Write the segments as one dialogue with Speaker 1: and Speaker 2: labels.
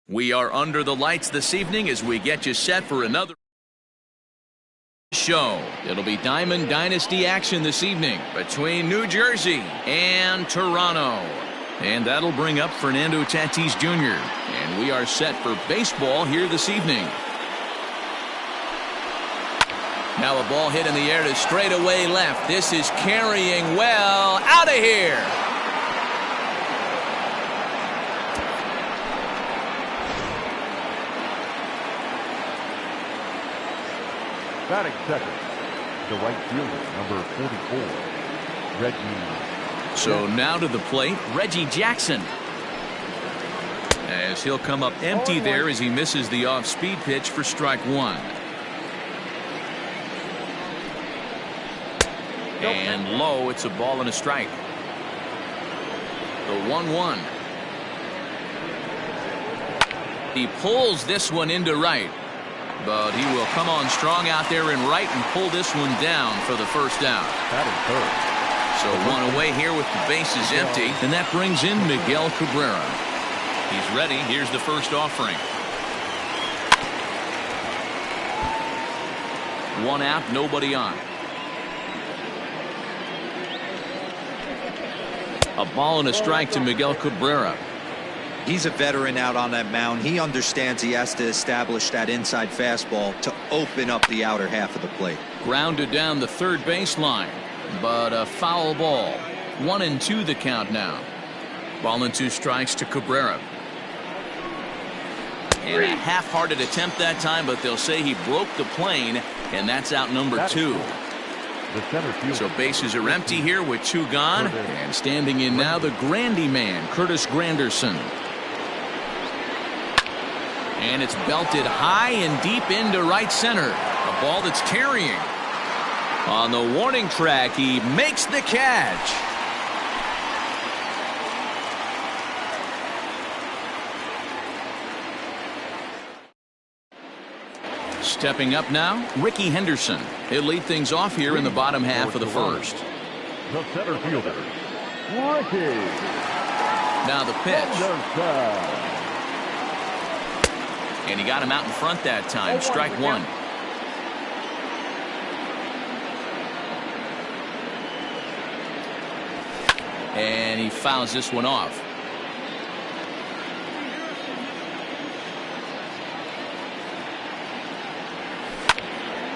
Speaker 1: We are under the lights this evening as we get you set for another show. It'll be Diamond Dynasty action this evening between New Jersey and Toronto. And that'll bring up Fernando Tatis Jr. And we are set for baseball here this evening. Now a ball hit in the air to straightaway left. This is carrying well out of here.
Speaker 2: Batting second, the right fielder, number 44, Reggie.
Speaker 1: So now to the plate, Reggie Jackson. As he'll come up empty there as he misses the off-speed pitch for strike one. And low, it's a ball and a strike. The 1-1. He pulls this one into right. But he will come on strong out there in right and pull this one down for the first out. So one away here with the bases empty. And that brings in Miguel Cabrera. He's ready. Here's the first offering. One out, nobody on. A ball and a strike to Miguel Cabrera.
Speaker 3: He's a veteran out on that mound. He understands he has to establish that inside fastball to open up the outer half of the plate.
Speaker 1: Grounded down the third baseline, but a foul ball. 1-2 the count now. Ball and two strikes to Cabrera. And a half-hearted attempt that time, but they'll say he broke the plane, and that's out number two. So bases are empty here with two gone, and standing in now the Grandy man, Curtis Granderson. And it's belted high and deep into right center. A ball that's carrying. On the warning track, he makes the catch. Stepping up now, Ricky Henderson. He'll lead things off here in the bottom half of the first.
Speaker 2: The center fielder, Ricky.
Speaker 1: Now the pitch. And he got him out in front that time. Strike one. And he fouls this one off.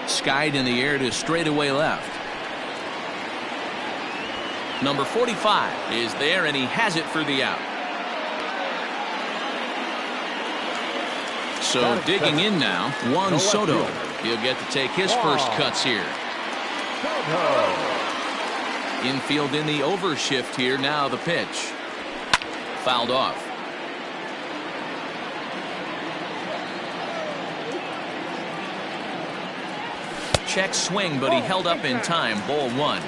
Speaker 1: Skied in the air to straightaway left. Number 45 is there, and he has it for the out. So digging in now, Juan Soto. He'll get to take his first cuts here. Infield in the overshift here. Now the pitch. Fouled off. Check swing, but he held up in time. Ball one.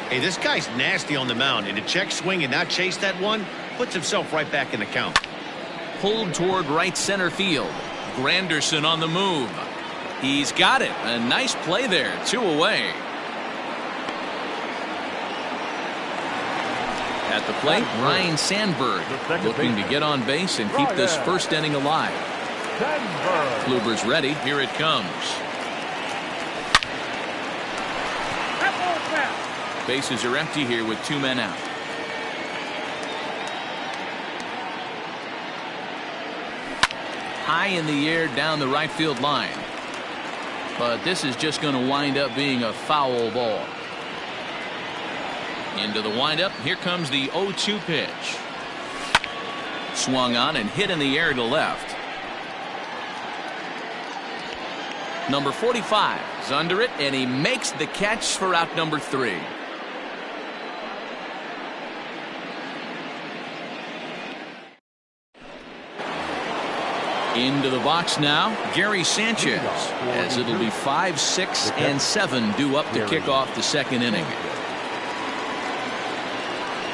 Speaker 4: Hey, this guy's nasty on the mound, and to check swing and not chase that one puts himself right back in the count.
Speaker 1: Pulled toward right center field. Granderson on the move. He's got it. A nice play there. Two away. At the plate, Ryan Sandberg looking to get on base and keep this first inning alive. Kluber's ready. Here it comes. Bases are empty here with two men out. High in the air down the right field line. But this is just going to wind up being a foul ball. Into the windup. Here comes the 0-2 pitch. Swung on and hit in the air to left. Number 45 is under it, and he makes the catch for out number 3. Into the box now, Gary Sanchez, as it'll be 5, 6, and 7 due up to kick off the second inning.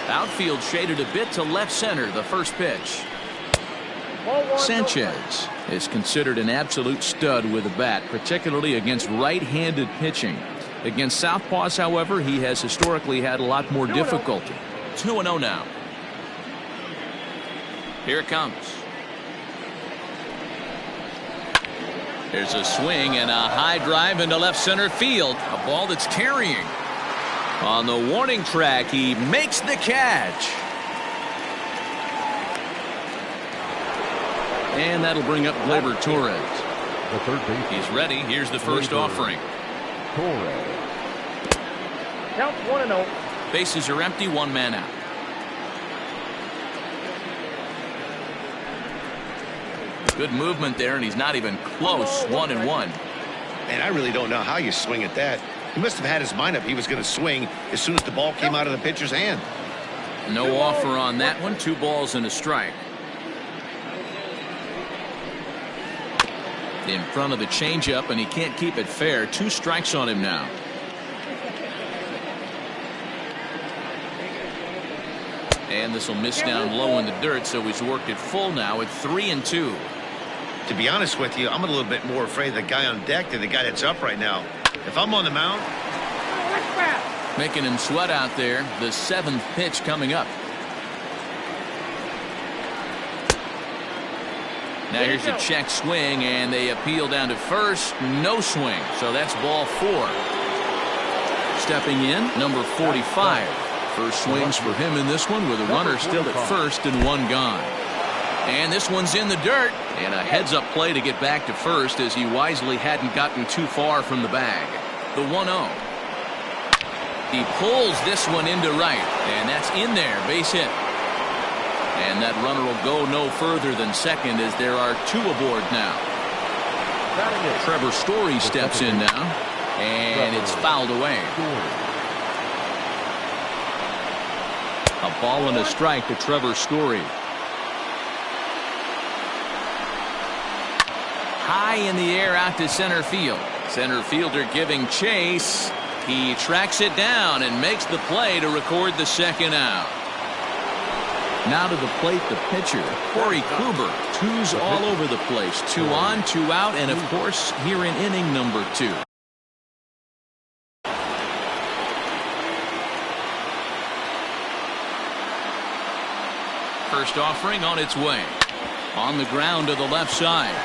Speaker 1: Outfield shaded a bit to left center, the first pitch. Sanchez is considered an absolute stud with a bat, particularly against right-handed pitching. Against southpaws, however, he has historically had a lot more difficulty. 2-0 now. Here it comes. There's a swing and a high drive into left center field. A ball that's carrying. On the warning track, he makes the catch. And that'll bring up Gleyber Torres.
Speaker 2: The third baseman.
Speaker 1: He's ready. Here's the first offering.
Speaker 2: Torres.
Speaker 5: Count 1-0.
Speaker 1: Bases are empty, one man out. Good movement there, and he's not even close. 1-1.
Speaker 4: Man, I really don't know how you swing at that. He must have had his mind up he was going to swing as soon as the ball came out of the pitcher's hand.
Speaker 1: No offer on that one. 2 balls and a strike. In front of the changeup, and he can't keep it fair. 2 strikes on him now. And this will miss down low in the dirt, so he's worked it full now at 3-2.
Speaker 4: To be honest with you, I'm a little bit more afraid of the guy on deck than the guy that's up right now. If I'm on the mound.
Speaker 1: Making him sweat out there. The 7th pitch coming up. Now here's a check swing, and they appeal down to first. No swing, so that's ball 4. Stepping in, number 45. First swings for him in this one with a runner still at first and 1 gone. And this one's in the dirt, and a heads-up play to get back to first as he wisely hadn't gotten too far from the bag. The 1-0. He pulls this one into right, and that's in there, base hit. And that runner will go no further than second as there are 2 aboard now. Trevor Story steps in now, and it's fouled away. A ball and a strike to Trevor Story. High in the air out to center field. Center fielder giving chase. He tracks it down and makes the play to record the 2nd out. Now to the plate, the pitcher, Corey Kluber. 2s all over the place. 2 on, 2 out, and of course, here in inning number 2. First offering on its way. On the ground to the left side.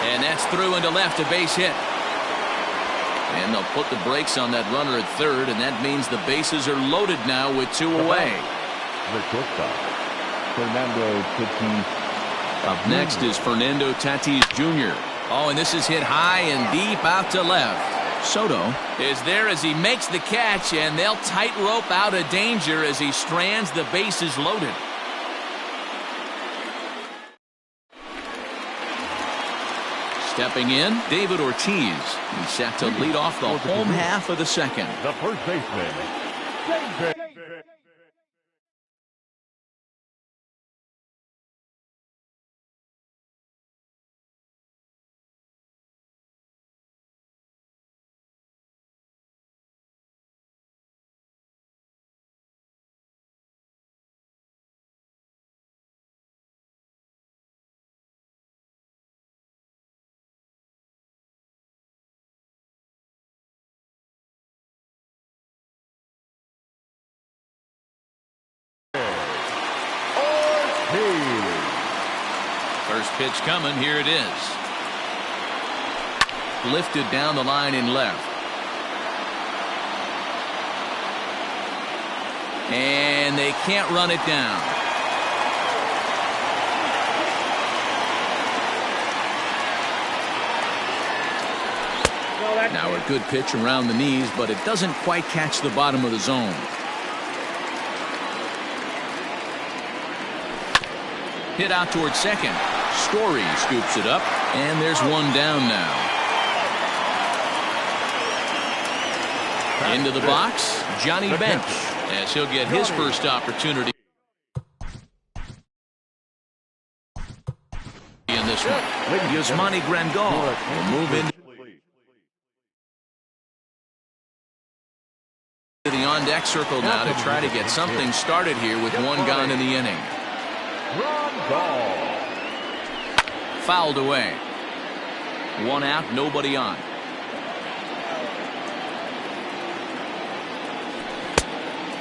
Speaker 1: And that's through into left, a base hit. And they'll put the brakes on that runner at third, and that means the bases are loaded now with 2 away.
Speaker 2: The shortstop, Fernando Tatis.
Speaker 1: Up next is Fernando Tatis Jr. Oh, and this is hit high and deep out to left. Soto is there as he makes the catch, and they'll tightrope out of danger as he strands the bases loaded. Stepping in, David Ortiz. He's set to lead off the home half of the 2nd.
Speaker 2: The first baseman, David.
Speaker 1: First pitch coming. Here it is. Lifted down the line in left. And they can't run it down. Now a good pitch around the knees, but it doesn't quite catch the bottom of the zone. Hit out towards second. Story scoops it up, and there's 1 down now. Into the box, Johnny Bench, as he'll get his first opportunity in this one. Yasmani Grandal will move into the on-deck circle now to try to get something started here with 1 gone in the inning. Fouled away. 1 out, nobody on.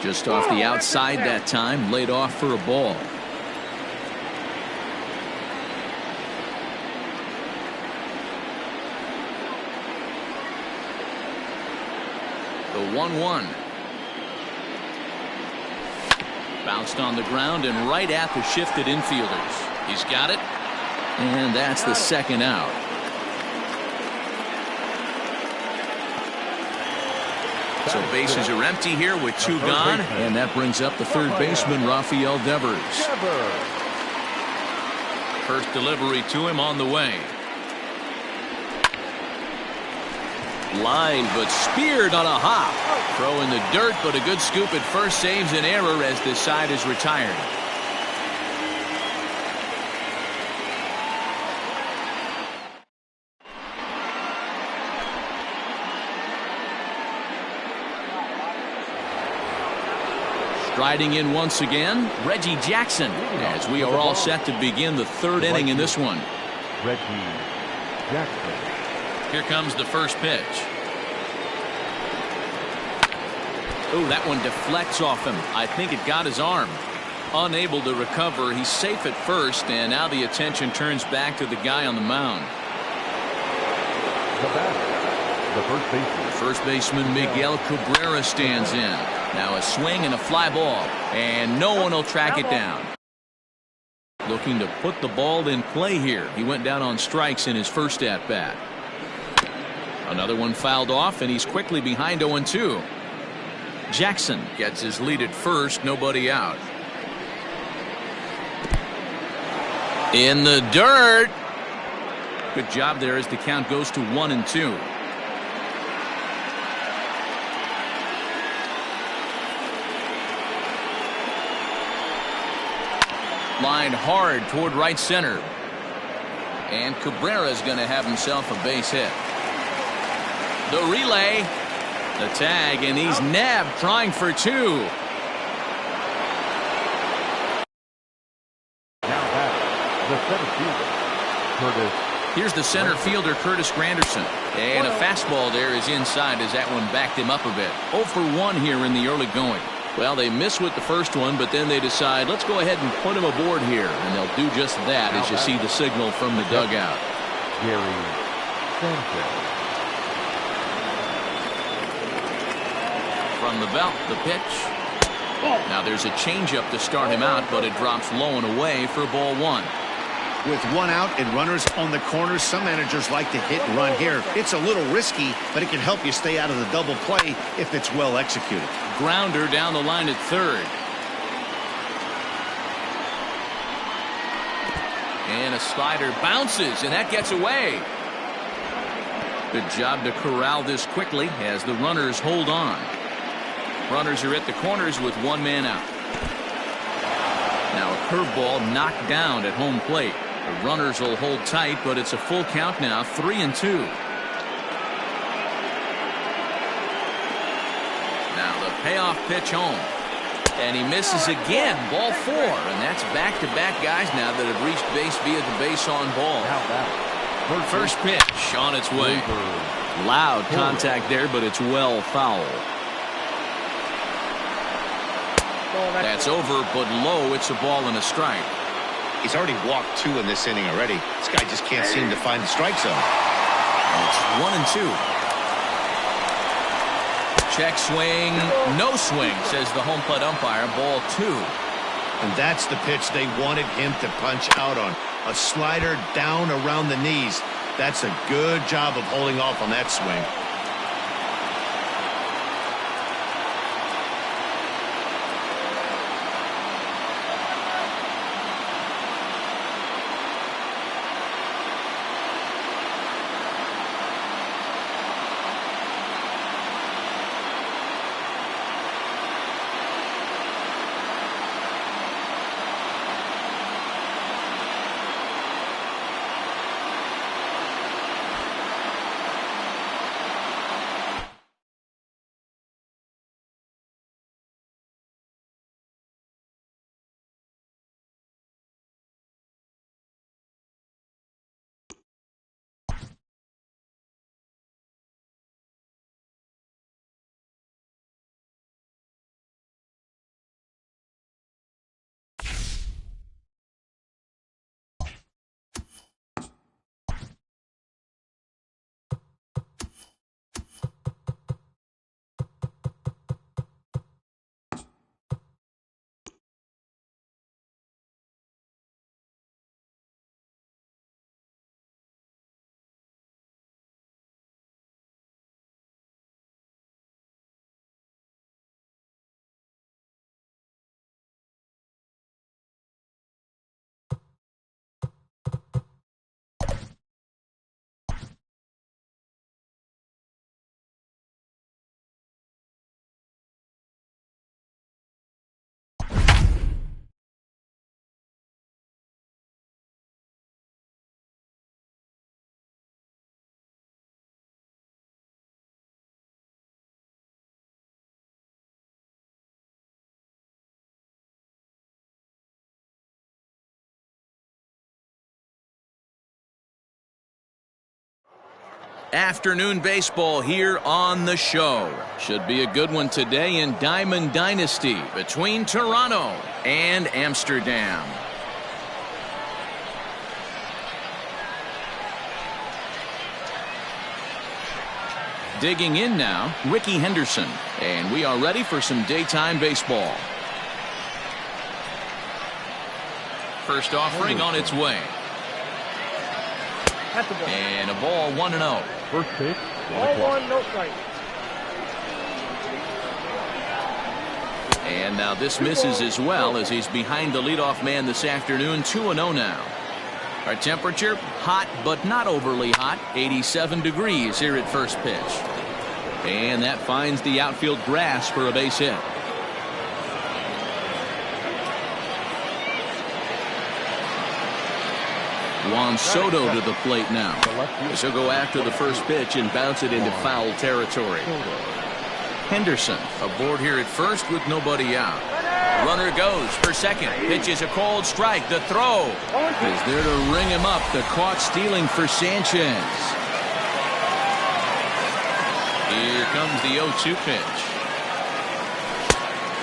Speaker 1: Just off the outside that time, laid off for a ball. The 1-1. Bounced on the ground and right at the shifted infielders. He's got it. And that's the second out. So bases are empty here with 2 gone. And that brings up the third baseman, Rafael Devers. First delivery to him on the way. Line, but speared on a hop. Throw in the dirt, but a good scoop at first saves an error as this side is retired. Striding in once again, Reggie Jackson, as we are all set to begin the third inning in this one.
Speaker 2: Reggie Jackson.
Speaker 1: Here comes the first pitch. Oh, that one deflects off him. I think it got his arm. Unable to recover. He's safe at first, and now the attention turns back to the guy on the mound.
Speaker 2: The first baseman.
Speaker 1: First baseman Miguel Cabrera stands in. Now a swing and a fly ball, and no one will track it down. Looking to put the ball in play here. He went down on strikes in his first at-bat. Another one fouled off, and he's quickly behind 0-2. Jackson gets his lead at first, nobody out. In the dirt. Good job there as the count goes to 1-2. Lined hard toward right center. And Cabrera's going to have himself a base hit. The relay. The tag, and he's nabbed trying for 2.
Speaker 2: Now back, the center fielder, Curtis.
Speaker 1: Here's the center fielder, Curtis Granderson. And a fastball there is inside as that one backed him up a bit. 0 for 1 here in the early going. Well, they miss with the first one, but then they decide, let's go ahead and put him aboard here. And they'll do just that as you see the signal from the dugout.
Speaker 2: Gary Sanchez.
Speaker 1: From the belt, the pitch. Now there's a changeup to start him out, but it drops low and away for ball 1.
Speaker 4: With 1 out and runners on the corners, some managers like to hit and run here. It's a little risky, but it can help you stay out of the double play if it's well executed.
Speaker 1: Grounder down the line at third. And a slider bounces, and that gets away. Good job to corral this quickly as the runners hold on. Runners are at the corners with 1 man out. Now a curveball knocked down at home plate. The runners will hold tight, but it's a full count now, 3-2. Now the payoff pitch home. And he misses again, ball 4. And that's back-to-back guys now that have reached base via the base on ball. First pitch on its way. Loud contact there, but it's well foul. That's over, but low. It's a ball and a strike.
Speaker 4: He's already walked 2 in this inning already. This guy just can't seem to find the strike zone.
Speaker 1: It's 1-2. Check swing, no swing, says the home plate umpire. Ball 2.
Speaker 4: And that's the pitch they wanted him to punch out on. A slider down around the knees. That's a good job of holding off on that swing.
Speaker 1: Afternoon baseball here on the show. Should be a good one today in Diamond Dynasty between Toronto and Amsterdam. Digging in now, Ricky Henderson, and we are ready for some daytime baseball. First offering on its way. And a ball 1-0.
Speaker 2: First pitch.
Speaker 5: Ball 1, no strike.
Speaker 1: And now this misses as well as he's behind the leadoff man this afternoon. 2-0 now. Our temperature, hot but not overly hot. 87 degrees here at first pitch. And that finds the outfield grass for a base hit. Juan Soto to the plate now. He'll go after the first pitch and bounce it into foul territory. Henderson aboard here at first with nobody out. Runner goes for second. Pitch is a cold strike. The throw is there to ring him up. The caught stealing for Sanchez. Here comes the 0-2 pitch.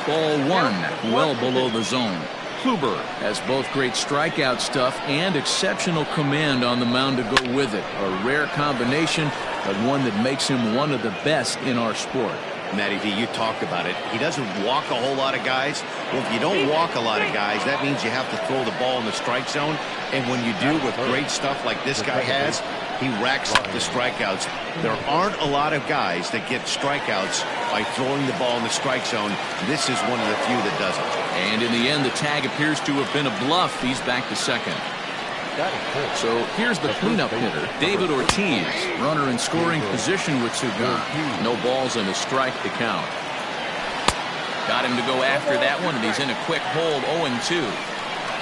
Speaker 1: Ball 1, well below the zone. Kluber has both great strikeout stuff and exceptional command on the mound to go with it. A rare combination, but one that makes him one of the best in our sport.
Speaker 4: Matty V, you talked about it. He doesn't walk a whole lot of guys. Well, if you don't walk a lot of guys, that means you have to throw the ball in the strike zone. And when you do with great stuff like this guy has, he racks up the strikeouts. There aren't a lot of guys that get strikeouts by throwing the ball in the strike zone. This is one of the few that doesn't.
Speaker 1: And in the end, the tag appears to have been a bluff. He's back to second. So here's the cleanup hitter, David Ortiz. Runner in scoring position with two gone. No balls and a strike to count. Got him to go after that one, and he's in a quick hold, 0-2.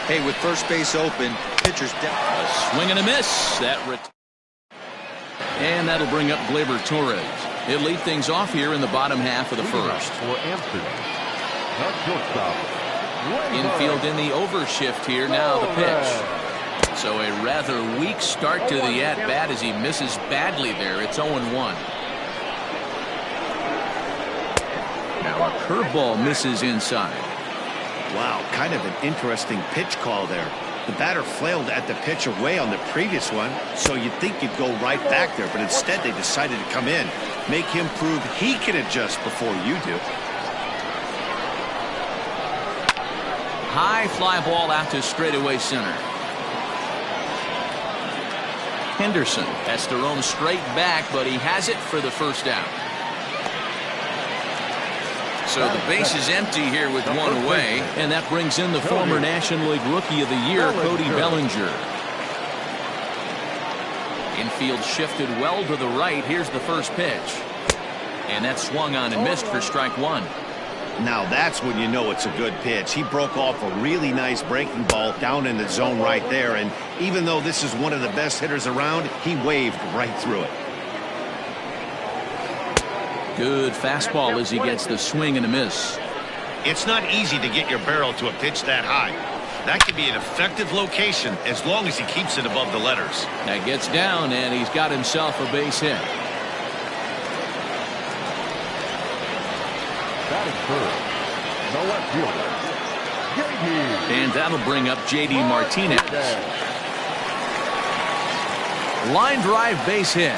Speaker 3: Hey, with first base open, pitcher's down.
Speaker 1: A swing and a miss. And that'll bring up Gleyber Torres. He'll lead things off here in the bottom half of the first.
Speaker 2: For Amsterdam.
Speaker 1: Infield in the overshift here. Now the pitch. So a rather weak start to the at-bat as he misses badly there. It's 0-1. Now a curveball misses inside.
Speaker 4: Wow, kind of an interesting pitch call there. The batter flailed at the pitch away on the previous one, so you'd think you'd go right back there, but instead they decided to come in, make him prove he can adjust before you do.
Speaker 1: High fly ball out to straightaway center. Henderson has to roam straight back, but he has it for the first out. So the base is empty here with one away, and that brings in the former National League Rookie of the Year, Cody Bellinger. Infield shifted well to the right. Here's the first pitch. And that swung on and missed for strike one.
Speaker 4: Now that's when you know it's a good pitch. He broke off a really nice breaking ball down in the zone right there, and even though this is one of the best hitters around, he waved right through it.
Speaker 1: Good fastball as he gets the swing and a miss.
Speaker 4: It's not easy to get your barrel to a pitch that high. That could be an effective location as long as he keeps it above the letters.
Speaker 1: That gets down, and he's got himself a base hit.
Speaker 2: Batting first, the left fielder, J.D.
Speaker 1: And that'll bring up J.D. Martinez. Line drive base hit.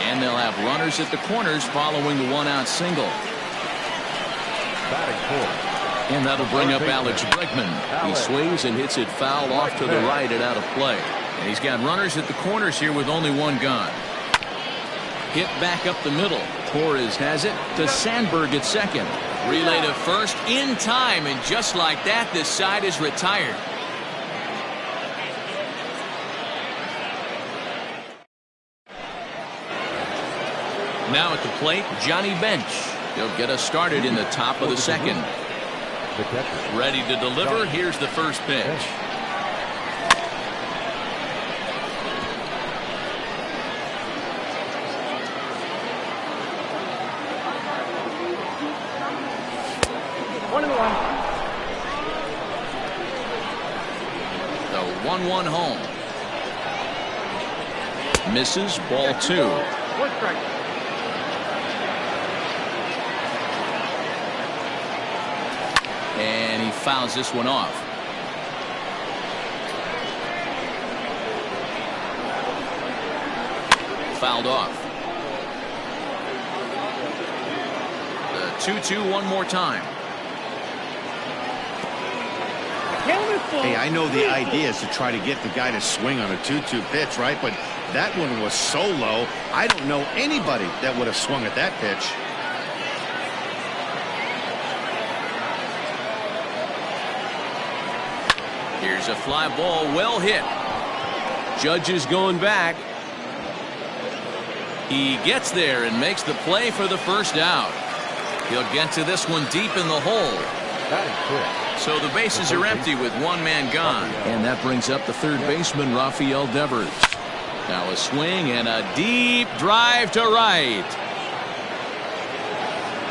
Speaker 1: And they'll have runners at the corners following the one-out single.
Speaker 2: Batting fourth.
Speaker 1: And that'll bring up Alex Bregman. He swings and hits it foul off to the right and out of play. And he's got runners at the corners here with only one gone. Hit back up the middle. Torres has it to Sandberg at second. Relay to first in time, and just like that, this side is retired. Now at the plate, Johnny Bench. He'll get us started in the top of the second. Ready to deliver. Here's the first pitch. The 1-1 home. Misses, ball 2.
Speaker 5: 1 strike.
Speaker 1: And he fouls this one off. Fouled off. The 2-2 one more time.
Speaker 4: Hey, I know the idea is to try to get the guy to swing on a 2-2 pitch, right? But that one was so low, I don't know anybody that would have swung at that pitch.
Speaker 1: Here's a fly ball, well hit. Judge is going back. He gets there and makes the play for the first out. He'll get to this one deep in the hole. So the bases are empty with one man gone. And that brings up the third baseman, Rafael Devers. Now a swing and a deep drive to right.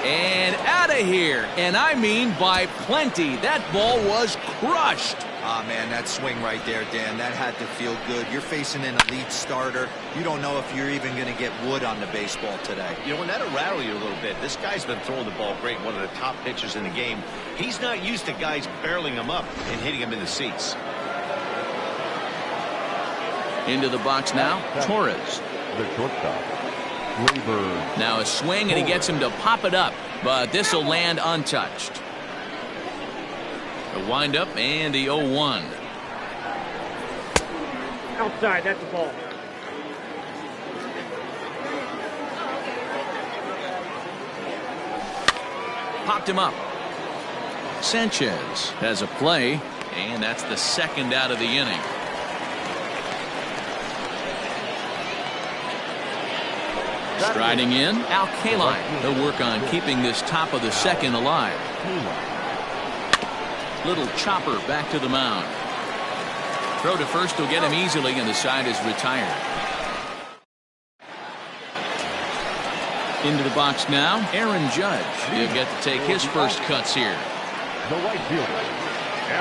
Speaker 1: And out of here. And I mean by plenty. That ball was crushed.
Speaker 3: Ah, man, that swing right there, Dan, that had to feel good. You're facing an elite starter. You don't know if you're even going to get wood on the baseball today.
Speaker 4: You know, and that'll rattle you a little bit. This guy's been throwing the ball great, one of the top pitchers in the game. He's not used to guys barreling him up and hitting him in the seats.
Speaker 1: Into the box now, Torres.
Speaker 2: The shortstop, Rayburn.
Speaker 1: Now a swing, and he gets him to pop it up, but this will land untouched. The windup and the 0-1.
Speaker 5: Outside, that's the ball.
Speaker 1: Popped him up. Sanchez has a play, and that's the second out of the inning. Striding in, Al Kaline. He'll work on keeping this top of the second alive. Little chopper back to the mound. Throw to first will get him easily, and the side is retired. Into the box now, Aaron Judge. He'll get to take his first cuts here.
Speaker 2: The right fielder,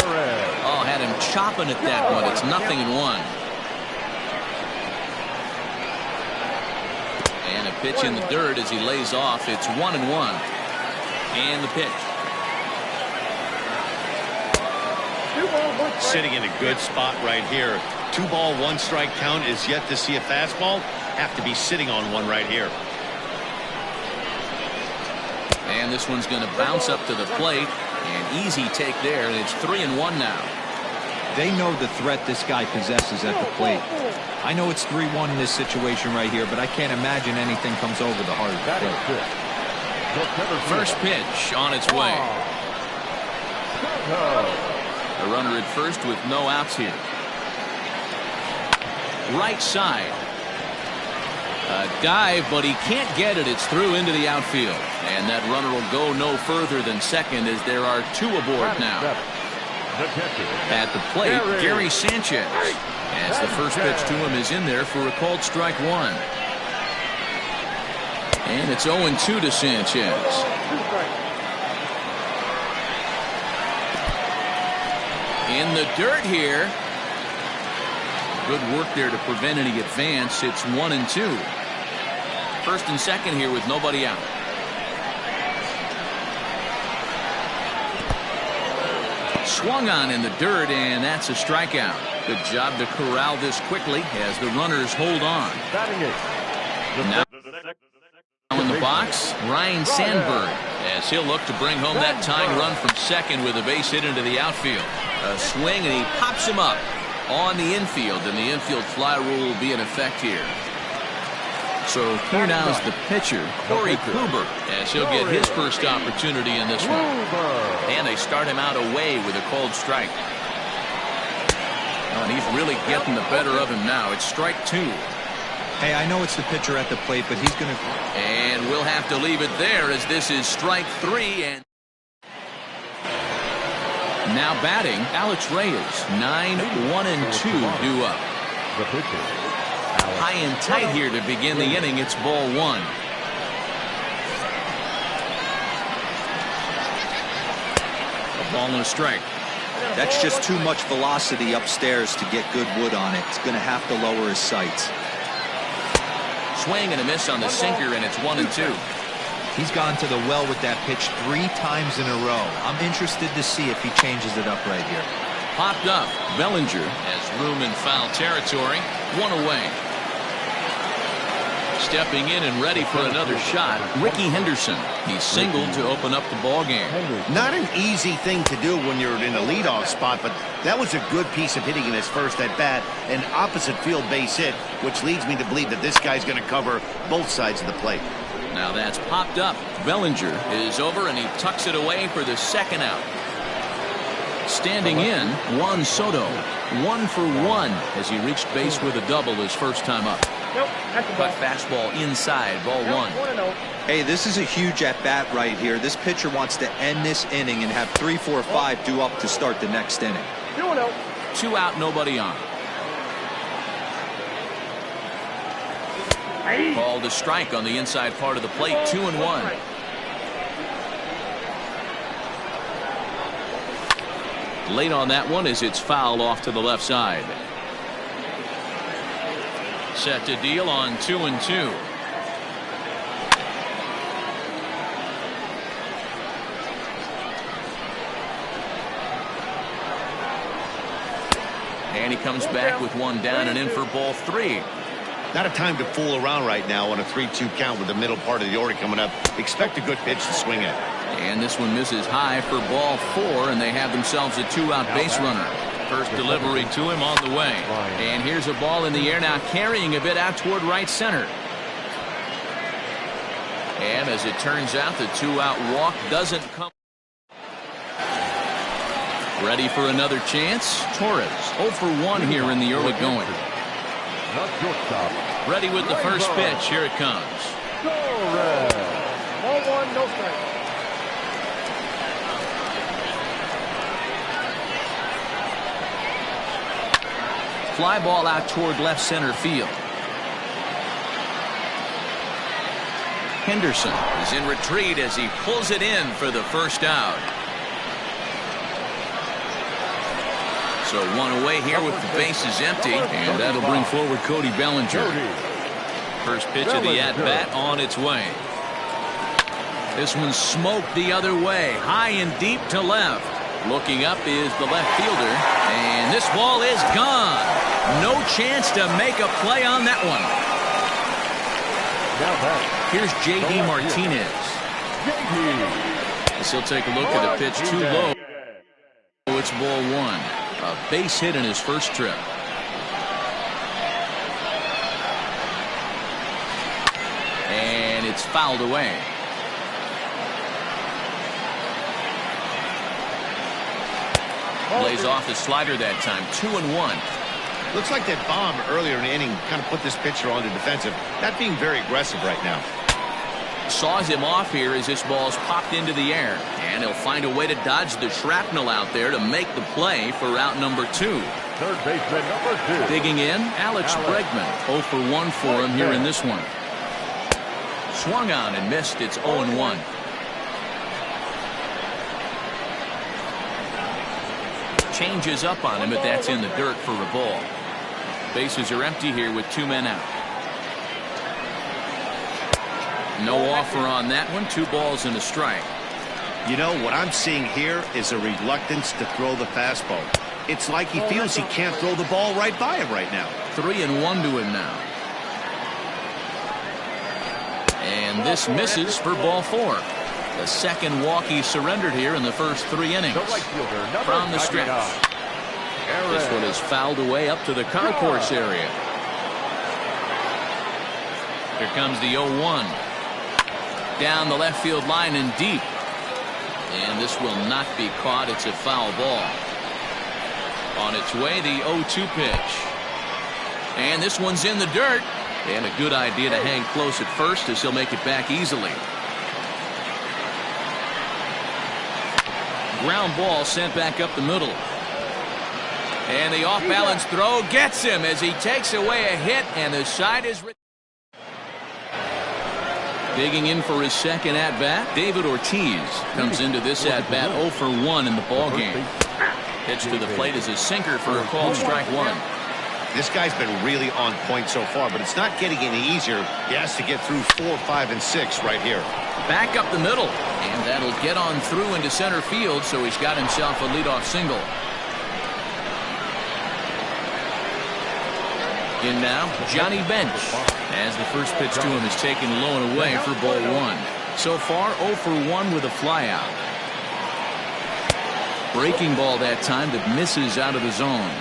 Speaker 2: Aaron.
Speaker 1: Oh, had him chopping at that one. It's 0-1. And a pitch in the dirt as he lays off. It's 1-1. And the pitch.
Speaker 4: Sitting in a good spot right here. 2-ball, 1-strike count is yet to see a fastball. Have to be sitting on one right here.
Speaker 1: And this one's going to bounce up to the plate. An easy take there, and it's 3-1 now.
Speaker 3: They know the threat this guy possesses at the plate. I know it's 3-1 in this situation right here, but I can't imagine anything comes over the heart of the plate.
Speaker 1: First pitch on its way. A runner at first with no outs here. Right side. A dive, but he can't get it. It's through into the outfield. And that runner will go no further than second as there are 2 aboard now. At the plate, Gary Sanchez. As the first pitch to him is in there for a called strike 1. And it's 0-2 to Sanchez. In the dirt here. Good work there to prevent any advance. It's 1-2. First and second here with nobody out. Swung on in the dirt, and that's a strikeout. Good job to corral this quickly as the runners hold on. Now in the box, Ryan Sandberg, as he'll look to bring home that tying run from second with a base hit into the outfield. A swing, and he pops him up on the infield, and the infield fly rule will be in effect here. So here now is the pitcher, Corey Kluber, as he'll get his first opportunity in this one. And they start him out away with a called strike. Oh, and he's really getting the better of him now. It's strike 2.
Speaker 3: Hey, I know it's the pitcher at the plate, but he's going to...
Speaker 1: And we'll have to leave it there as this is strike 3. And now batting, Alex Reyes. 9-1-2 due up.
Speaker 2: The pitcher.
Speaker 1: High and tight here to begin the inning. It's ball 1. A ball and a strike.
Speaker 3: That's just too much velocity upstairs to get good wood on it. It's going to have to lower his sights.
Speaker 1: Swing and a miss on the sinker, and it's 1-2.
Speaker 3: He's gone to the well with that pitch 3 times in a row. I'm interested to see if he changes it up right here.
Speaker 1: Popped up. Bellinger has room in foul territory. 1 away. Stepping in and ready for another shot, Ricky Henderson. He singled to open up the ball game.
Speaker 4: Not an easy thing to do when you're in a leadoff spot, but that was a good piece of hitting in his first at bat, an opposite field base hit, which leads me to believe that this guy's going to cover both sides of the plate.
Speaker 1: Now that's popped up. Bellinger is over, and he tucks it away for the second out. Standing in, Juan Soto. 1 for 1 as he reached base with a double his first time up.
Speaker 5: Nope, that's a
Speaker 1: Cut
Speaker 5: ball.
Speaker 1: fastball inside, ball 1.
Speaker 5: 1-0.
Speaker 3: Hey, this is a huge at-bat right here. This pitcher wants to end this inning and have 3, 4, 5 due up to start the next inning.
Speaker 5: 2-0.
Speaker 1: 2 out, nobody on.
Speaker 5: Hey.
Speaker 1: Called a strike on the inside part of the plate. 2-1. Late on that one as it's fouled off to the left side. Set to deal on 2-2. And he comes back with 1 down and in for ball 3.
Speaker 4: Not a time to fool around right now on a 3-2 count with the middle part of the order coming up. Expect a good pitch to swing at.
Speaker 1: And this one misses high for ball 4, and they have themselves a 2-out base runner. First delivery to him on the way. And here's a ball in the air now, carrying a bit out toward right center. And as it turns out, the 2-out walk doesn't come. Ready for another chance. Torres 0 for 1 here in the early going. Ready with the first pitch. Here it comes.
Speaker 5: Ball 1, no strike.
Speaker 1: Fly ball out toward left center field. Henderson is in retreat as he pulls it in for the first out. So 1 away here with the bases empty, and that'll bring forward Cody Bellinger. First pitch of the at-bat on its way. This one smoked the other way, high and deep to left. Looking up is the left fielder, and this ball is gone. No chance to make a play on that one. Here's J.D. Martinez. As he'll take a look at a pitch too low. It's ball 1. A base hit in his first trip. And it's fouled away. Lays off the slider that time. 2-1.
Speaker 4: Looks like that bomb earlier in the inning kind of put this pitcher on the defensive. Not being very aggressive right now.
Speaker 1: Saws him off here as this ball's popped into the air. And he'll find a way to dodge the shrapnel out there to make the play for route number 2.
Speaker 2: Third baseman number 2.
Speaker 1: Digging in, Alex Bregman. 0 for 1 for him here in this one. Swung on and missed. It's 0-1. Changes up on him, but that's in the dirt for a ball. Bases are empty here with 2 men out. No offer on that one. 2 balls and a strike.
Speaker 4: You know, what I'm seeing here is a reluctance to throw the fastball. It's like he feels he can't throw the ball right by him right now.
Speaker 1: 3-1 to him now. And this misses for ball 4. The second walk he surrendered here in the first 3 innings. From the stretch. This one is fouled away up to the concourse area. Here comes the 0-1. Down the left field line and deep. And this will not be caught. It's a foul ball. On its way, the 0-2 pitch. And this one's in the dirt. And a good idea to hang close at first as he'll make it back easily. Ground ball sent back up the middle. And the off-balance throw gets him as he takes away a hit, and the side is... Digging in for his second at-bat, David Ortiz comes into this at-bat 0 for 1 in the ballgame. Pitch to the plate is a sinker for a called strike 1.
Speaker 4: This guy's been really on point so far, but it's not getting any easier. He has to get through 4, 5, and 6 right here.
Speaker 1: Back up the middle, and that'll get on through into center field, so he's got himself a leadoff single. In now, Johnny Bench, as the first pitch to him is taken low and away for ball 1. So far, 0 for 1 with a flyout. Breaking ball that time that misses out of the zone.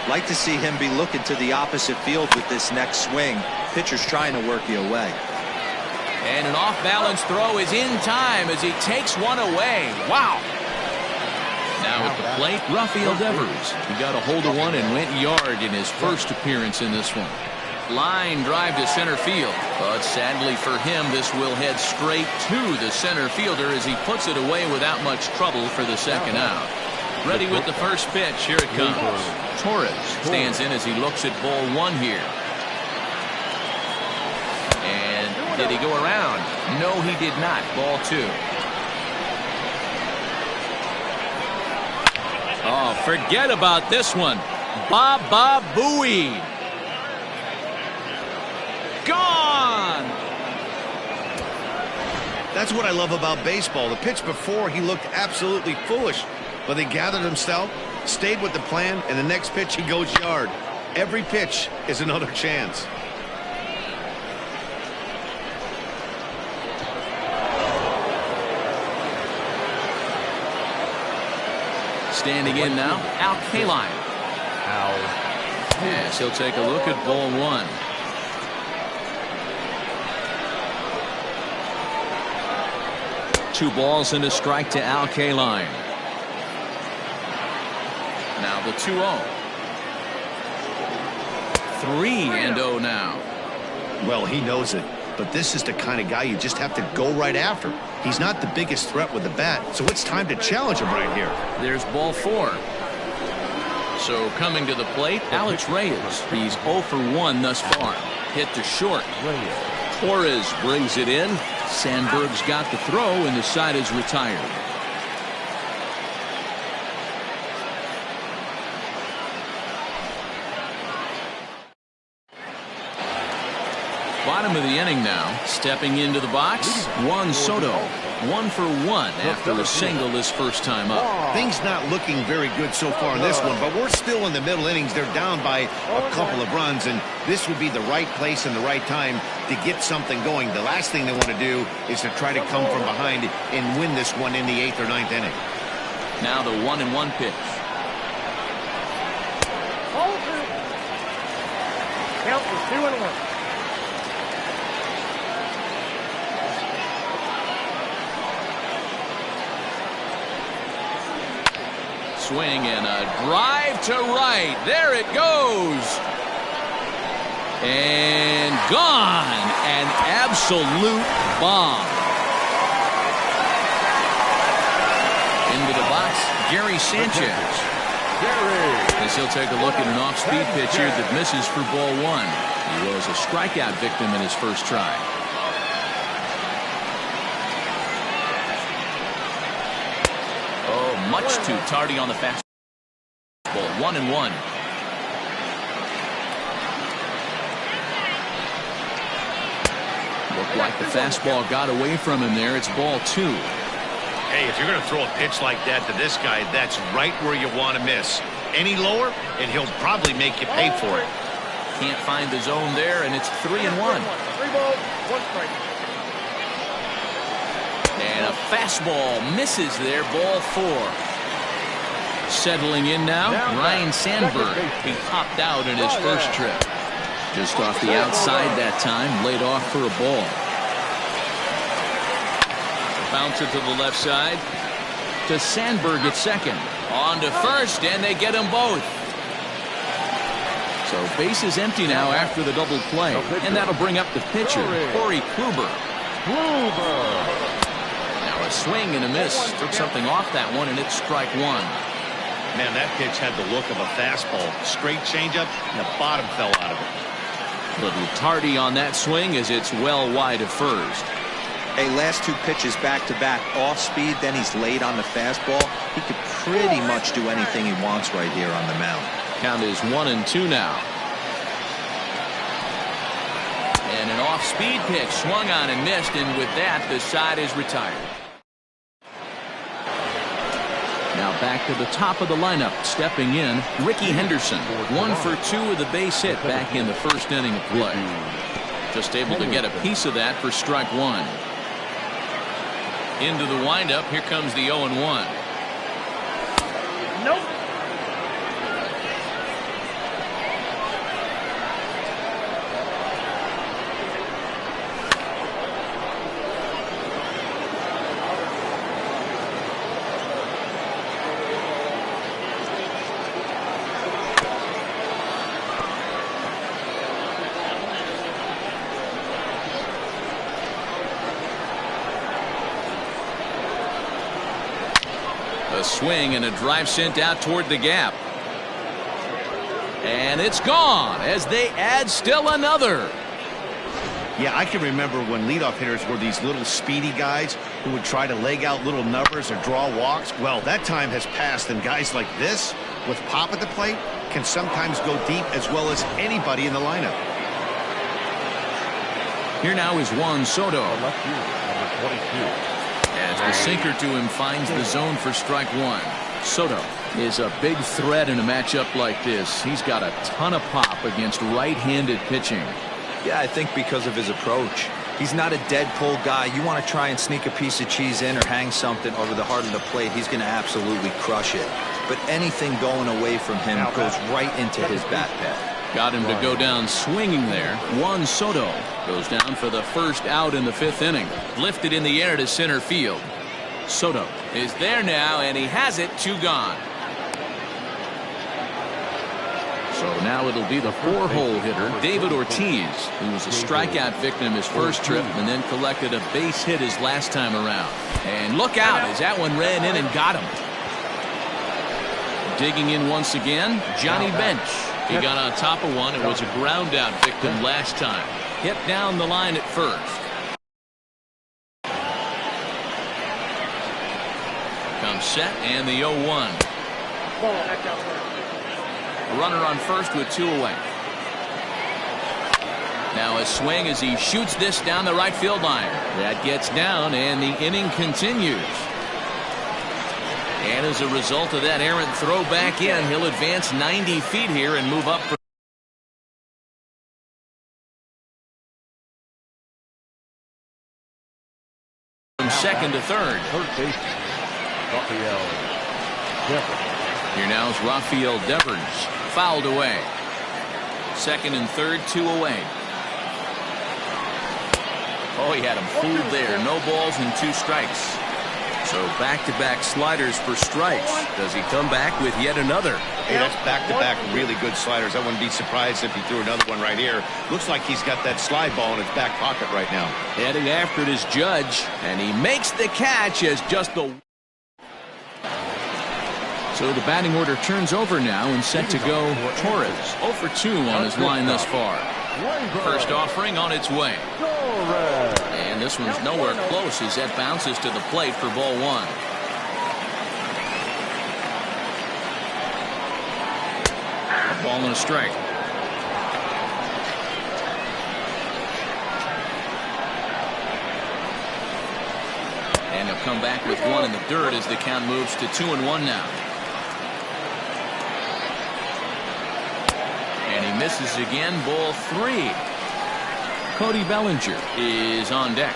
Speaker 3: Like to see him be looking to the opposite field with this next swing. Pitcher's trying to work you away.
Speaker 1: And an off-balance throw is in time as he takes one away. Wow. Now at the plate, Rafael Devers. He got a hold of one and went yard in his first appearance in this one. Line drive to center field. But sadly for him, this will head straight to the center fielder as he puts it away without much trouble for the second out. Ready with the first pitch. Here it comes. Torres stands in as he looks at ball 1 here. And did he go around? No, he did not. Ball 2. Oh, forget about this one. Baba Booey. Gone.
Speaker 4: That's what I love about baseball. The pitch before, he looked absolutely foolish. But they gathered himself, stayed with the plan, and the next pitch he goes yard. Every pitch is another chance.
Speaker 1: Standing in now, Al Kaline. Yes, he'll take a look at ball 1. Two balls and a strike to Al Kaline. Now the 2-0. 3-0 now.
Speaker 4: Well, he knows it. But this is the kind of guy you just have to go right after. He's not the biggest threat with the bat, so it's time to challenge him right here.
Speaker 1: There's ball 4. So coming to the plate, Alex Reyes. He's 0 for 1 thus far. Hit to short. Torres brings it in. Sandberg's got the throw, and the side is retired. Bottom of the inning now. Stepping into the box, Juan Soto. 1 for 1 after a single this first time up.
Speaker 4: Things not looking very good so far in this one, but we're still in the middle innings. They're down by a couple of runs, and this would be the right place and the right time to get something going. The last thing they want to do is to try to come from behind and win this one in the 8th or 9th inning.
Speaker 1: Now the 1-1 pitch.
Speaker 5: Count is 2-1.
Speaker 1: Swing and a drive to right. There it goes. And gone. An absolute bomb. Into the box, Gary Sanchez. As he'll take a look at an off-speed pitch here that misses for ball 1. He was a strikeout victim in his first try. Much too tardy on the fastball. 1-1. Looked like the fastball got away from him there. It's ball 2.
Speaker 4: Hey, if you're going to throw a pitch like that to this guy, that's right where you want to miss. Any lower, and he'll probably make you pay for it.
Speaker 1: Can't find the zone there, and it's 3-1.
Speaker 5: 3 balls, 1 strike.
Speaker 1: And a fastball misses there, ball 4. Settling in now, Ryan Sandberg. He popped out in his first trip. Just off the outside that time, laid off for a ball. Bouncer to the left side. To Sandberg at second. On to first, and they get them both. So bases empty now after the double play. And that'll bring up the pitcher, Corey Kluber. Now a swing and a miss. Took something off that one, and it's strike 1.
Speaker 4: Man, that pitch had the look of a fastball. Straight changeup, and the bottom fell out of it.
Speaker 1: Little tardy on that swing as it's well wide of first.
Speaker 3: Hey, last 2 pitches back-to-back off speed, then he's late on the fastball. He could pretty much do anything he wants right here on the mound.
Speaker 1: Count is 1-2 now. And an off-speed pitch swung on and missed, and with that, the side is retired. Now back to the top of the lineup. Stepping in, Ricky Henderson. 1 for 2 with a base hit back in the first inning of play. Just able to get a piece of that for strike one. Into the windup. Here comes the 0-1.
Speaker 5: Nope.
Speaker 1: A swing and a drive sent out toward the gap. And it's gone as they add still another.
Speaker 4: Yeah, I can remember when leadoff hitters were these little speedy guys who would try to leg out little numbers or draw walks. Well, that time has passed, and guys like this with pop at the plate can sometimes go deep as well as anybody in the lineup.
Speaker 1: Here now is Juan Soto.
Speaker 2: Left field, number 22.
Speaker 1: As the sinker to him finds the zone for strike one. Soto is a big threat in a matchup like this. He's got a ton of pop against right-handed pitching.
Speaker 3: Yeah, I think because of his approach. He's not a dead pull guy. You want to try and sneak a piece of cheese in or hang something over the heart of the plate, he's going to absolutely crush it. But anything going away from him goes right into his bat pad.
Speaker 1: Got him to go down swinging there. Juan Soto goes down for the first out in the fifth inning. Lifted in the air to center field. Soto is there now, and he has it. 2 gone. So now it'll be the 4-hole hitter, David Ortiz, who was a strikeout victim his first trip and then collected a base hit his last time around. And look out as that one ran in and got him. Digging in once again, Johnny Bench. He got on top of one. It was a ground out victim last time. Hit down the line at first. Comes set and the 0-1. A runner on first with 2 away. Now a swing as he shoots this down the right field line. That gets down and the inning continues. And as a result of that errant throw back in, he'll advance 90 feet here and move up from second to third.
Speaker 2: Third base, Rafael Devers.
Speaker 1: Here now is Rafael Devers. Fouled away. Second and third, 2 away. Oh, he had him fooled there. No balls and 2 strikes. So back-to-back sliders for strikes. Does he come back with yet another?
Speaker 4: Hey, that's back-to-back really good sliders. I wouldn't be surprised if he threw another one right here. Looks like he's got that slide ball in his back pocket right now.
Speaker 1: Heading after it is Judge, and he makes the catch as just the... So the batting order turns over now and set to go Torres. 0 for 2 on his line thus far. First offering on its way. And this one's nowhere close as that bounces to the plate for ball 1. A ball and a strike. And he'll come back with 1 in the dirt as the count moves to 2-1 now. And he misses again. Ball 3. Cody Bellinger is on deck.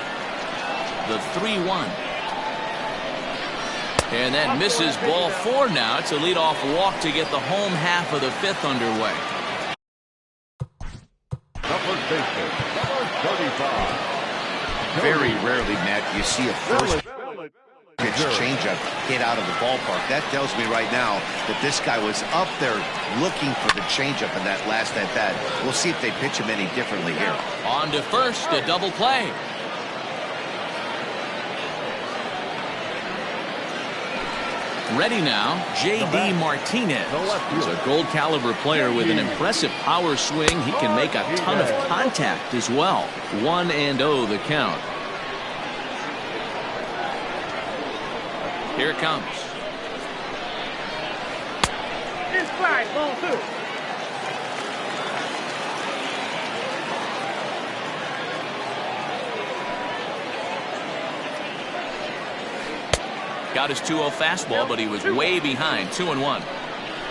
Speaker 1: The 3-1. And that misses. Ball 4 now. It's a leadoff walk to get the home half of the 5th underway.
Speaker 2: Number 35.
Speaker 4: Very rarely, Matt, you see a first pitch changeup hit out of the ballpark. That tells me right now that this guy was up there looking for the changeup in that last at bat. We'll see if they pitch him any differently here.
Speaker 1: On to first, a double play. Ready now, J.D. Martinez. He's a gold caliber player with an impressive power swing. He can make a ton of contact as well. 1-0 the count. Here it comes.
Speaker 5: Strike, ball 2.
Speaker 1: Got his 2-0 fastball, but he was way behind. 2-1.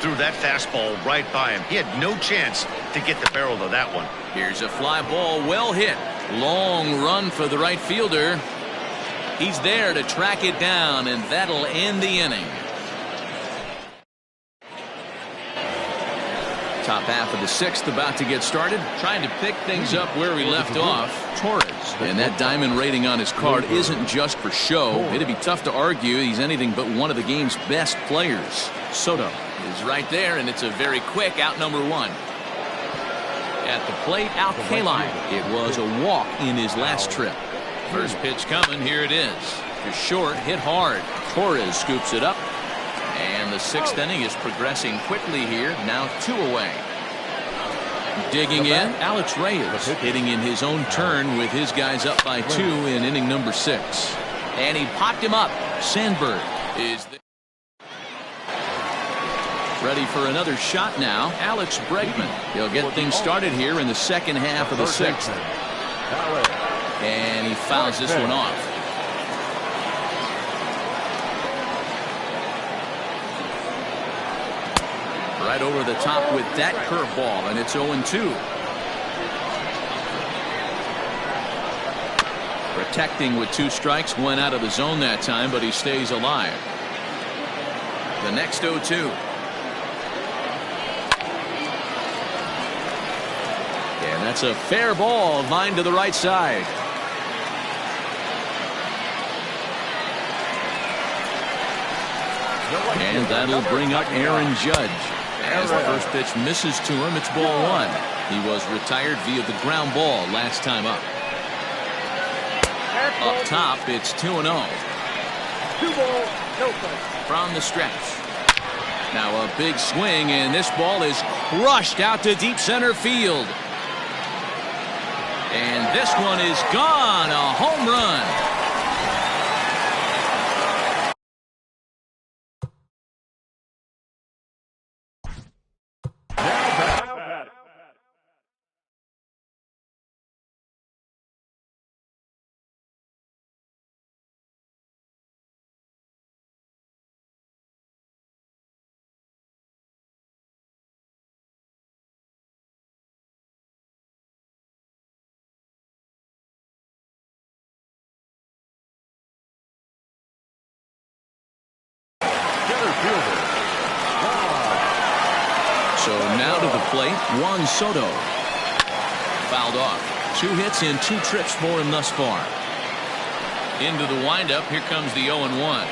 Speaker 4: Threw that fastball right by him. He had no chance to get the barrel of that one.
Speaker 1: Here's a fly ball, well hit. Long run for the right fielder. He's there to track it down, and that'll end the inning. Top half of the 6th about to get started. Trying to pick things up where we left off. Torres. And that diamond rating on his card isn't just for show. It'd be tough to argue he's anything but one of the game's best players. Soto is right there, and it's a very quick out number 1. At the plate, Al Kaline. It was a walk in his last trip. First pitch coming. Here it is. Just short, hit hard. Torres scoops it up. And the 6th inning is progressing quickly here. Now 2 away. Digging in, Alex Reyes hitting in his own turn with his guys up by 2 in inning number 6. And he popped him up. Sandberg is ready for another shot now. Alex Bregman. He'll get things started here in the second half of the 6th. And he fouls this one off. Right over the top with that curveball, and it's 0-2. Protecting with 2 strikes, went out of the zone that time, but he stays alive. The next 0-2. And that's a fair ball, line to the right side. And that'll bring up Aaron Judge. As the first pitch misses to him, it's ball 1. He was retired via the ground ball last time up. Up top, it's 2-0.
Speaker 5: 2 balls, no strike.
Speaker 1: From the stretch. Now a big swing, and this ball is crushed out to deep center field. And this one is gone. A home run. So now to the plate, Juan Soto. Fouled off. 2 hits in 2 trips for him thus far. Into the windup, here comes the 0-1.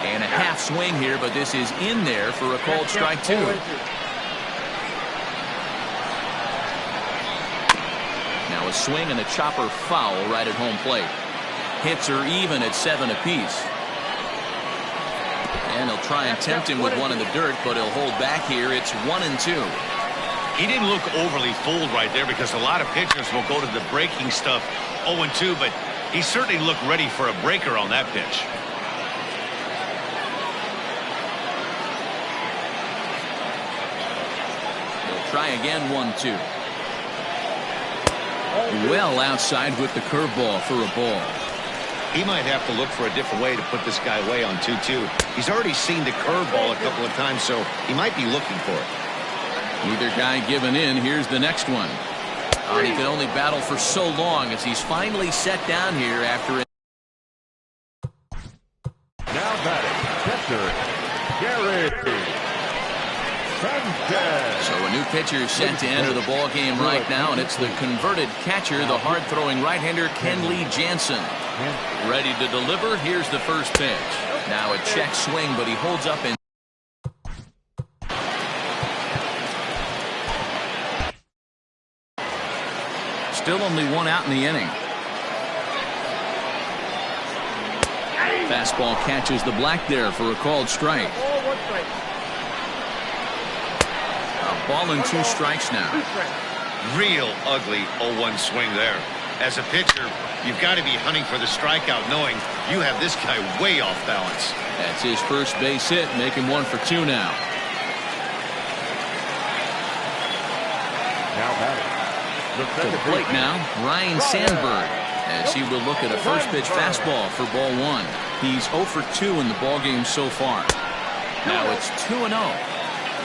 Speaker 1: And a half swing here, but this is in there for a called strike 2. Now a swing and a chopper foul right at home plate. Hits are even at 7 apiece. And he'll try and tempt him with one in the dirt, but he'll hold back here. It's 1-2.
Speaker 4: He didn't look overly fooled right there because a lot of pitchers will go to the breaking stuff 0-2, but he certainly looked ready for a breaker on that pitch.
Speaker 1: He'll try again 1-2. Well outside with the curveball for a ball.
Speaker 4: He might have to look for a different way to put this guy away on 2-2. He's already seen the curveball a couple of times, so he might be looking for it.
Speaker 1: Either guy giving in. Here's the next one. Oh, he could only battle for so long as he's finally set down here after it.
Speaker 2: Now batting, catcher, Gary Sanchez.
Speaker 1: So a new pitcher is set to enter the ball game right now, and it's the converted catcher, the hard-throwing right-hander Kenley Jansen. Ready to deliver. Here's the first pitch. Now a check swing, but he holds up in. Still only 1 out in the inning. Fastball catches the black there for a called strike. A ball and 2 strikes now.
Speaker 4: Real ugly 0-1 swing there. As a pitcher, you've got to be hunting for the strikeout, knowing you have this guy way off balance.
Speaker 1: That's his first base hit, make him 1 for 2 now. To the plate now, Ryan Sandberg, as he will look at a first pitch fastball for ball one. He's 0 for 2 in the ballgame so far. Now it's 2-0.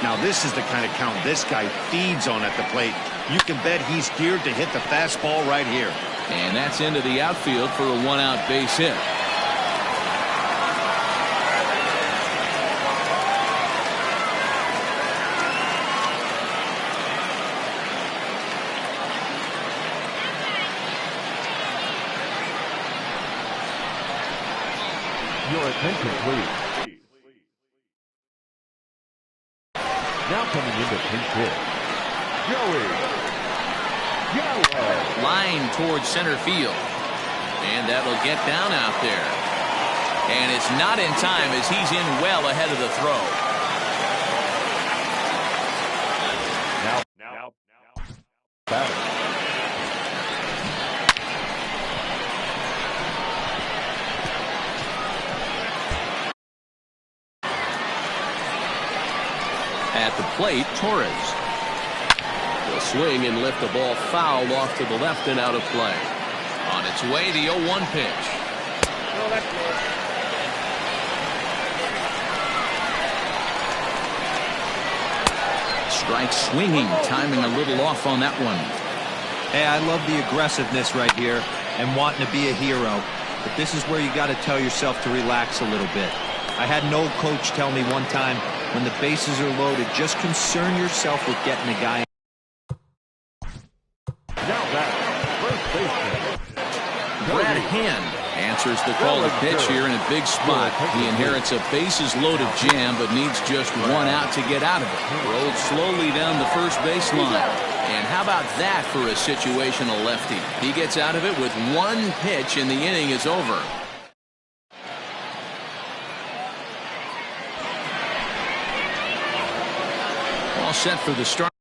Speaker 4: Now this is the kind of count this guy feeds on at the plate. You can bet he's geared to hit the fastball right here.
Speaker 1: And that's into the outfield for a one-out base hit.
Speaker 2: Your attention, please. Now coming into pinch hit, Joey Gallo.
Speaker 1: Line towards center field. And that'll get down out there. And it's not in time as he's in well ahead of the throw.
Speaker 2: Now, batter.
Speaker 1: At the plate, Torres will swing and lift the ball foul off to the left and out of play. On its way, the 0-1 pitch.
Speaker 5: No, that's good.
Speaker 1: Strike swinging, timing a little off on that one.
Speaker 3: Hey, I love the aggressiveness right here and wanting to be a hero. But this is where you got to tell yourself to relax a little bit. I had an old coach tell me one time, when the bases are loaded, just concern yourself with getting the guy.
Speaker 2: Now batter, first baseman.
Speaker 1: Brad Hand answers the call to pitch here in a big spot. He inherits a bases-loaded jam, but needs just one out to get out of it. Rolled slowly down the first baseline. And how about that for a situational lefty? He gets out of it with one pitch, and the inning is over. All set for the start.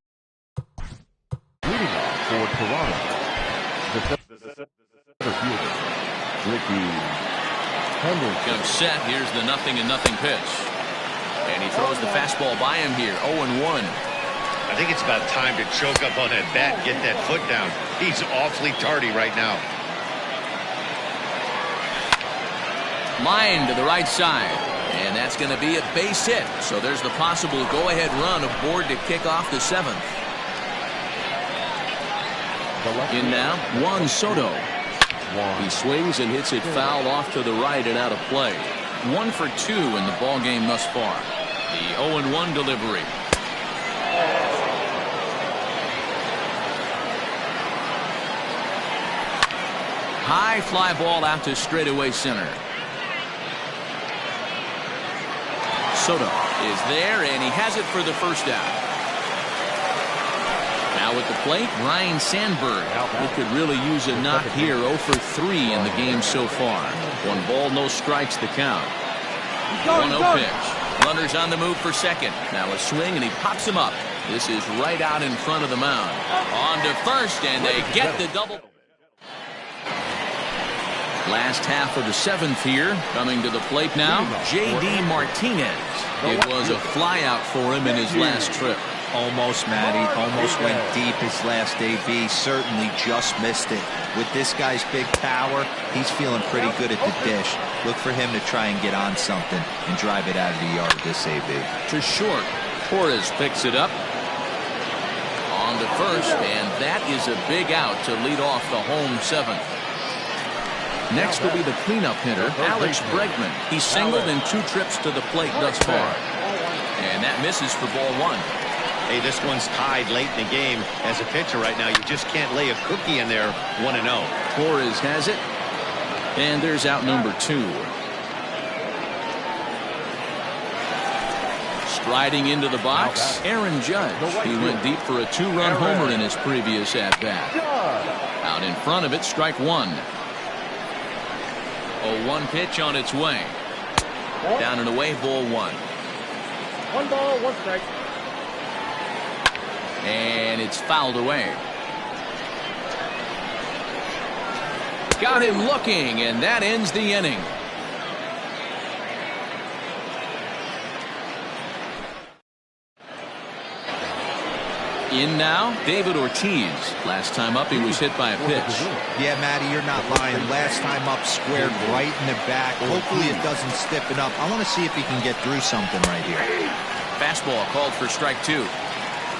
Speaker 2: Leading off for Toronto, the center fielder, Ricky Henderson.
Speaker 1: Comes set. Here's the 0-0 pitch. And he throws the fastball by him here. 0-1.
Speaker 4: I think it's about time to choke up on that bat and get that foot down. He's awfully tardy right now.
Speaker 1: Line to the right side. And that's going to be a base hit. So there's the possible go-ahead run aboard to kick off the 7th. In now, Juan Soto. He swings and hits it foul off to the right and out of play. 1 for 2 in the ballgame thus far. The 0-1 delivery. High fly ball out to straightaway center. Soto is there, and he has it for the first out. Now at the plate, Ryan Sandberg. He could really use a knock here. 0 for 3 in the game so far. 1 ball, no strikes the count. 1-0 pitch. Runners on the move for second. Now a swing, and he pops him up. This is right out in front of the mound. On to first, and they get the double. Last half of the 7th here. Coming to the plate now, J.D. Martinez. It was a flyout for him in his last trip.
Speaker 3: Almost, Matty. Almost went deep his last AB. Certainly just missed it. With this guy's big power, he's feeling pretty good at the dish. Look for him to try and get on something and drive it out of the yard this AB.
Speaker 1: To short. Torres picks it up. On to first, and that is a big out to lead off the home 7th. Next will be the cleanup hitter, Alex Bregman. He's singled in 2 trips to the plate thus far. And that misses for ball 1.
Speaker 4: Hey, this one's tied late in the game. As a pitcher right now, you just can't lay a cookie in there. 1-0.
Speaker 1: Torres has it. And there's out number 2. Striding into the box, Aaron Judge. He went deep for a 2-run homer in his previous at-bat. Out in front of it, strike 1. 0-1 pitch on its way. Down and away, ball 1.
Speaker 5: 1 ball, 1 strike.
Speaker 1: And it's fouled away. Got him looking, and that ends the inning. In now, David Ortiz. Last time up, he was hit by a pitch.
Speaker 3: Yeah, Matty, you're not lying. Last time up, squared right in the back. Hopefully it doesn't stiffen up. I want to see if he can get through something right here.
Speaker 1: Fastball called for strike 2.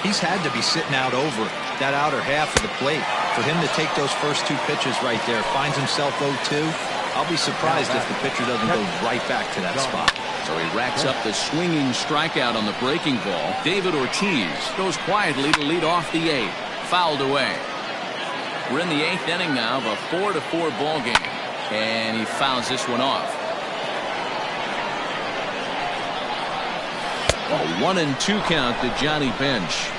Speaker 3: He's had to be sitting out over that outer half of the plate. For him to take those first 2 pitches right there, finds himself 0-2. I'll be surprised if the pitcher doesn't go right back to that spot.
Speaker 1: So he racks up the swinging strikeout on the breaking ball. David Ortiz goes quietly to lead off the 8th. Fouled away. We're in the 8th inning now of a 4-4 ball game. And he fouls this one off. A 1-2 count to Johnny Bench.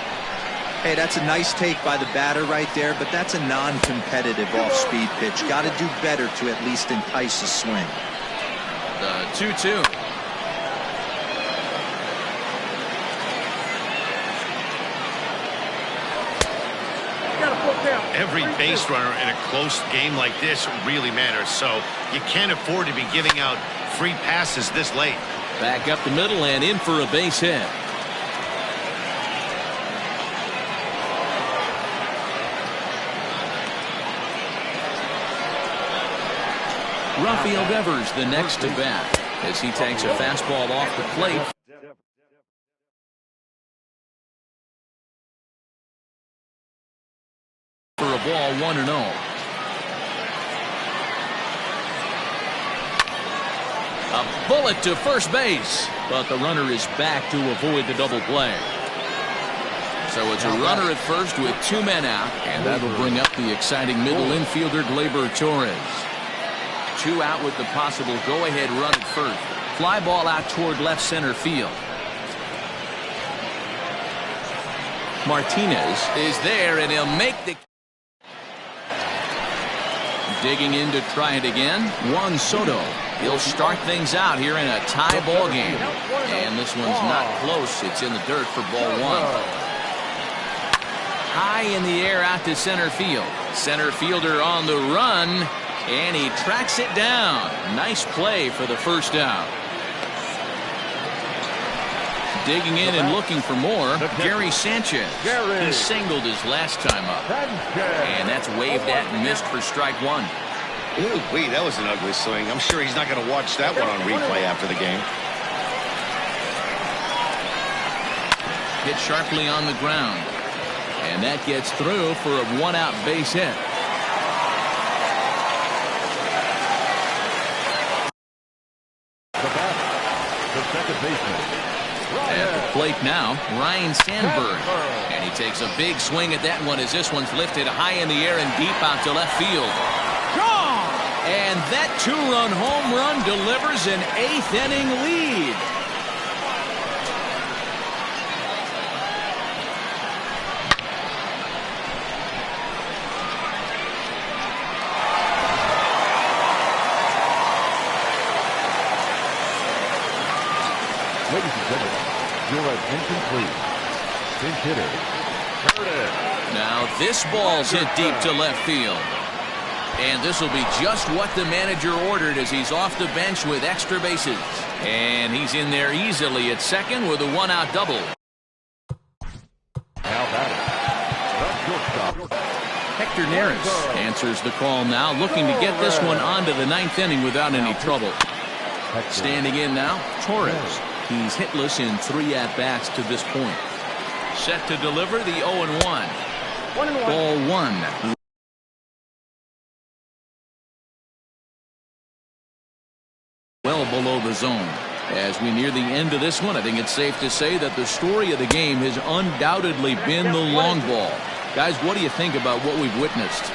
Speaker 3: Hey, that's a nice take by the batter right there, but that's a non-competitive off-speed pitch. Got to do better to at least entice a swing.
Speaker 1: The 2-2.
Speaker 4: Every base runner in a close game like this really matters, so you can't afford to be giving out free passes this late.
Speaker 1: Back up the middle and in for a base hit. Rafael Devers the next to bat as he takes a fastball off the plate. For a ball 1-0. A bullet to first base, but the runner is back to avoid the double play. So it's a runner at first with 2 men out, and that'll bring up the exciting middle infielder Gleyber Torres. 2 out with the possible go-ahead run at first. Fly ball out toward left center field. Martinez is there, and he'll make the... Digging in to try it again, Juan Soto. He'll start things out here in a tie ball game. And this one's not close. It's in the dirt for ball 1. High in the air out to center field. Center fielder on the run, and he tracks it down. Nice play for the first out. Digging in and looking for more, Gary Sanchez. He singled his last time up. And that's waved at and missed for strike 1.
Speaker 4: Ooh, wait, that was an ugly swing. I'm sure he's not going to watch that one on replay after the game.
Speaker 1: Hit sharply on the ground. And that gets through for a 1-out base hit.
Speaker 2: The second baseman.
Speaker 1: At the plate now, Ryan Sandberg. And he takes a big swing at that one as this one's lifted high in the air and deep out to left field. Gone! And that 2-run home run delivers an 8th inning lead.
Speaker 2: Ladies and gentlemen, you're at incomplete. Pinch hitter.
Speaker 1: Now this ball's hit deep to left field. And this will be just what the manager ordered as he's off the bench with extra bases. And he's in there easily at second with a 1-out double.
Speaker 2: Now batting.
Speaker 1: Hector Neris answers the call now, looking to get this one onto the 9th inning without any trouble. Standing in now, Torres. He's hitless in 3 at-bats to this point. Set to deliver the 0-1. Ball 1. Well below the zone. As we near the end of this one, I think it's safe to say that the story of the game has undoubtedly been the long ball. Guys, what do you think about what we've witnessed?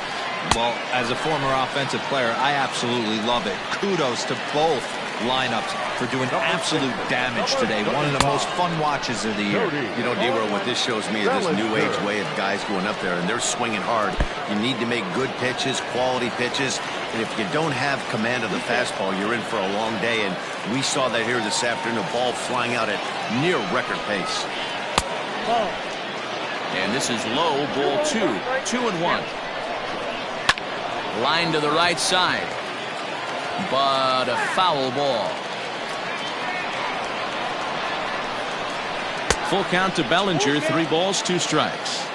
Speaker 3: Well, as a former offensive player, I absolutely love it. Kudos to both lineups for doing absolute damage today. One of the most fun watches of the year.
Speaker 4: You know, D-Row, what this shows me is this new age way of guys going up there, and they're swinging hard. You need to make good pitches, quality pitches, and if you don't have command of the fastball, you're in for a long day, and we saw that here this afternoon, a ball flying out at near record pace.
Speaker 1: And this is low, ball 2. 2-1. Line to the right side. But a foul ball. Full count to Bellinger, 3 balls, 2 strikes.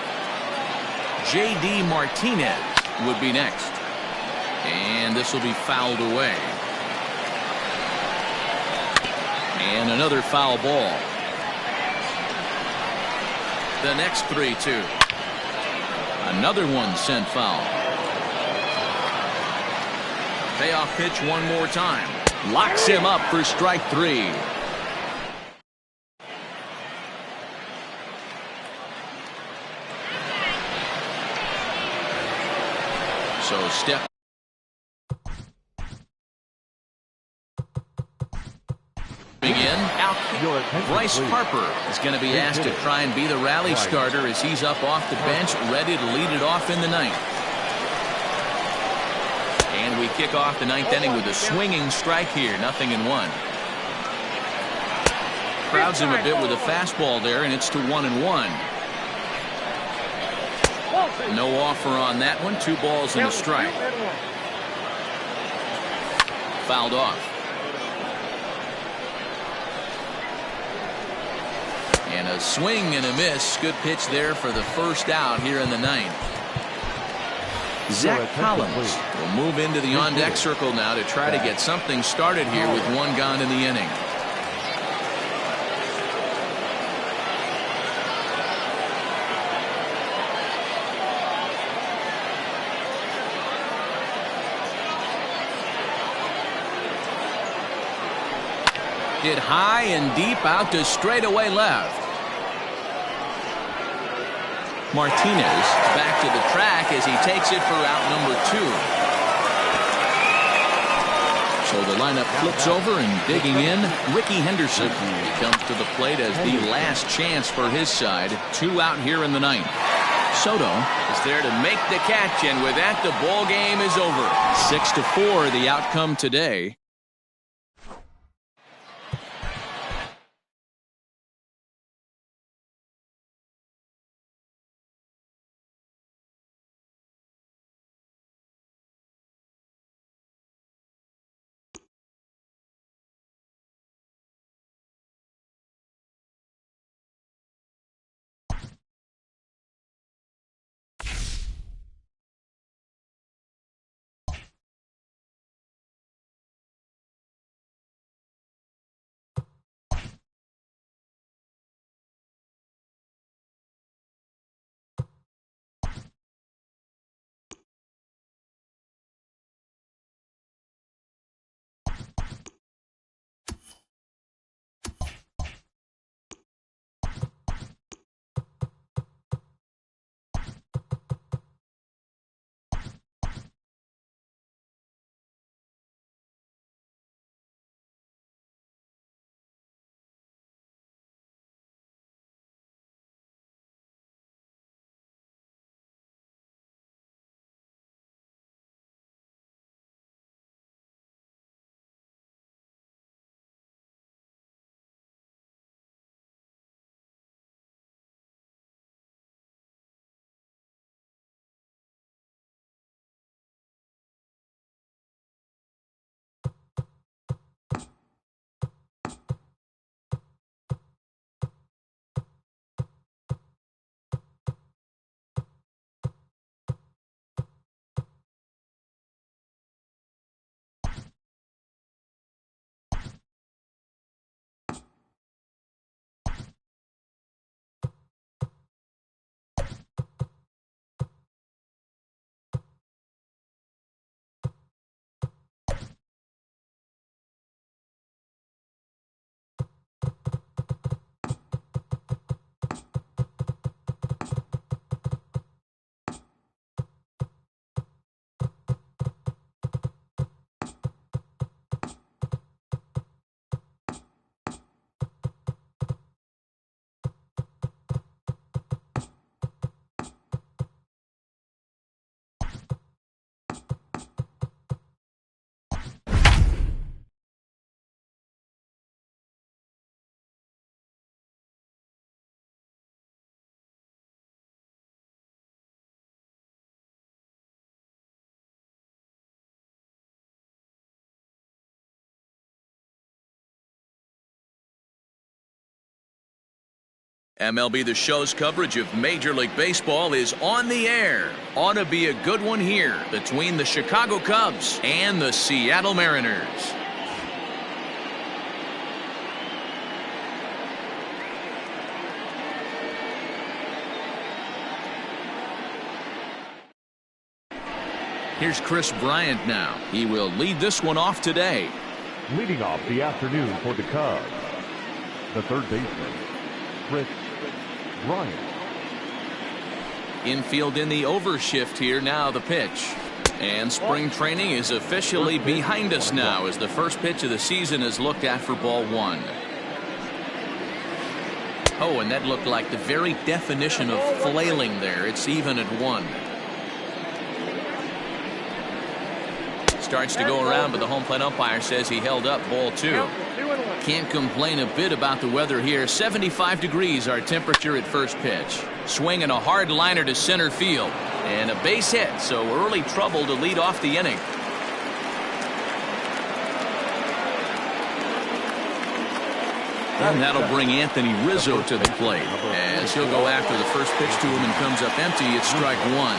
Speaker 1: J.D. Martinez would be next. And this will be fouled away. And another foul ball. The next 3-2. Another one sent foul. Payoff pitch one more time. Locks him up for strike 3. So step in. Bryce Harper is going to be asked to try and be the rally starter as he's up off the bench, ready to lead it off in the 9th. And we kick off the 9th inning with a swinging strike here, 0-1. Crowds him a bit with a fastball there, and it's to 1-1. No offer on that one. 2 balls and a strike. Fouled off. And a swing and a miss. Good pitch there for the first out here in the 9th. Zach Collins will move into the on-deck circle now to try to get something started here with 1 gone in the inning. Hit high and deep out to straightaway left. Martinez back to the track as he takes it for out number 2. So the lineup flips over, and digging in, Ricky Henderson. He comes to the plate as the last chance for his side. 2 out here in the 9th. Soto is there to make the catch, and with that the ball game is over. 6-4 the outcome today. MLB The Show's coverage of Major League Baseball is on the air. Ought to be a good one here between the Chicago Cubs and the Seattle Mariners. Here's Chris Bryant now. He will lead this one off today.
Speaker 2: Leading off the afternoon for the Cubs, the third baseman, Chris Bryant.
Speaker 1: Infield in the overshift here now the pitch. And spring training is officially behind us now as the first pitch of the season is looked at for ball one. Oh, and that looked like the very definition of flailing there. It's even at one. Starts to go around, but the home plate umpire says he held up ball two. Can't complain a bit about the weather here. 75 degrees our temperature at first pitch. Swinging a hard liner to center field. And a base hit, so early trouble to lead off the inning. And that'll bring Anthony Rizzo to the plate as he'll go after the first pitch to him and comes up empty. It's strike one.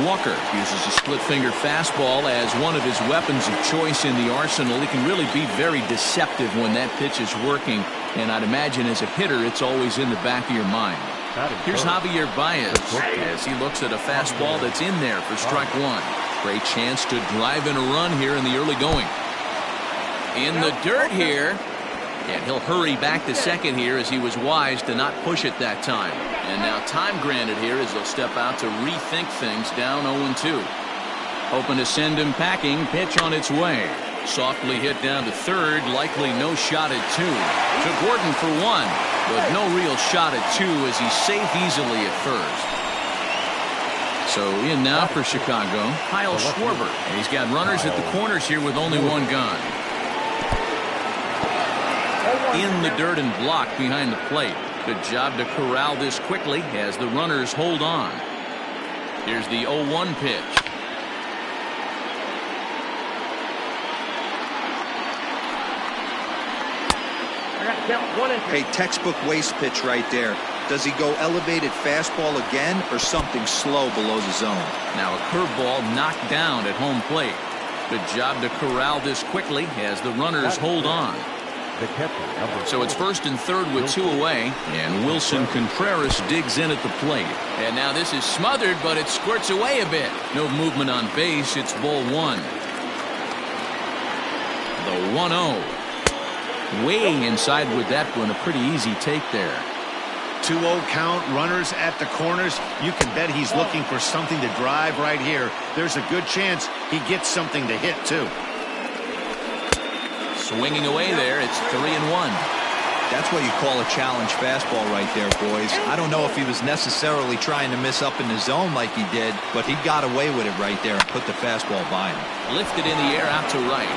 Speaker 1: Walker uses a split-finger fastball as one of his weapons of choice in the arsenal. He can really be very deceptive when that pitch is working, and I'd imagine as a hitter it's always in the back of your mind. Here's Javier Baez as he looks at a fastball that's in there for strike one. Great chance to drive in a run here in the early going. In the dirt here, and he'll hurry back to second here as he was wise to not push it that time. And now time granted here as they'll step out to rethink things down 0-2. Hoping to send him packing. Pitch on its way. Softly hit down to third. Likely no shot at two. To Gordon for one. But no real shot at two as he's safe easily at first. So in now for Chicago, Kyle Schwarber. And he's got runners at the corners here with only one gone. In the dirt and blocked behind the plate. Good job to corral this quickly as the runners hold on. Here's the 0-1 pitch.
Speaker 3: Hey, textbook waste pitch right there. Does he go elevated fastball again or something slow below the zone?
Speaker 1: Now a curveball knocked down at home plate. Good job to corral this quickly as the runners hold on. So it's first and third with two away, and Wilson Contreras digs in at the plate. And now this is smothered, but it squirts away a bit. No movement on base. It's ball one. The 1-0. Way inside with that one. A pretty easy take there.
Speaker 4: 2-0 count, runners at the corners. You can bet he's looking for something to drive right here. There's a good chance he gets something to hit, too.
Speaker 1: Swinging away there, it's 3-1.
Speaker 3: That's what you call a challenge fastball right there, boys. I don't know if he was necessarily trying to miss up in the zone like he did, but he got away with it right there and put the fastball by him.
Speaker 1: Lifted in the air out to right.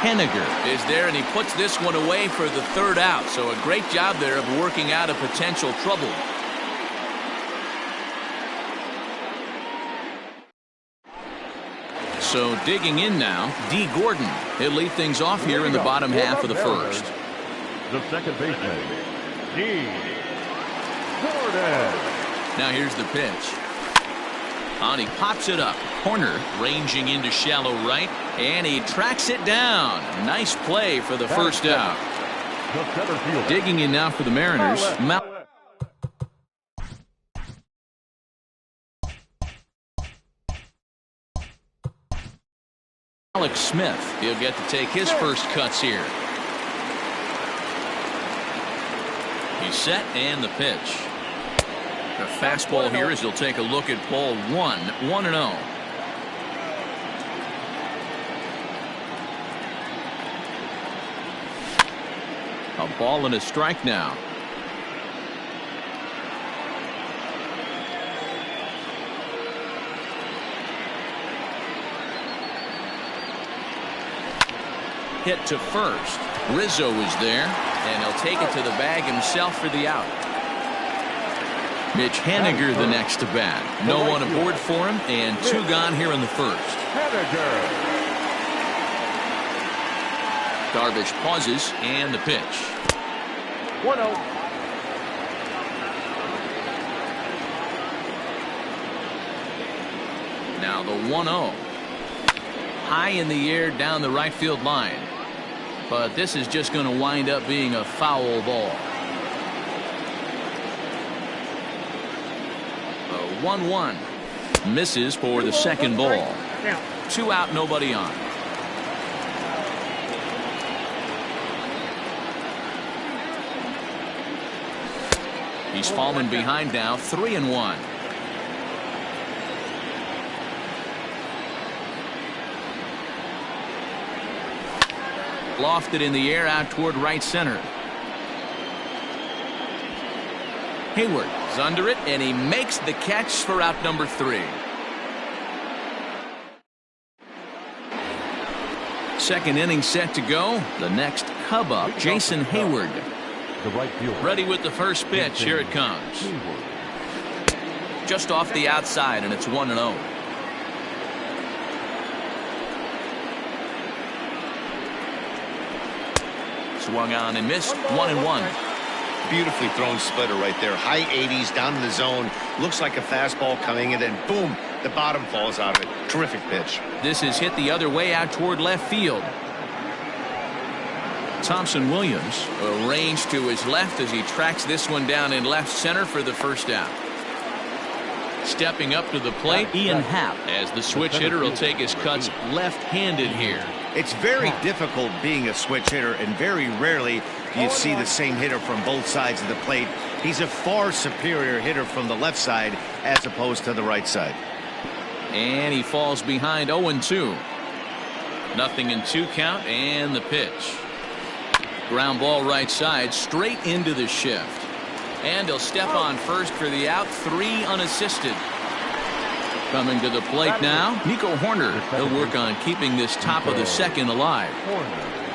Speaker 1: Henniger is there, and he puts this one away for the third out. So a great job there of working out a potential trouble. So digging in now, D. Gordon. He'll lead things off here in the bottom half of the first.
Speaker 2: The second baseman, D. Gordon.
Speaker 1: Now here's the pitch. And he pops it up. Corner ranging into shallow right, and he tracks it down. Nice play for the first out. Digging in now for the Mariners. Alex Smith, he'll get to take his first cuts here. He's set and the pitch. The fastball here as he'll take a look at ball one. 1-0. A ball and a strike now. Hit to first. Rizzo is there, and he'll take it to the bag himself for the out. Mitch Henniger the next to bat. No one aboard for him, and two gone here in the first. Darvish pauses, and the pitch.
Speaker 5: 1-0.
Speaker 1: Now the 1-0. High in the air down the right field line. But this is just going to wind up being a foul ball. The 1-1 misses for the second ball. 2 out, nobody on. He's fallen behind now, 3-1. Lofted in the air out toward right center. Hayward is under it, and he makes the catch for out number 3. Second inning set to go. The next Cub up, Jason Hayward.
Speaker 2: The right fielder.
Speaker 1: Ready with the first pitch. Here it comes. Just off the outside, and it's 1-0. Swung on and missed. 1-1.
Speaker 4: Beautifully thrown splitter right there. High 80s down in the zone. Looks like a fastball coming, and then boom, the bottom falls out of it. Terrific pitch.
Speaker 1: This is hit the other way out toward left field. Thompson Williams arranged to his left as he tracks this one down in left center for the first out. Stepping up to the plate, Ian Happ, as the switch hitter will take his cuts left-handed here.
Speaker 4: It's very difficult being a switch hitter, and very rarely do you see the same hitter from both sides of the plate. He's a far superior hitter from the left side as opposed to the right side.
Speaker 1: And he falls behind 0-2. 0-2 count, and the pitch. Ground ball right side, straight into the shift. And he'll step on first for the out, 3 unassisted. Coming to the plate now, Nico Horner. He'll work on keeping this top of the second alive.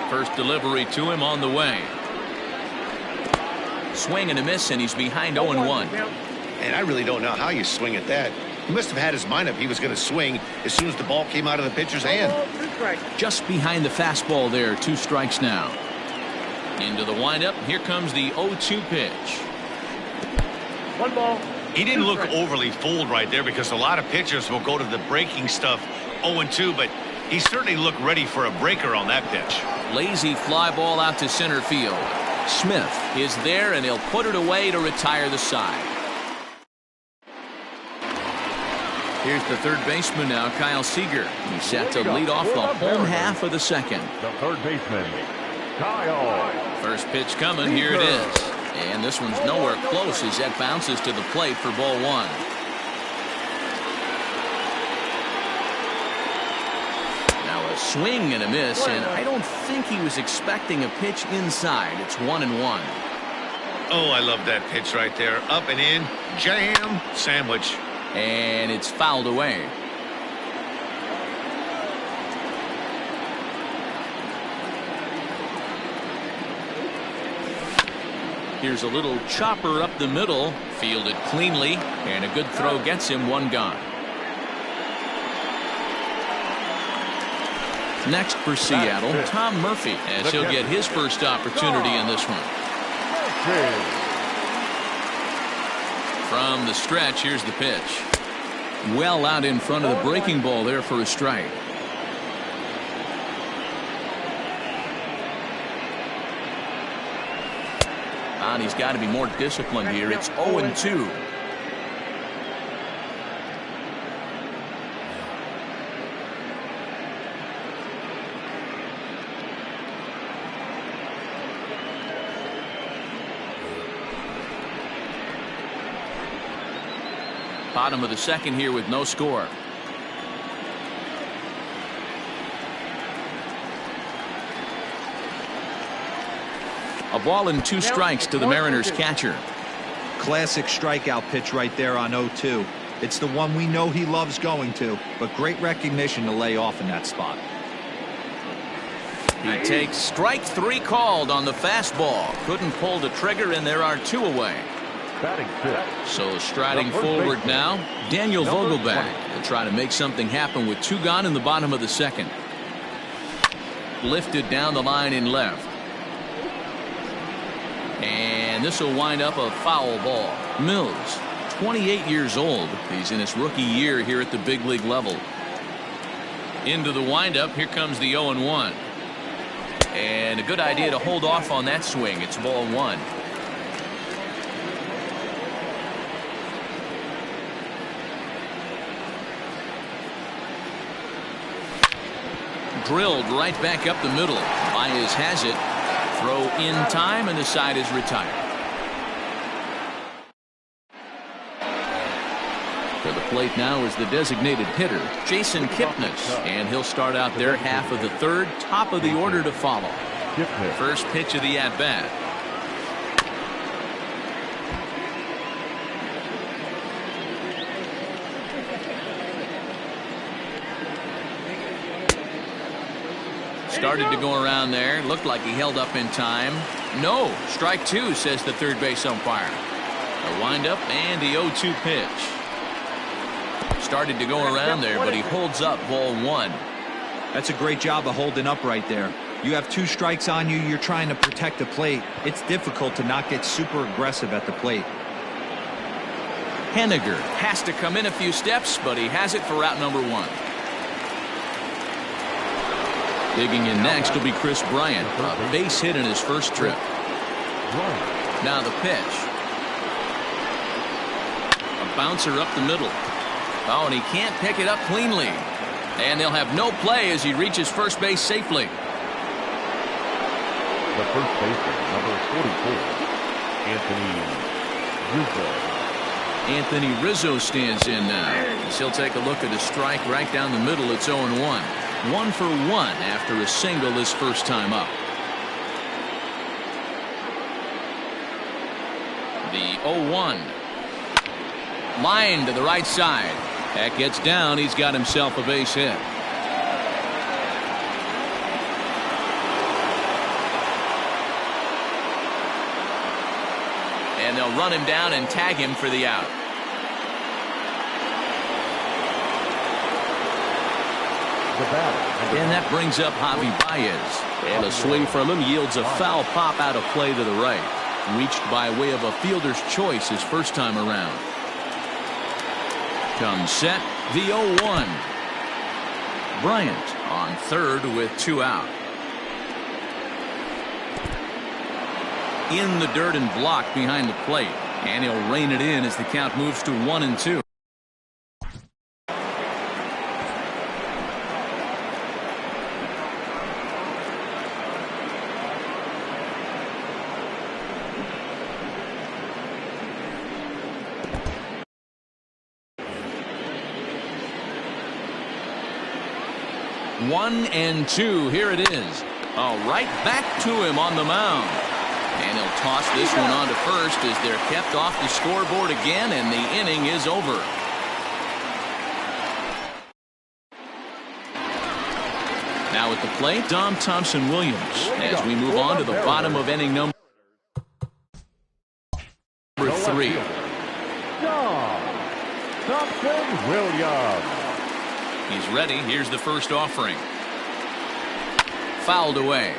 Speaker 1: First delivery to him on the way. Swing and a miss, and he's behind 0-1.
Speaker 4: And I really don't know how you swing at that. He must have had his mind up he was going to swing as soon as the ball came out of the pitcher's hand.
Speaker 1: Just behind the fastball there, 2 strikes now. Into the windup, here comes the 0-2 pitch.
Speaker 5: 1 ball.
Speaker 4: He didn't look overly fooled right there, because a lot of pitchers will go to the breaking stuff 0-2, but he certainly looked ready for a breaker on that pitch.
Speaker 1: Lazy fly ball out to center field. Smith is there, and he'll put it away to retire the side. Here's the third baseman now, Kyle Seager. He's set to lead off the home half of the second.
Speaker 2: The third baseman, Kyle.
Speaker 1: First pitch coming. Here it is. And this one's nowhere close as that bounces to the plate for ball 1. Now a swing and a miss, and I don't think he was expecting a pitch inside. It's 1-1.
Speaker 4: Oh, I love that pitch right there. Up and in, jam, sandwich.
Speaker 1: And it's fouled away. Here's a little chopper up the middle, fielded cleanly, and a good throw gets him 1 gone. Next for Seattle, Tom Murphy, as he'll get his first opportunity in this one. From the stretch, here's the pitch. Well out in front of the breaking ball there for a strike. And he's got to be more disciplined here. It's 0-2. Bottom of the second here with no score. A ball and 2 strikes to the Mariners catcher.
Speaker 3: Classic strikeout pitch right there on 0-2. It's the one we know he loves going to, but great recognition to lay off in that spot.
Speaker 1: He takes strike 3 called on the fastball. Couldn't pull the trigger, and there are 2 away. So striding forward now, Daniel Vogelback will try to make something happen with 2 gone in the bottom of the second. Lifted down the line in left. And this will wind up a foul ball. Mills, 28 years old. He's in his rookie year here at the big league level. Into the windup. Here comes the 0-1. And a good idea to hold off on that swing. It's ball one. Drilled right back up the middle. Baez has it. Throw in time, and the side is retired. To the plate now is the designated hitter, Jason Kipnis, and he'll start out their half of the third, top of the order to follow. First pitch of the at-bat. Started to go around there. Looked like he held up in time. No. Strike two, says the third base umpire. A windup and the 0-2 pitch. Started to go around there, but he holds up ball one.
Speaker 3: That's a great job of holding up right there. You have two strikes on you. You're trying to protect the plate. It's difficult to not get super aggressive at the plate.
Speaker 1: Henniger has to come in a few steps, but he has it for route number one. Digging in next will be Chris Bryant. A base hit in his first trip. Now the pitch. A bouncer up the middle. Oh, and he can't pick it up cleanly. And they'll have no play as he reaches first base safely.
Speaker 2: The first baseman, number 44, Anthony
Speaker 1: Anthony
Speaker 2: Rizzo.
Speaker 1: Rizzo stands in now. As he'll take a look at a strike right down the middle. It's 0-1. 1 for 1 after a single his first time up. The 0-1. Line to the right side. That gets down. He's got himself a base hit. And they'll run him down and tag him for the out. And that brings up Javi Baez. And a swing for him yields a foul pop out of play to the right. Reached by way of a fielder's choice his first time around. Comes set, the 0-1. Bryant on third with two out. In the dirt and blocked behind the plate. And he'll rein it in as the count moves to 1-2. One and two. Here it is. Right back to him on the mound. And he'll toss this one on to first as they're kept off the scoreboard again, and the inning is over. Now at the plate, Dom Thompson-Williams as we move on to the bottom of inning number 3.
Speaker 2: Dom Thompson-Williams.
Speaker 1: He's ready. Here's the first offering. Fouled away.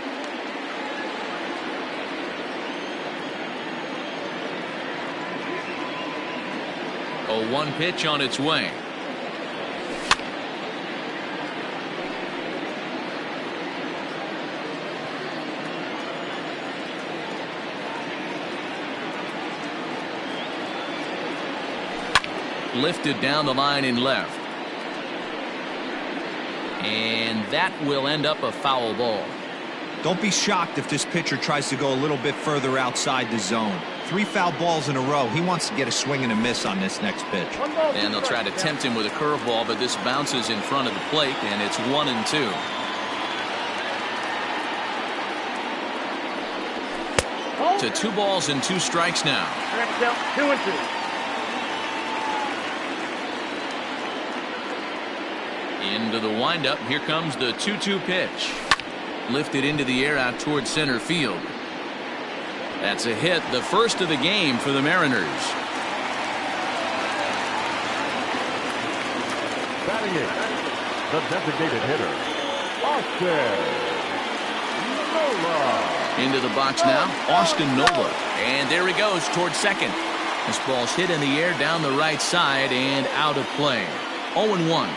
Speaker 1: A 1 pitch on its way. Lifted down the line in left. And that will end up a foul ball.
Speaker 3: Don't be shocked if this pitcher tries to go a little bit further outside the zone. 3 foul balls in a row. He wants to get a swing and a miss on this next pitch.
Speaker 1: And they'll try to tempt him with a curveball, but this bounces in front of the plate, and it's 1-2. To 2 balls and 2 strikes now.
Speaker 5: 2-2.
Speaker 1: Into the windup. Here comes the 2-2 pitch. Lifted into the air out towards center field. That's a hit, the first of the game for the Mariners.
Speaker 2: Batting it, the designated hitter, Austin Nola.
Speaker 1: Into the box now, Austin Nola. And there he goes towards second. This ball's hit in the air down the right side and out of play. 0-1.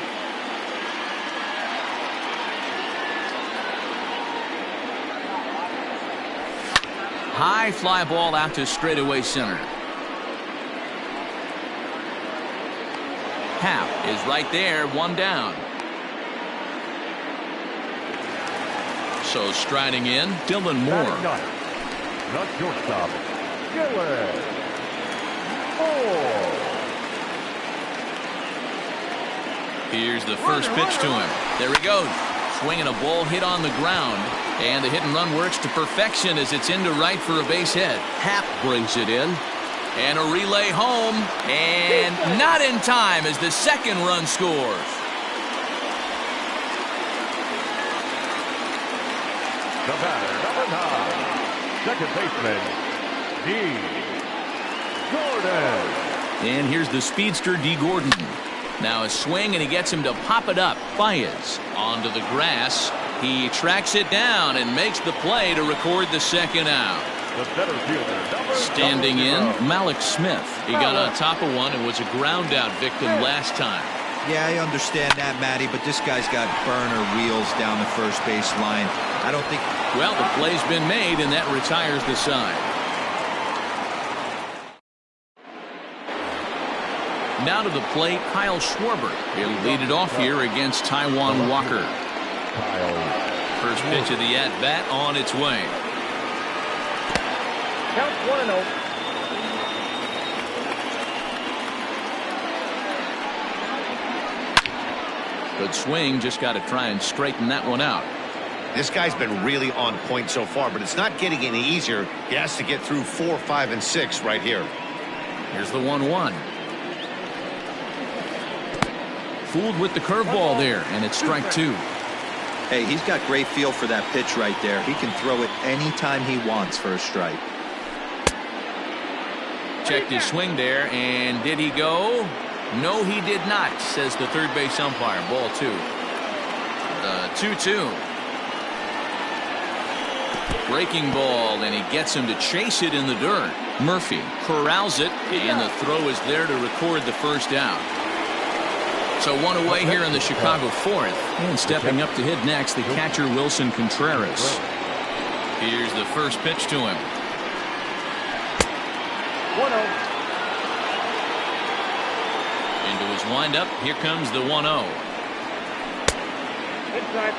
Speaker 1: High fly ball out to straightaway center. Happ is right there, one down. So striding in, Dylan Moore.
Speaker 2: Not shortstop. Dylan Moore.
Speaker 1: Here's the first pitch to him. There he goes. Swinging a ball hit on the ground. And the hit and run works to perfection as it's into right for a base hit. Happ brings it in. And a relay home. And not in time as the second run scores.
Speaker 2: The batter, number 9, second baseman, D. Gordon.
Speaker 1: And here's the speedster, D. Gordon. Now a swing, and he gets him to pop it up. Baez onto the grass. He tracks it down and makes the play to record the second out.
Speaker 2: The center fielder,
Speaker 1: standing in, Malik Smith. He got on top of one and was a ground out victim last time.
Speaker 3: Yeah, I understand that, Matty, but this guy's got burner wheels down the first base line. I don't think...
Speaker 1: Well, the play's been made, and that retires the side. Now to the plate, Kyle Schwarber. He'll lead it off here against Taijuan Walker. First pitch of the at-bat on its way.
Speaker 5: Count 1-0.
Speaker 1: Good swing, just got to try and straighten that one out.
Speaker 4: This guy's been really on point so far, but it's not getting any easier. He has to get through 4, 5, and 6 right here.
Speaker 1: Here's the 1-1. Fooled with the curveball there, and it's strike 2.
Speaker 3: Hey, he's got great feel for that pitch right there. He can throw it anytime he wants for a strike.
Speaker 1: Checked his swing there, and did he go? No, he did not, says the third base umpire. Ball 2. The 2-2. Breaking ball, and he gets him to chase it in the dirt. Murphy corrals it, and the throw is there to record the first out. So one away here in the Chicago fourth. And stepping up to hit next, the catcher Wilson Contreras. Here's the first pitch to him.
Speaker 5: 1-0.
Speaker 1: Into his windup. Here comes the 1-0.
Speaker 5: Inside,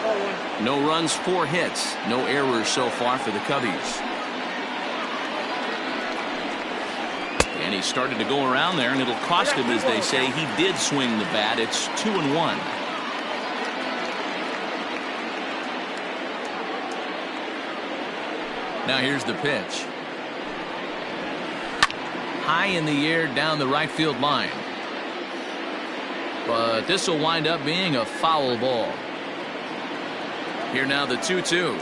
Speaker 5: 0-1.
Speaker 1: No runs, 4 hits. No errors so far for the Cubbies. And he started to go around there, and it'll cost him, as they say. He did swing the bat. It's 2-1. Now here's the pitch. High in the air down the right field line. But this will wind up being a foul ball. Here now the 2-2.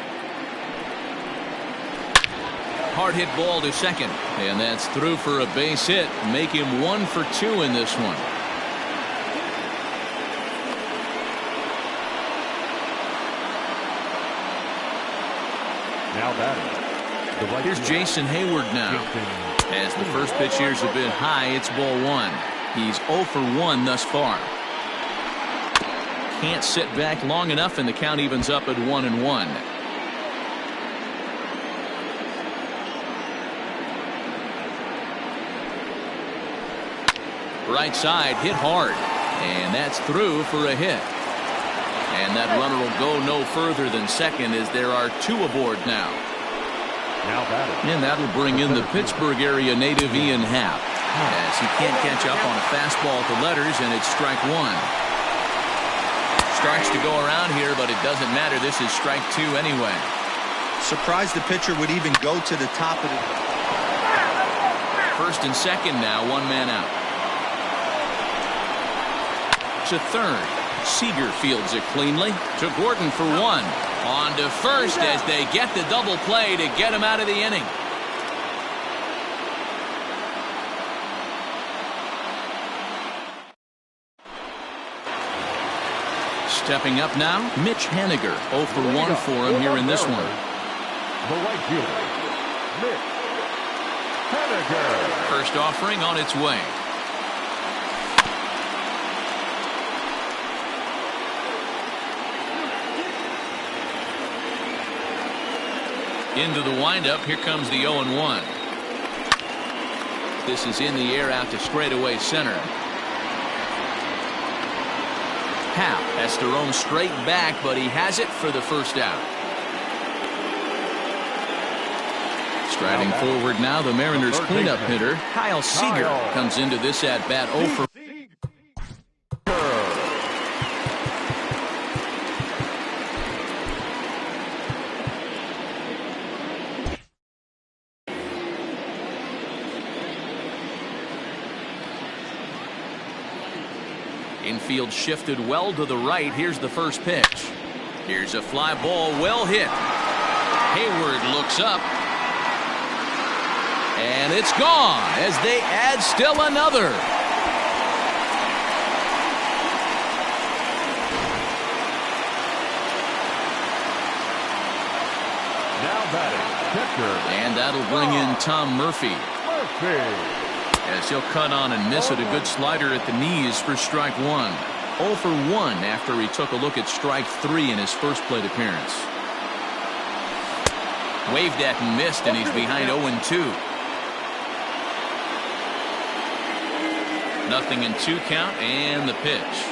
Speaker 1: Hard hit ball to second, and that's through for a base hit. Make him 1 for 2 in this one.
Speaker 2: Now batting.
Speaker 1: Here's Jason Hayward now. As the first pitch here's a bit high, it's ball 1. He's 0 for 1 thus far. Can't sit back long enough, and the count evens up at 1-1. Right side hit hard, and that's through for a hit. And that runner will go no further than second, as there are 2 aboard now. And that'll bring in the Pittsburgh area native Ian Happ, as he can't catch up on a fastball to letters, and it's strike 1. Starts to go around here, but it doesn't matter. This is strike 2 anyway.
Speaker 3: Surprised the pitcher would even go to the top of the...
Speaker 1: First and second now, 1 man out. To third. Seager fields it cleanly. To Gordon for 1. On to first as they get the double play to get him out of the inning. Stepping up now, Mitch Haniger. 0 for 1 for him here in this one.
Speaker 2: The right fielder, Mitch Haniger.
Speaker 1: First offering on its way. Into the windup. Here comes the 0-1. This is in the air out to straightaway center. Happ has to roam straight back, but he has it for the first out. Striding forward now, the Mariners cleanup hitter, Kyle Seager, comes into this at-bat 0 for. Infield shifted well to the right. Here's the first pitch. Here's a fly ball, well hit. Hayward looks up. And it's gone as they add still another.
Speaker 2: Now batting, catcher.
Speaker 1: And that'll bring in Tom Murphy. As he'll cut on and miss it. A good slider at the knees for strike one. 0 for 1 after he took a look at strike 3 in his first plate appearance. Waved at and missed, and he's behind 0-2. Nothing in 2 count, and the pitch.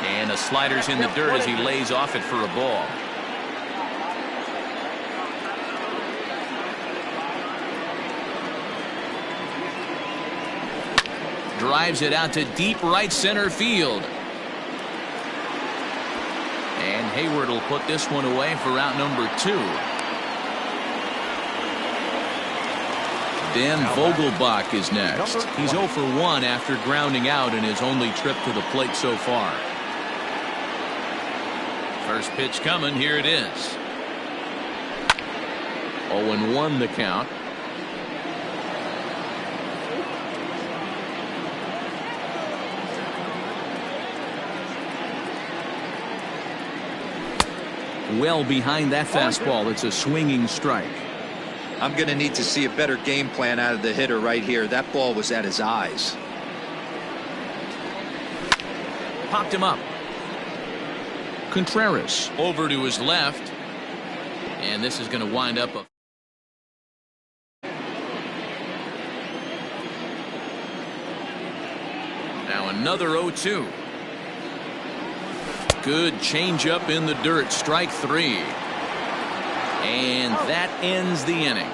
Speaker 1: And the slider's in the dirt as he lays off it for a ball. Drives it out to deep right center field. And Hayward will put this one away for out number 2. Dan Vogelbach is next. He's 0 for 1 after grounding out in his only trip to the plate so far. First pitch coming. Here it is. 0-1 the count. Well behind that fastball. It's a swinging strike.
Speaker 3: I'm going to need to see a better game plan out of the hitter right here. That ball was at his eyes.
Speaker 1: Popped him up. Contreras over to his left. And this is going to wind up a. Now another 0-2. Good changeup in the dirt. Strike 3. And that ends the inning.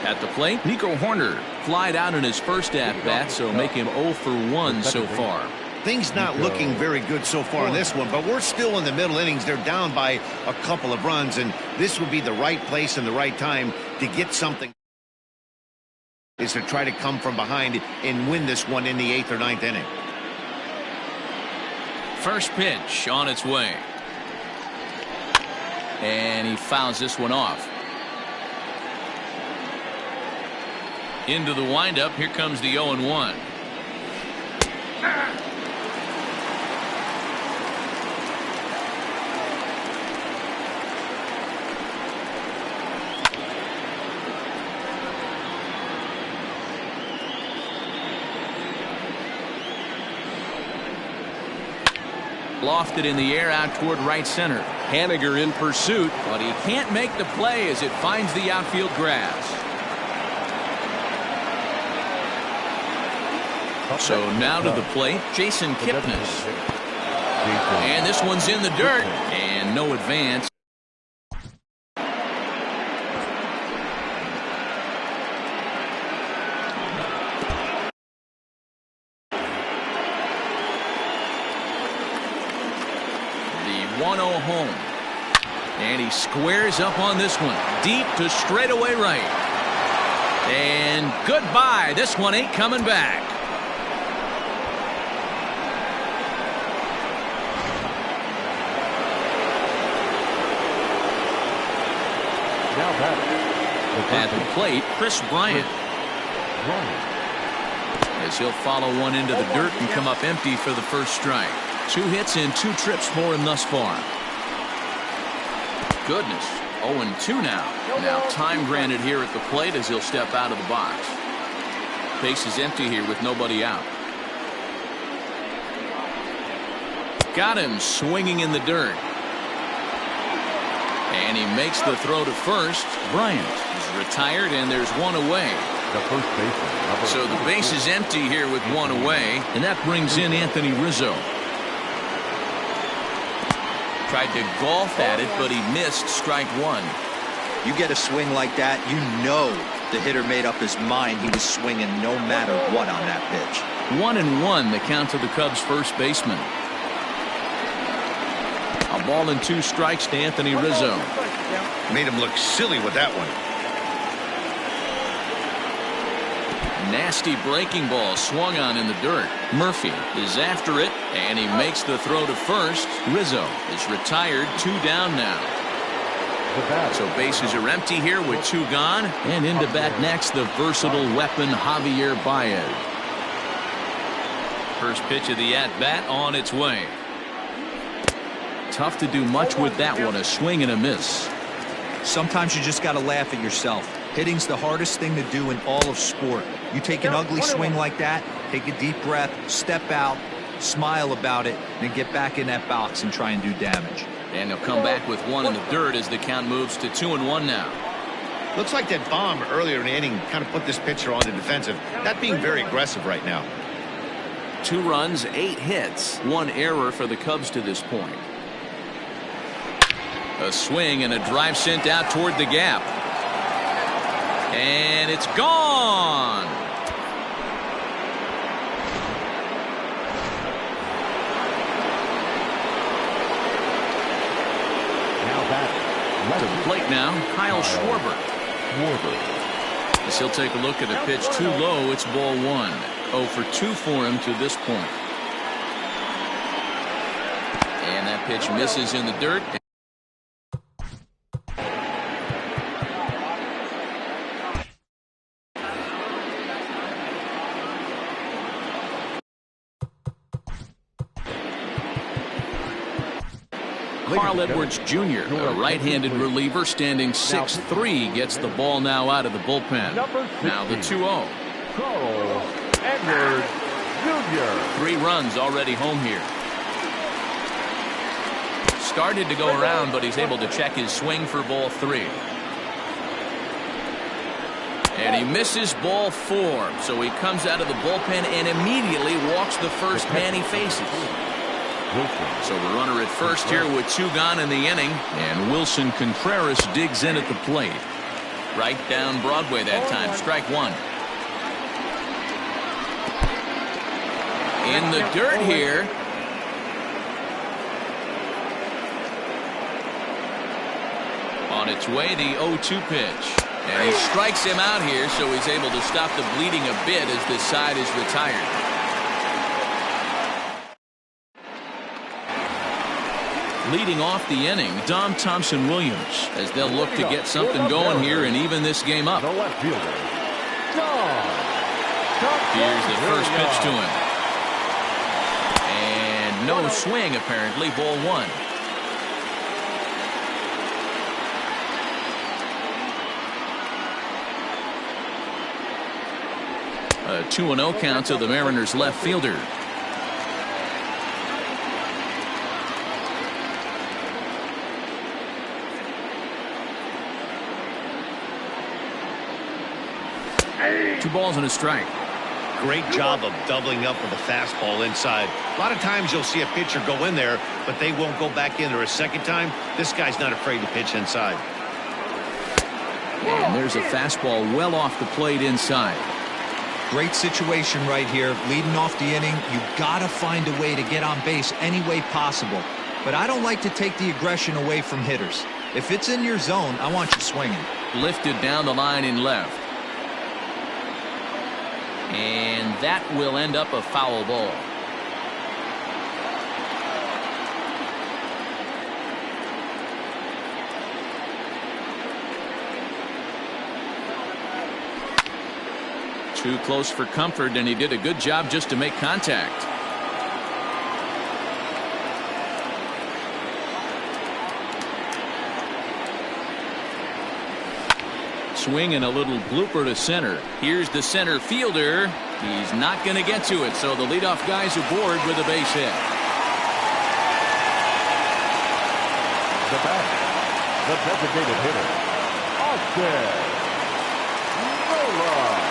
Speaker 1: At the plate, Nico Horner flied out in his first at-bat, so make him 0 for 1 so far.
Speaker 4: Things not looking very good so far in this one, but we're still in the middle innings. They're down by a couple of runs, and this would be the right place and the right time to get something. Is to try to come from behind and win this one in the 8th or 9th inning.
Speaker 1: First pitch on its way. And he fouls this one off. Into the windup. Here comes the 0-1. Lofted in the air out toward right center. Haniger in pursuit, but he can't make the play as it finds the outfield grass. So now to the plate, Jason Kipnis. And this one's in the dirt, and no advance. The 1-0 home. And he squares up on this one. Deep to straightaway right. And goodbye. This one ain't coming back.
Speaker 2: Now batting.
Speaker 1: At the plate, Chris Bryant. as he'll follow one into the dirt and come up empty for the first strike. 2 hits and 2 trips for him thus far. Goodness, 0-2 now. Now time granted here at the plate as he'll step out of the box. Base is empty here with nobody out. Got him swinging in the dirt. And he makes the throw to first. Bryant is retired, and there's one away.
Speaker 2: The first baseman.
Speaker 1: So the base is empty here with one away, and that brings in Anthony Rizzo. Tried to golf at it, but he missed strike 1.
Speaker 3: You get a swing like that, you know the hitter made up his mind he was swinging no matter what on that pitch.
Speaker 1: 1-1 the count to the Cubs first baseman. A ball and 2 strikes to Anthony Rizzo.
Speaker 4: Made him look silly with that one.
Speaker 1: Nasty breaking ball swung on in the dirt. Murphy is after it, and he makes the throw to first. Rizzo is retired, 2 down now. So bases are empty here with 2 gone, and into bat next the versatile weapon Javier Baez. First pitch of the at-bat on its way. Tough to do much with that one, a swing and a miss.
Speaker 3: Sometimes you just got to laugh at yourself. Hitting's the hardest thing to do in all of sport. You take an ugly swing like that, take a deep breath, step out, smile about it, then get back in that box and try and do damage.
Speaker 1: And he'll come back with 1 in the dirt as the count moves to 2-1 now.
Speaker 4: Looks like that bomb earlier in the inning kind of put this pitcher on the defensive. Not being very aggressive right now.
Speaker 1: 2 runs, 8 hits, 1 error for the Cubs to this point. A swing and a drive sent out toward the gap. And it's gone.
Speaker 2: Now back
Speaker 1: To the plate now, Kyle Schwarber. As he'll take a look at a pitch too low, it's ball 1. 0 for 2 for him to this point. And that pitch misses in the dirt. Carl Edwards Jr., a right-handed reliever standing 6'3", gets the ball now out of the bullpen. Now the 2-0.
Speaker 2: Carl Edwards Jr.
Speaker 1: 3 runs already home here. Started to go around, but he's able to check his swing for ball 3. And he misses ball 4, so he comes out of the bullpen and immediately walks the first man he faces. So the runner at first here with 2 gone in the inning, and Wilson Contreras digs in at the plate. Right down Broadway that time, strike 1. In the dirt here. On its way, the 0-2 pitch. And he strikes him out here, so he's able to stop the bleeding a bit as this side is retired. Leading off the inning, Dom Thompson-Williams, as they'll look to get something going here and even this game up.
Speaker 2: The left fielder,
Speaker 1: Here's the first pitch to him. And no swing, apparently, ball 1. A 2-0 count to the Mariners left fielder. Two balls and a strike.
Speaker 4: Great job of doubling up with a fastball inside. A lot of times you'll see a pitcher go in there, but they won't go back in there a second time. This guy's not afraid to pitch inside.
Speaker 1: And there's a fastball well off the plate inside.
Speaker 3: Great situation right here. Leading off the inning, you gotta find a way to get on base any way possible. But I don't like to take the aggression away from hitters. If it's in your zone, I want you swinging.
Speaker 1: Lifted down the line in left. And that will end up a foul ball. Too close for comfort, and he did a good job just to make contact. Swing and a little blooper to center. Here's the center fielder. He's not going to get to it, so the leadoff guy's aboard with a base hit.
Speaker 2: The batter, the designated hitter, Austin Nola.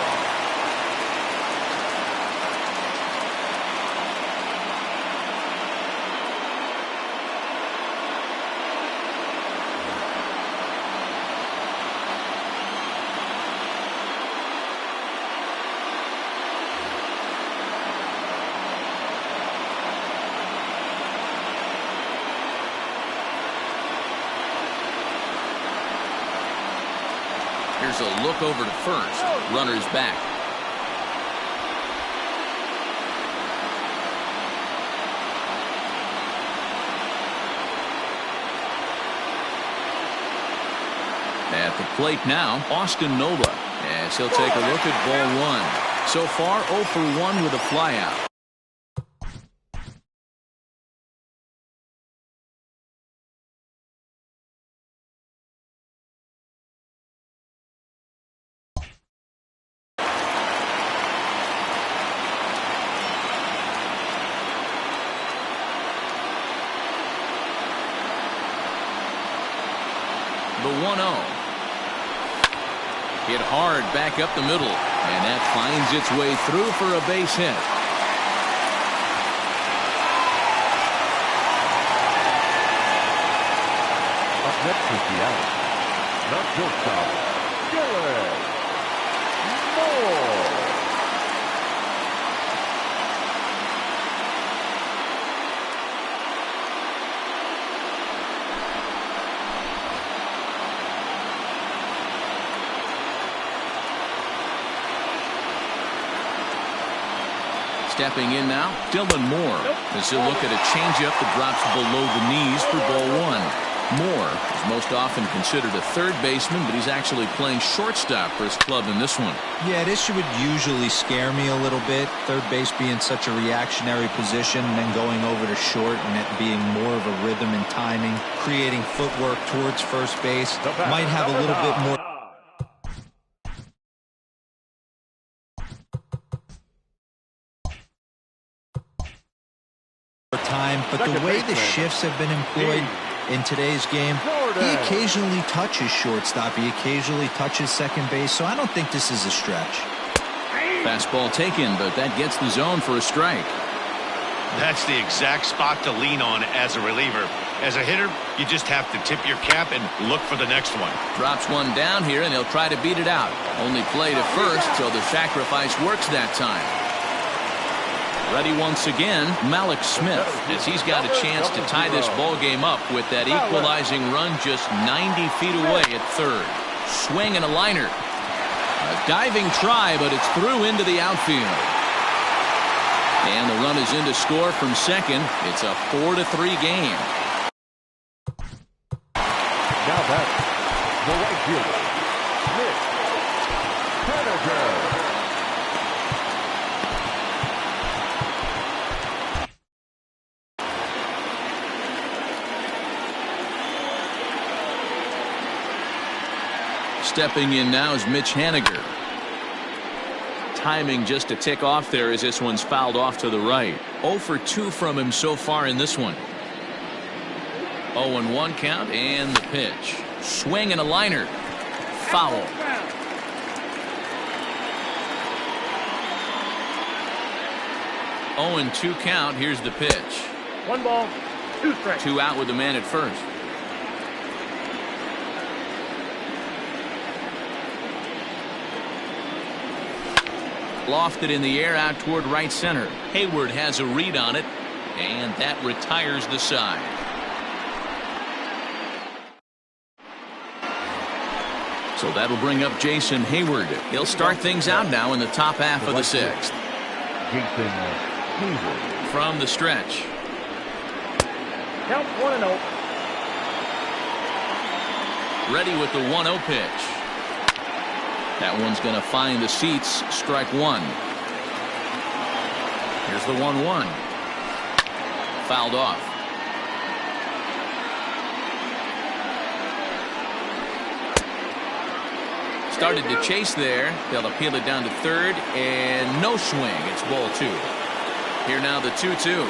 Speaker 1: Here's a look over to first. Runner's back. At the plate now, Austin Nola, as he'll take a look at ball one. So far, 0 for 1 with a flyout. The 1-0. Hit hard back up the middle, and that finds its way through for a base hit.
Speaker 2: Up next is the out. The shortstop, Garrett Moore.
Speaker 1: Stepping in now, Dylan Moore, as he'll look at a changeup that drops below the knees for ball one. Moore is most often considered a third baseman, but he's actually playing shortstop for his club in this one.
Speaker 3: Yeah, this would usually scare me a little bit. Third base being such a reactionary position, and then going over to short and it being more of a rhythm and timing, creating footwork towards first base, might have a little bit more time, but the way the shifts have been employed in today's game, he occasionally touches shortstop, he occasionally touches second base, so I don't think this is a stretch.
Speaker 1: Fastball taken, but that gets the zone for a strike.
Speaker 4: That's the exact spot to lean on as a reliever. As a hitter, you just have to tip your cap and look for the next one.
Speaker 1: Drops one down here, and he'll try to beat it out. Only play to first, so the sacrifice works that time. Ready once again, Malik Smith, as he's got a chance to tie this ball game up with that equalizing run just 90 feet away at third. Swing and a liner. A diving try, but it's through into the outfield. And the run is in to score from second. It's a 4-3 game.
Speaker 2: Now back, the right fielder, Mitch Haniger.
Speaker 1: Stepping in now is Mitch Haniger. Timing just a tick off there as this one's fouled off to the right. 0 for 2 from him so far in this one. 0-1 count, and the pitch. Swing and a liner. Foul. Oh, and 2 count. Here's the pitch.
Speaker 5: 1 ball, 2 strikes.
Speaker 1: 2 out with the man at first. Lofted in the air out toward right center. Hayward has a read on it, and that retires the side. So that'll bring up Jason Hayward. He'll start things out now in the top half of the 6th.
Speaker 2: Jason Hayward.
Speaker 1: From the stretch.
Speaker 5: Count 1-0.
Speaker 1: Ready with the 1-0 pitch. That one's going to find the seats. Strike one. Here's the 1-1. Fouled off. Started to chase there. They'll appeal it down to third, and no swing. It's ball two. Here now the 2-2.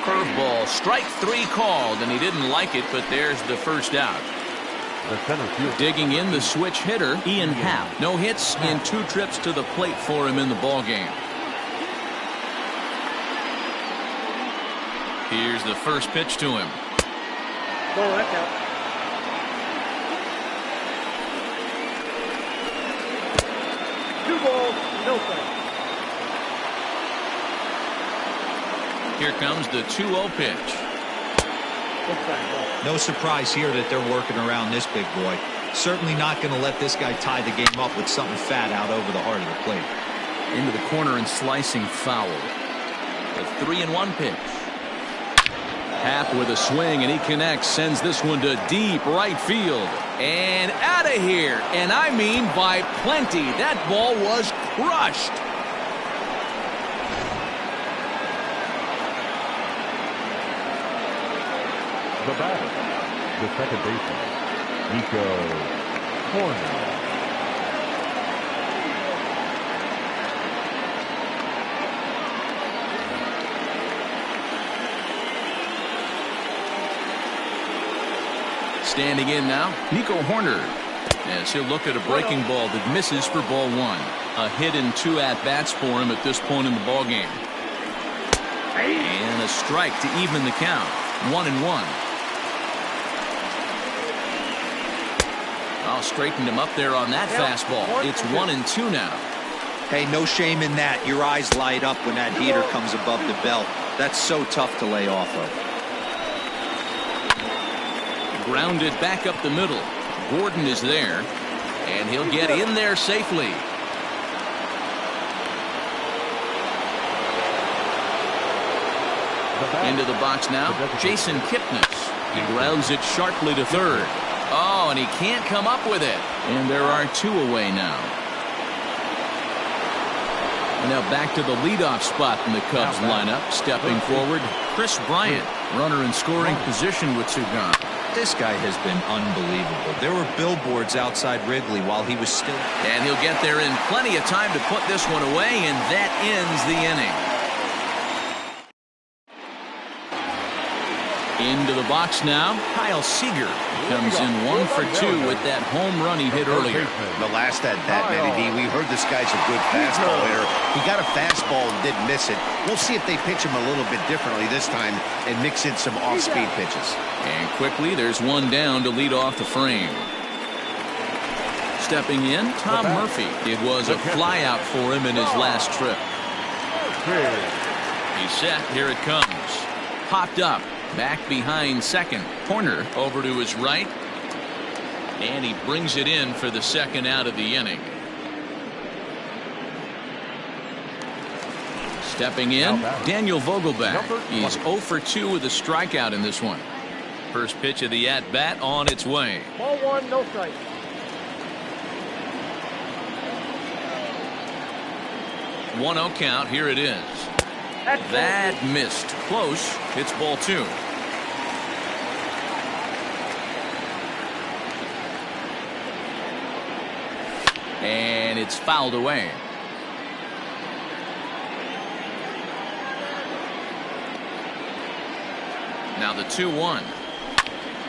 Speaker 1: Curveball, strike three called, and he didn't like it, but there's the first out.
Speaker 2: The center field.
Speaker 1: Digging in, the switch hitter, Ian Happ. No hits in 2 trips to the plate for him in the ballgame. Here's the first pitch to him.
Speaker 5: Ball, that's out. Two balls, no strikes.
Speaker 1: Here comes the 2-0 pitch.
Speaker 3: No surprise here that they're working around this big boy. Certainly not going to let this guy tie the game up with something fat out over the heart of the plate.
Speaker 1: Into the corner and slicing foul. The 3-1 pitch. Happ with a swing, and he connects, sends this one to deep right field. And out of here. And I mean by plenty. That ball was crushed.
Speaker 2: The batter, the second baseman, Nico Horner.
Speaker 1: Standing in now, Nico Horner, as he'll look at a breaking ball that misses for ball one. A hit in 2 at-bats for him at this point in the ballgame. And a strike to even the count. 1-1. I'll straighten him up there on that fastball. It's 1-2 now.
Speaker 3: Hey, no shame in that. Your eyes light up when that heater comes above the belt. That's so tough to lay off of.
Speaker 1: Grounded back up the middle. Gordon is there, and he'll get in there safely. Into the box now, Jason Kipnis. He grounds it sharply to third. Oh, and he can't come up with it. And there are 2 away now. And now back to the leadoff spot in the Cubs lineup. Stepping forward, Chris Bryant. Runner in scoring position with 2 gone.
Speaker 3: This guy has been unbelievable. There were billboards outside Wrigley while he was still.
Speaker 1: And he'll get there in plenty of time to put this one away, and that ends the inning. Into the box now, Kyle Seager comes in 1 for 2 with that home run he hit earlier.
Speaker 4: The last at bat, Matty D, we heard this guy's a good fastball hitter. He got a fastball and didn't miss it. We'll see if they pitch him a little bit differently this time and mix in some off-speed pitches.
Speaker 1: And quickly, there's one down to lead off the frame. Stepping in, Tom Murphy. It was a flyout for him in his last trip. He's set. Here it comes. Popped up. Back behind second. Horner over to his right. And he brings it in for the second out of the inning. Stepping in, Daniel Vogelbach. He's 0 for 2 with a strikeout in this one. First pitch of the at-bat on its way.
Speaker 5: Ball 1, no strike.
Speaker 1: One-oh count. Here it is. That missed. Close. It's ball 2. And it's fouled away. Now the 2-1.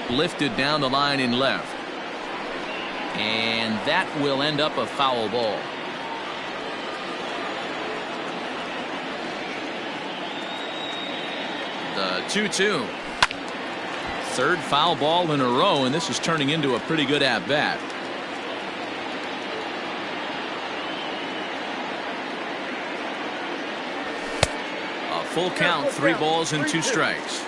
Speaker 1: Lifted down the line in left. And that will end up a foul ball. The 2-2. Third foul ball in a row, and this is turning into a pretty good at-bat. A full count, 3 balls and 2 strikes.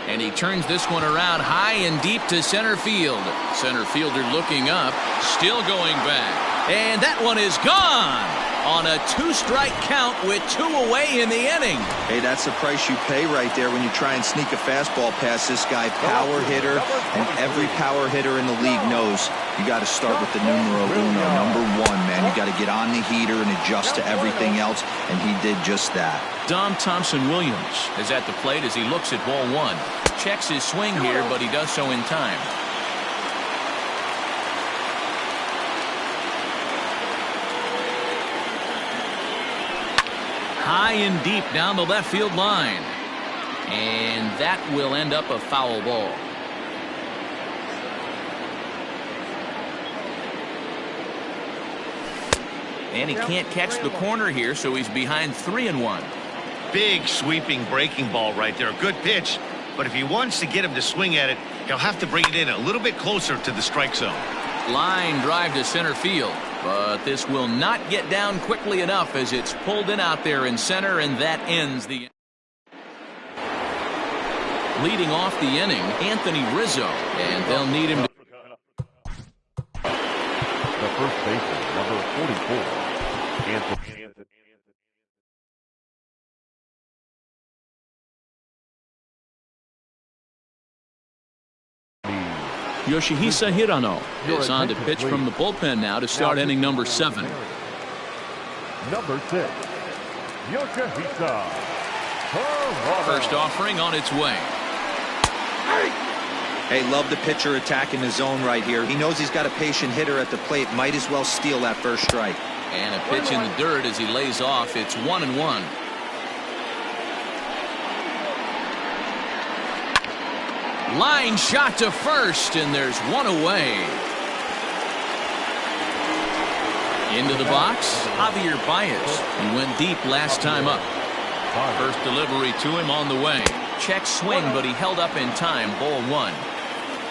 Speaker 1: And And he turns this one around high and deep to center field. Center fielder looking up, still going back. And that one is gone on a 2-strike count with 2 away in the inning.
Speaker 3: Hey, that's the price you pay right there when you try and sneak a fastball past this guy. Power hitter, and every power hitter in the league knows you got to start with the numero uno, number 1, man. You got to get on the heater and adjust to everything else, and he did just that.
Speaker 1: Dom Thompson-Williams is at the plate as he looks at ball 1. Checks his swing here, but he does so in time. High and deep down the left field line. And that will end up a foul ball. And he can't catch the corner here, so he's behind 3-1.
Speaker 4: Big sweeping breaking ball right there. Good pitch. But if he wants to get him to swing at it, he'll have to bring it in a little bit closer to the strike zone.
Speaker 1: Line drive to center field. But this will not get down quickly enough as it's pulled in out there in center, and that ends the... Leading off the inning, Anthony Rizzo, and they'll need him to...
Speaker 2: The first baseman, number 44, Anthony.
Speaker 1: Yoshihisa Hirano is on to pitch from the bullpen now to start inning number 7.
Speaker 2: Number 6, Yoshihisa Hirano.
Speaker 1: First offering on its way.
Speaker 3: Hey, love the pitcher attacking the zone right here. He knows he's got a patient hitter at the plate. Might as well steal that first strike.
Speaker 1: And a pitch in the dirt as he lays off. It's 1-1. Line shot to first, and there's 1 away. Into the box, Javier Baez. He went deep last time up. First delivery to him on the way. Check swing, but he held up in time. Ball 1.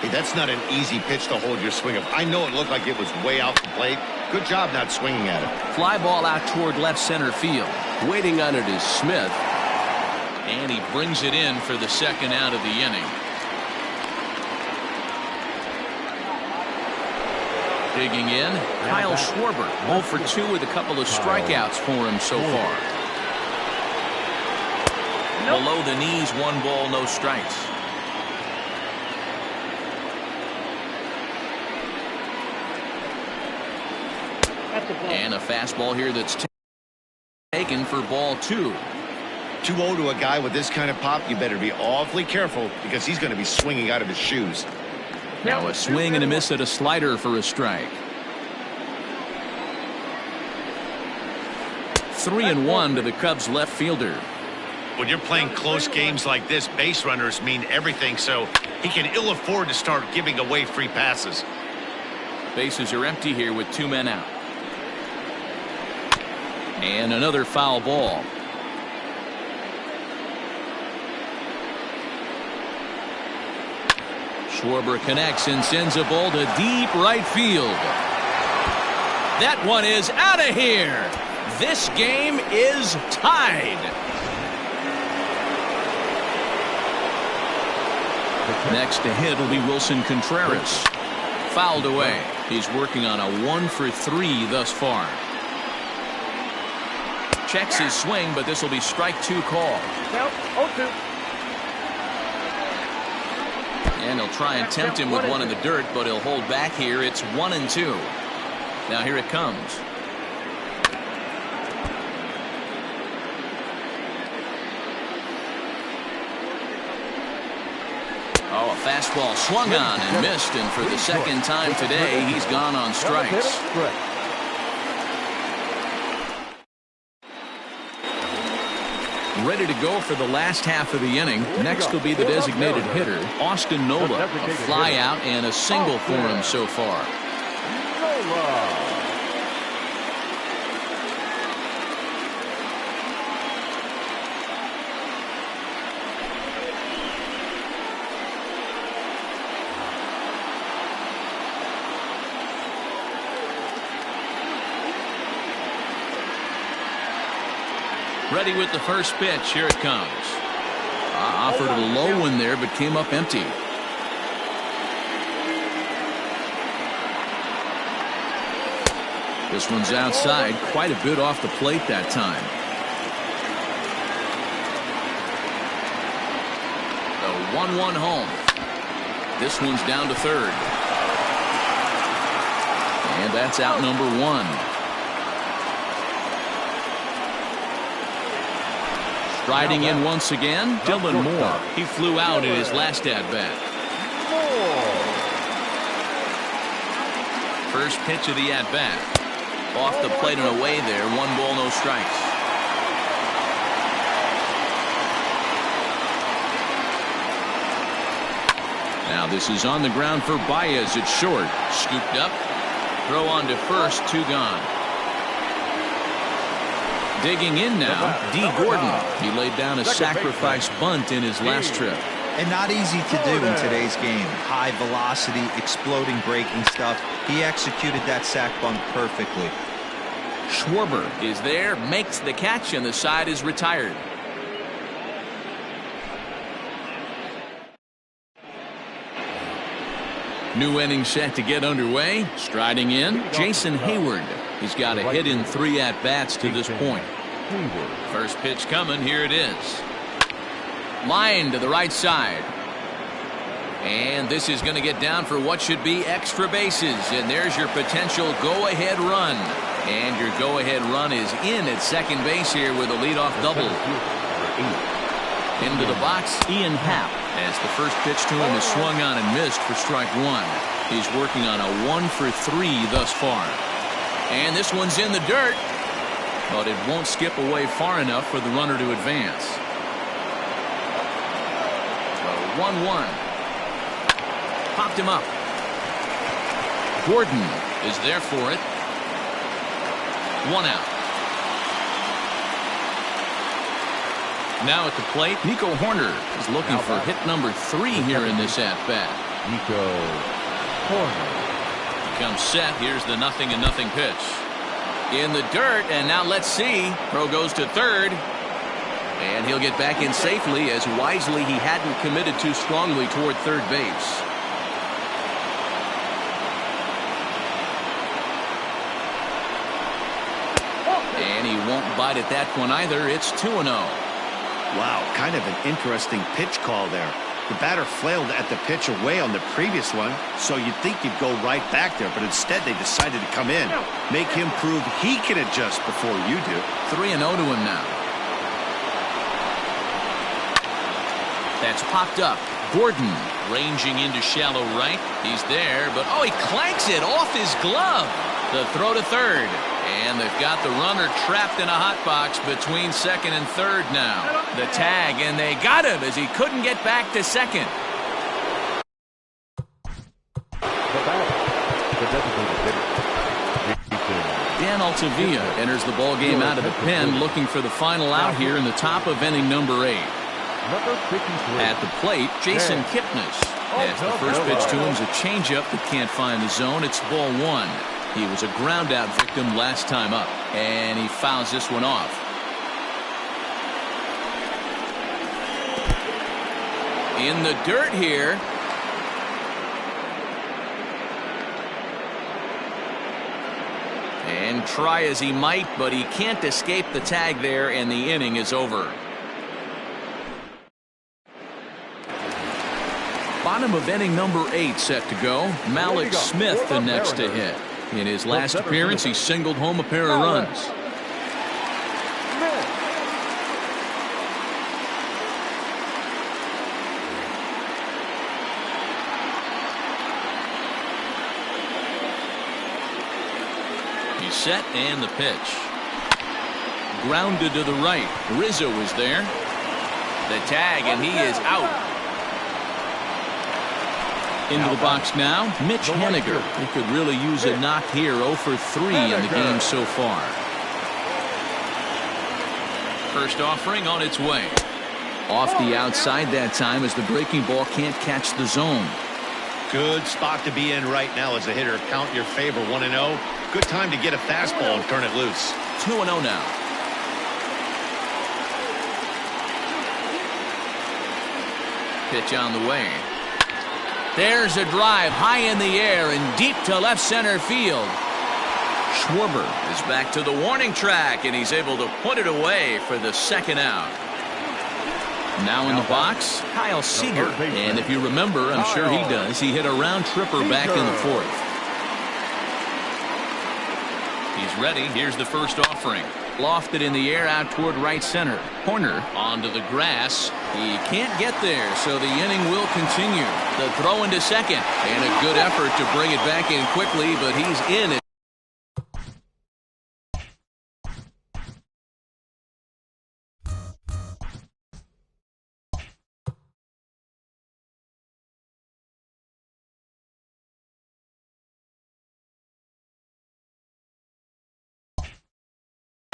Speaker 4: Hey, that's not an easy pitch to hold your swing of. I know it looked like it was way out the plate. Good job not swinging at it.
Speaker 1: Fly ball out toward left center field. Waiting on it is Smith. And he brings it in for the second out of the inning. Digging in, Kyle Schwarber, 0 for 2 with a couple of strikeouts for him so far. Below the knees, 1 ball, no strikes. And a fastball here that's taken for ball 2.
Speaker 4: 2-0 to a guy with this kind of pop, you better be awfully careful because he's going to be swinging out of his shoes.
Speaker 1: Now a swing and a miss at a slider for a strike. 3-1 to the Cubs left fielder.
Speaker 4: When you're playing close games like this, base runners mean everything, so he can ill afford to start giving away free passes.
Speaker 1: Bases are empty here with 2 men out. And another foul ball. Schwarber connects and sends a ball to deep right field. That one is out of here. This game is tied. Next to hit will be Wilson Contreras. Fouled away. He's working on a 1 for 3 thus far. Checks his swing, but this will be strike 2 call.
Speaker 5: Count 0-2.
Speaker 1: And he'll try and tempt him with 1 in the dirt, but he'll hold back here. It's 1-2. Now here it comes. Oh, a fastball swung on and missed, and for the second time today, he's gone on strikes. Ready to go for the last half of the inning. Next will be the designated hitter, Austin Nola. A fly out and a single for him so far. Ready with the first pitch. Here it comes. Offered a low one there, but came up empty. This one's outside, quite a bit off the plate that time. The 1-1 home. This one's down to third. And that's out number one. Striding in once again, Dylan Moore. He flew out in his last at-bat. First pitch of the at-bat. Off the plate and away there. 1 ball, no strikes. Now this is on the ground for Baez. It's short. Scooped up. Throw on to first. 2 gone. Digging in now, D. Gordon. He laid down a sacrifice bunt in his last trip.
Speaker 3: And not easy to do in today's game. High velocity, exploding breaking stuff. He executed that sac bunt perfectly.
Speaker 1: Schwarber is there, makes the catch, and the side is retired. New inning set to get underway. Striding in, Jason Hayward. He's got a hit in 3 at-bats to this point. First pitch coming. Here it is. Line to the right side. And this is going to get down for what should be extra bases. And there's your potential go-ahead run. And your go-ahead run is in at second base here with a leadoff double. Into the box, Ian Happ, as the first pitch to him is swung on and missed for strike 1. He's working on a 1 for 3 thus far. And this one's in the dirt, but it won't skip away far enough for the runner to advance. So 1-1. Popped him up. Gordon is there for it. 1 out. Now at the plate, Nico Horner is looking for hit number 3 here in this at-bat.
Speaker 2: Nico Horner.
Speaker 1: He comes set. Here's the 0-0 pitch. In the dirt, and now let's see. Throw goes to third. And he'll get back in safely, as wisely he hadn't committed too strongly toward third base. And he won't bite at that one either. It's 2-0.
Speaker 4: Wow, kind of an interesting pitch call there. The batter flailed at the pitch away on the previous one, so you'd think you'd go right back there, but instead they decided to come in, make him prove he can adjust before you do.
Speaker 1: 3-0 to him now. That's popped up. Gordon ranging into shallow right. He's there, but oh, he clanks it off his glove. The throw to third. And they've got the runner trapped in a hot box between second and third now. The tag, and they got him as he couldn't get back to second. Dan Altavilla enters the ball game out of the pen, looking for the final out here in the top of inning number 8. At the plate, Jason Kipnis. As the first pitch to him is a changeup that can't find the zone. It's ball 1. He was a ground out victim last time up, and he fouls this one off. In the dirt here. And try as he might, but he can't escape the tag there, and the inning is over. Bottom of inning number 8 set to go. Malik Smith the next to hit. In his last appearance, he singled home a pair of runs. He's set, and the pitch. Grounded to the right. Rizzo is there. The tag, and he is out. Into the box now, Mitch Haniger. He could really use a knock here. 0 for 3 in the game so far. First offering on its way. Off the outside that time, as the breaking ball can't catch the zone.
Speaker 4: Good spot to be in right now as a hitter. Count your favor. 1-0. Good time to get a fastball and turn it loose.
Speaker 1: 2-0 now. Pitch on the way. There's a drive high in the air and deep to left center field. Schwarber is back to the warning track, and he's able to put it away for the second out. Now in the box, Kyle Seager. And if you remember, I'm sure he does, he hit a round tripper back in the fourth. He's ready. Here's the first offering. Lofted in the air out toward right center. Corner onto the grass. He can't get there, so the inning will continue. The throw into second, and a good effort to bring it back in quickly, but he's in it.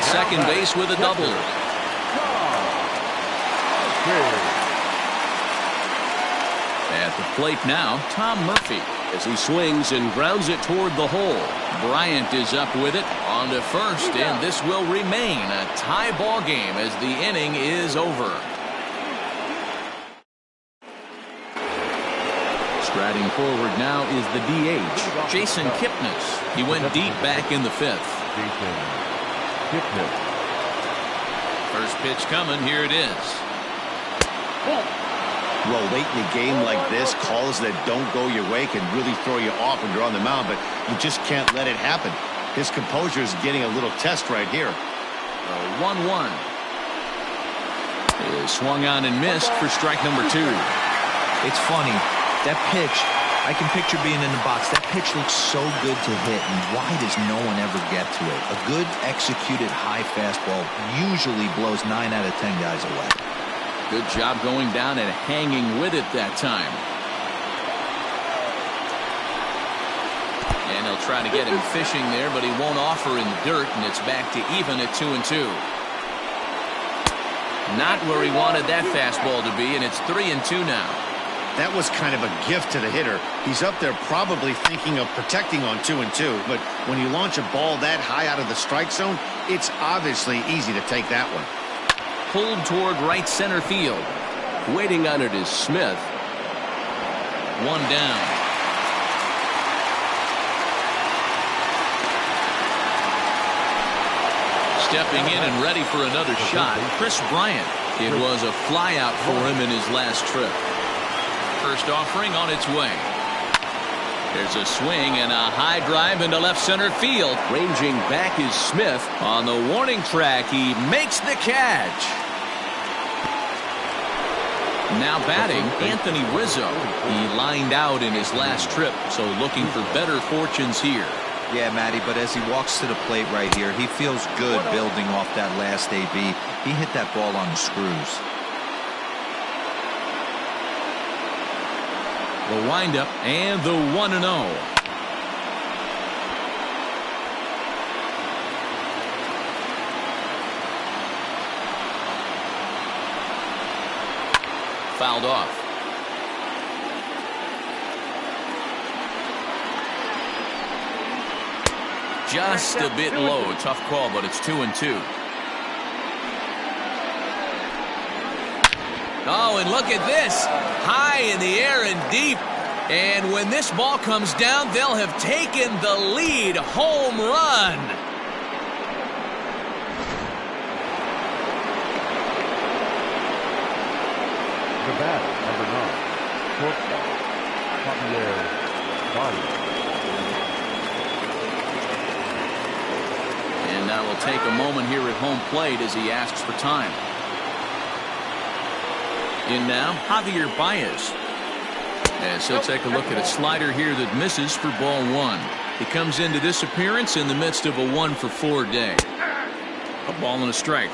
Speaker 1: Second base with a double. At the plate now, Tom Murphy, as he swings and grounds it toward the hole. Bryant is up with it on to first, and this will remain a tie ball game as the inning is over. Striding forward now is the DH, Jason Kipnis. He went deep back in the fifth. First pitch coming. Here it is.
Speaker 4: Well, late in the game like this, calls that don't go your way can really throw you off when you're on the mound, but you just can't let it happen. His composure is getting a little test right here.
Speaker 1: 1-1 is swung on and missed for strike number 2.
Speaker 3: It's funny. That pitch, I can picture being in the box. That pitch looks so good to hit, and why does no one ever get to it? A good executed high fastball usually blows 9 out of 10 guys away.
Speaker 1: Good job going down and hanging with it that time. And he'll try to get him fishing there, but he won't offer in the dirt, and it's back to even at 2-2. Not where he wanted that fastball to be, and it's 3-2 now.
Speaker 4: That was kind of a gift to the hitter. He's up there probably thinking of protecting on 2-2, but when you launch a ball that high out of the strike zone, it's obviously easy to take that one.
Speaker 1: Pulled toward right center field. Waiting on it is Smith. One down. Stepping in and ready for another shot, Chris Bryant. It was a flyout for him in his last trip. First offering on its way. There's a swing and a high drive into left center field. Ranging back is Smith. On the warning track, he makes the catch. Now batting, Anthony Rizzo. He lined out in his last trip, so looking for better fortunes here.
Speaker 3: Yeah, Matty, but as he walks to the plate right here, he feels good building off that last AB. He hit that ball on the screws.
Speaker 1: The windup and the 1-0. Fouled off. Just a bit low. Tough call, but it's 2-2. Oh, and look at this. High in the air and deep. And when this ball comes down, they'll have taken the lead. Home run.
Speaker 2: The bat, number 9, shortstop, Javier Baez.
Speaker 1: And now we'll take a moment here at home plate as he asks for time. In now, Javier Baez. And so take a look at a slider here that misses for ball 1. He comes into this appearance in the midst of a 1-for-4 day. A ball and a strike.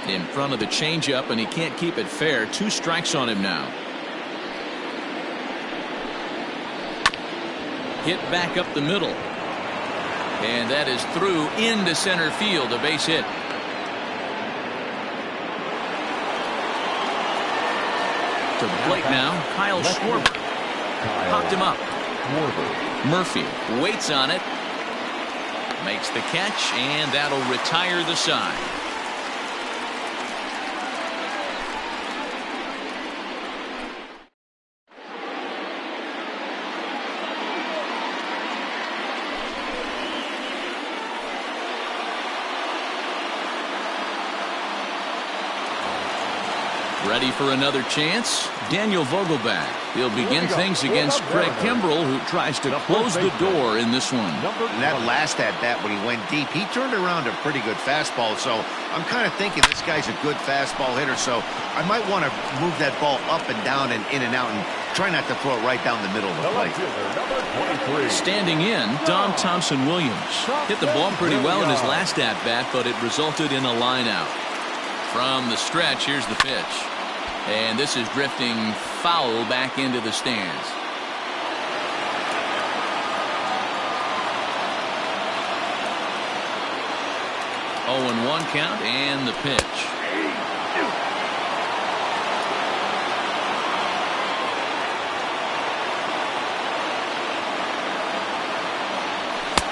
Speaker 1: In front of the changeup, and he can't keep it fair. 2 strikes on him now. Hit back up the middle. And that is through into center field. A base hit. To the plate now, Kyle Schwarber. Popped him up.
Speaker 2: Schwarber.
Speaker 1: Murphy waits on it. Makes the catch, and that'll retire the side. Ready for another chance? Daniel Vogelback. He'll begin things against Craig Kimbrell, who tries to close the door in this one.
Speaker 4: And that last at-bat when he went deep, he turned around a pretty good fastball. So I'm kind of thinking this guy's a good fastball hitter. So I might want to move that ball up and down and in and out and try not to throw it right down the middle of the plate.
Speaker 1: Standing in, Dom Thompson-Williams. Hit the ball pretty well in his last at-bat, but it resulted in a line out. From the stretch, here's the pitch. And this is drifting foul back into the stands. Oh, and 1 count, and the pitch.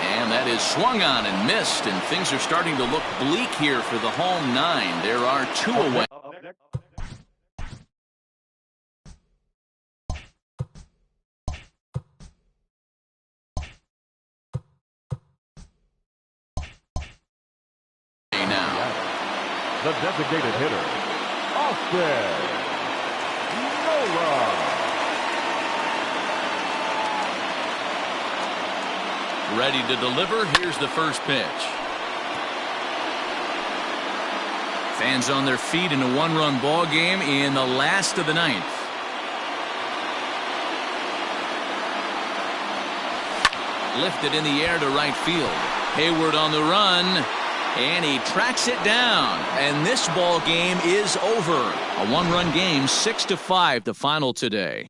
Speaker 1: And that is swung on and missed, and things are starting to look bleak here for the home 9. There are 2 away.
Speaker 2: The designated hitter, Austin Nola.
Speaker 1: Ready to deliver. Here's the first pitch. Fans on their feet in a 1-run ball game in the last of the 9th. Lifted in the air to right field. Hayward on the run. And he tracks it down. And this ball game is over. A 1-run game, 6-5, the final today.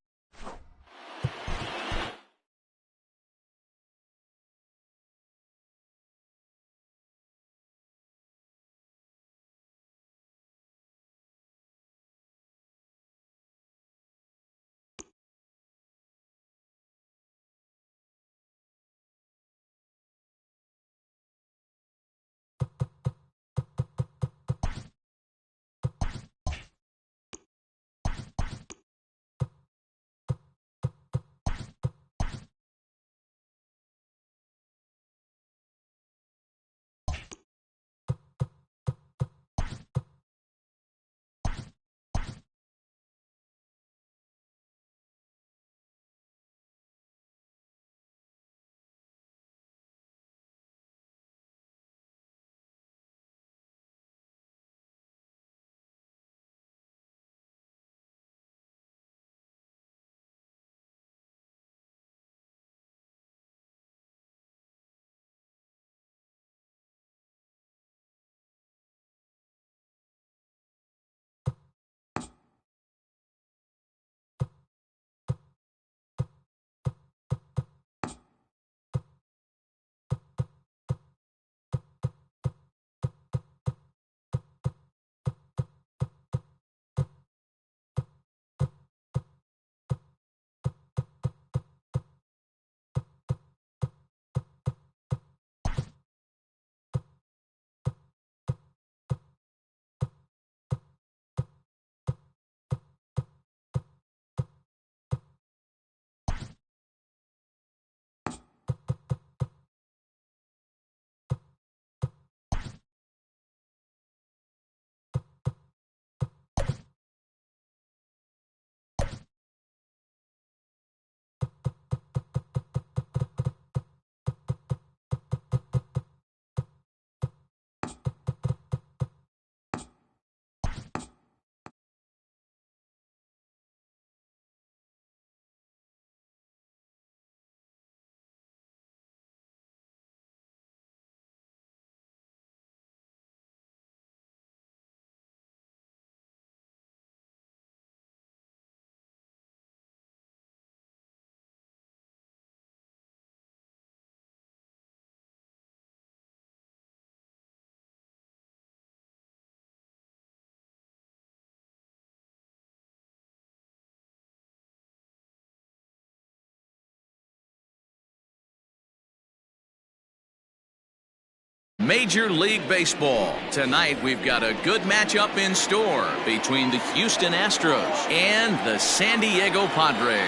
Speaker 1: Major League Baseball. Tonight we've got a good matchup in store between the Houston Astros and the San Diego Padres.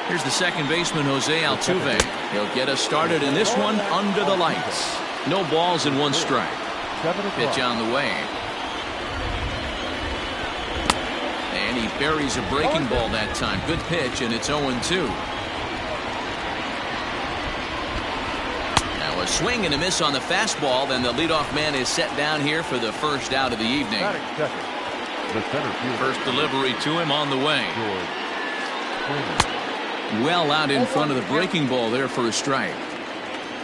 Speaker 1: Here's the second baseman, Jose Altuve. He'll get us started in this one under the lights. No balls and one strike. Pitch on the way. And he buries a breaking ball that time. Good pitch, and it's 0-2. A swing and a miss on the fastball. Then the leadoff man is set down here for the first out of the evening. First delivery to him on the way. Well out in front of the breaking ball there for a strike.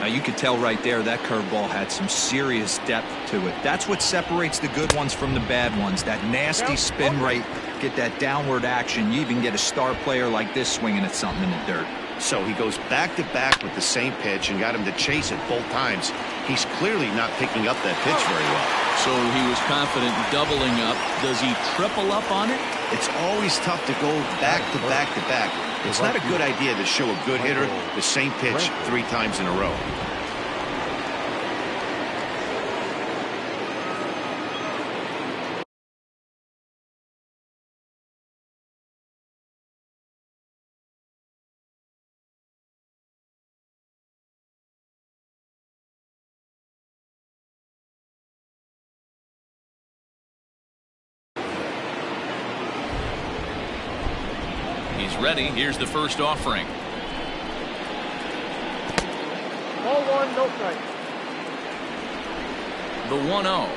Speaker 3: Now you could tell right there that curveball had some serious depth to it. That's what separates the good ones from the bad ones. That nasty spin rate, get that downward action. You even get a star player like this swinging at something in the dirt.
Speaker 4: So he goes back-to-back with the same pitch and got him to chase it both times. He's clearly not picking up that pitch very well.
Speaker 1: So he was confident doubling up. Does he triple up on it?
Speaker 4: It's always tough to go back-to-back-to-back. It's not a good idea to show a good hitter the same pitch 3 times in a row.
Speaker 1: He's ready. Here's the first offering.
Speaker 5: Ball 1, no strike.
Speaker 1: The 1-0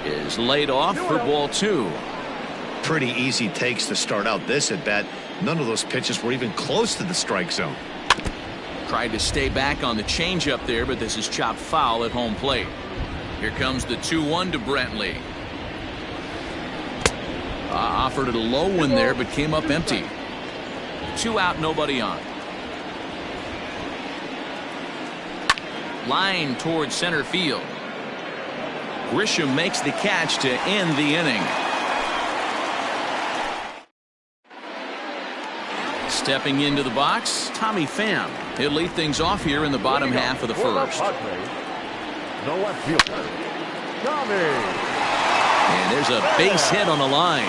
Speaker 1: is laid off for ball 2.
Speaker 4: Pretty easy takes to start out this at bat. None of those pitches were even close to the strike zone.
Speaker 1: Tried to stay back on the changeup there, but this is chopped foul at home plate. Here comes the 2-1 to Brantley. Offered it a low one there, but came up empty. 2 out, nobody on. Line towards center field. Grisham makes the catch to end the inning. Stepping into the box, Tommy Pham. He'll lead things off here in the bottom half of the first.
Speaker 2: The left fielder, Tommy.
Speaker 1: And there's a base hit on the line.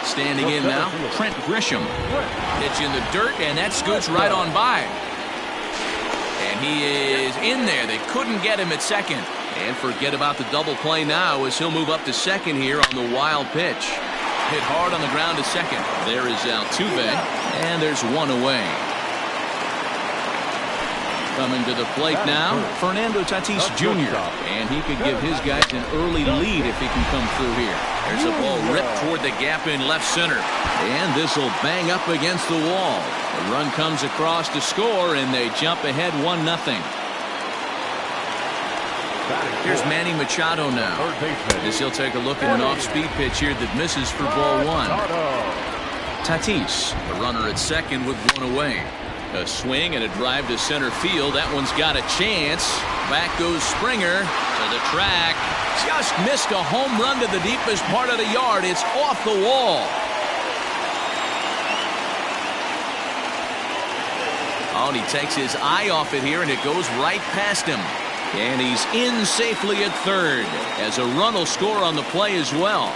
Speaker 1: Standing in now, Trent Grisham. Pitch in the dirt, and that scoots right on by. And he is in there. They couldn't get him at second. And forget about the double play now as he'll move up to second here on the wild pitch. Hit hard on the ground to second. There is Altuve, and there's one away. Coming to the plate now, Fernando Tatis Jr. And he could give his guys an early lead if he can come through here. There's a ball ripped toward the gap in left center. And this will bang up against the wall. The run comes across to score, and they jump ahead 1-0. Here's Manny Machado now. As he'll take a look at an off-speed pitch here that misses for ball 1. Tatis, the runner at second with one away. A swing and a drive to center field. That one's got a chance. Back goes Springer to the track. Just missed a home run to the deepest part of the yard. It's off the wall. Oh, and he takes his eye off it here, and it goes right past him. And he's in safely at third as a run will score on the play as well.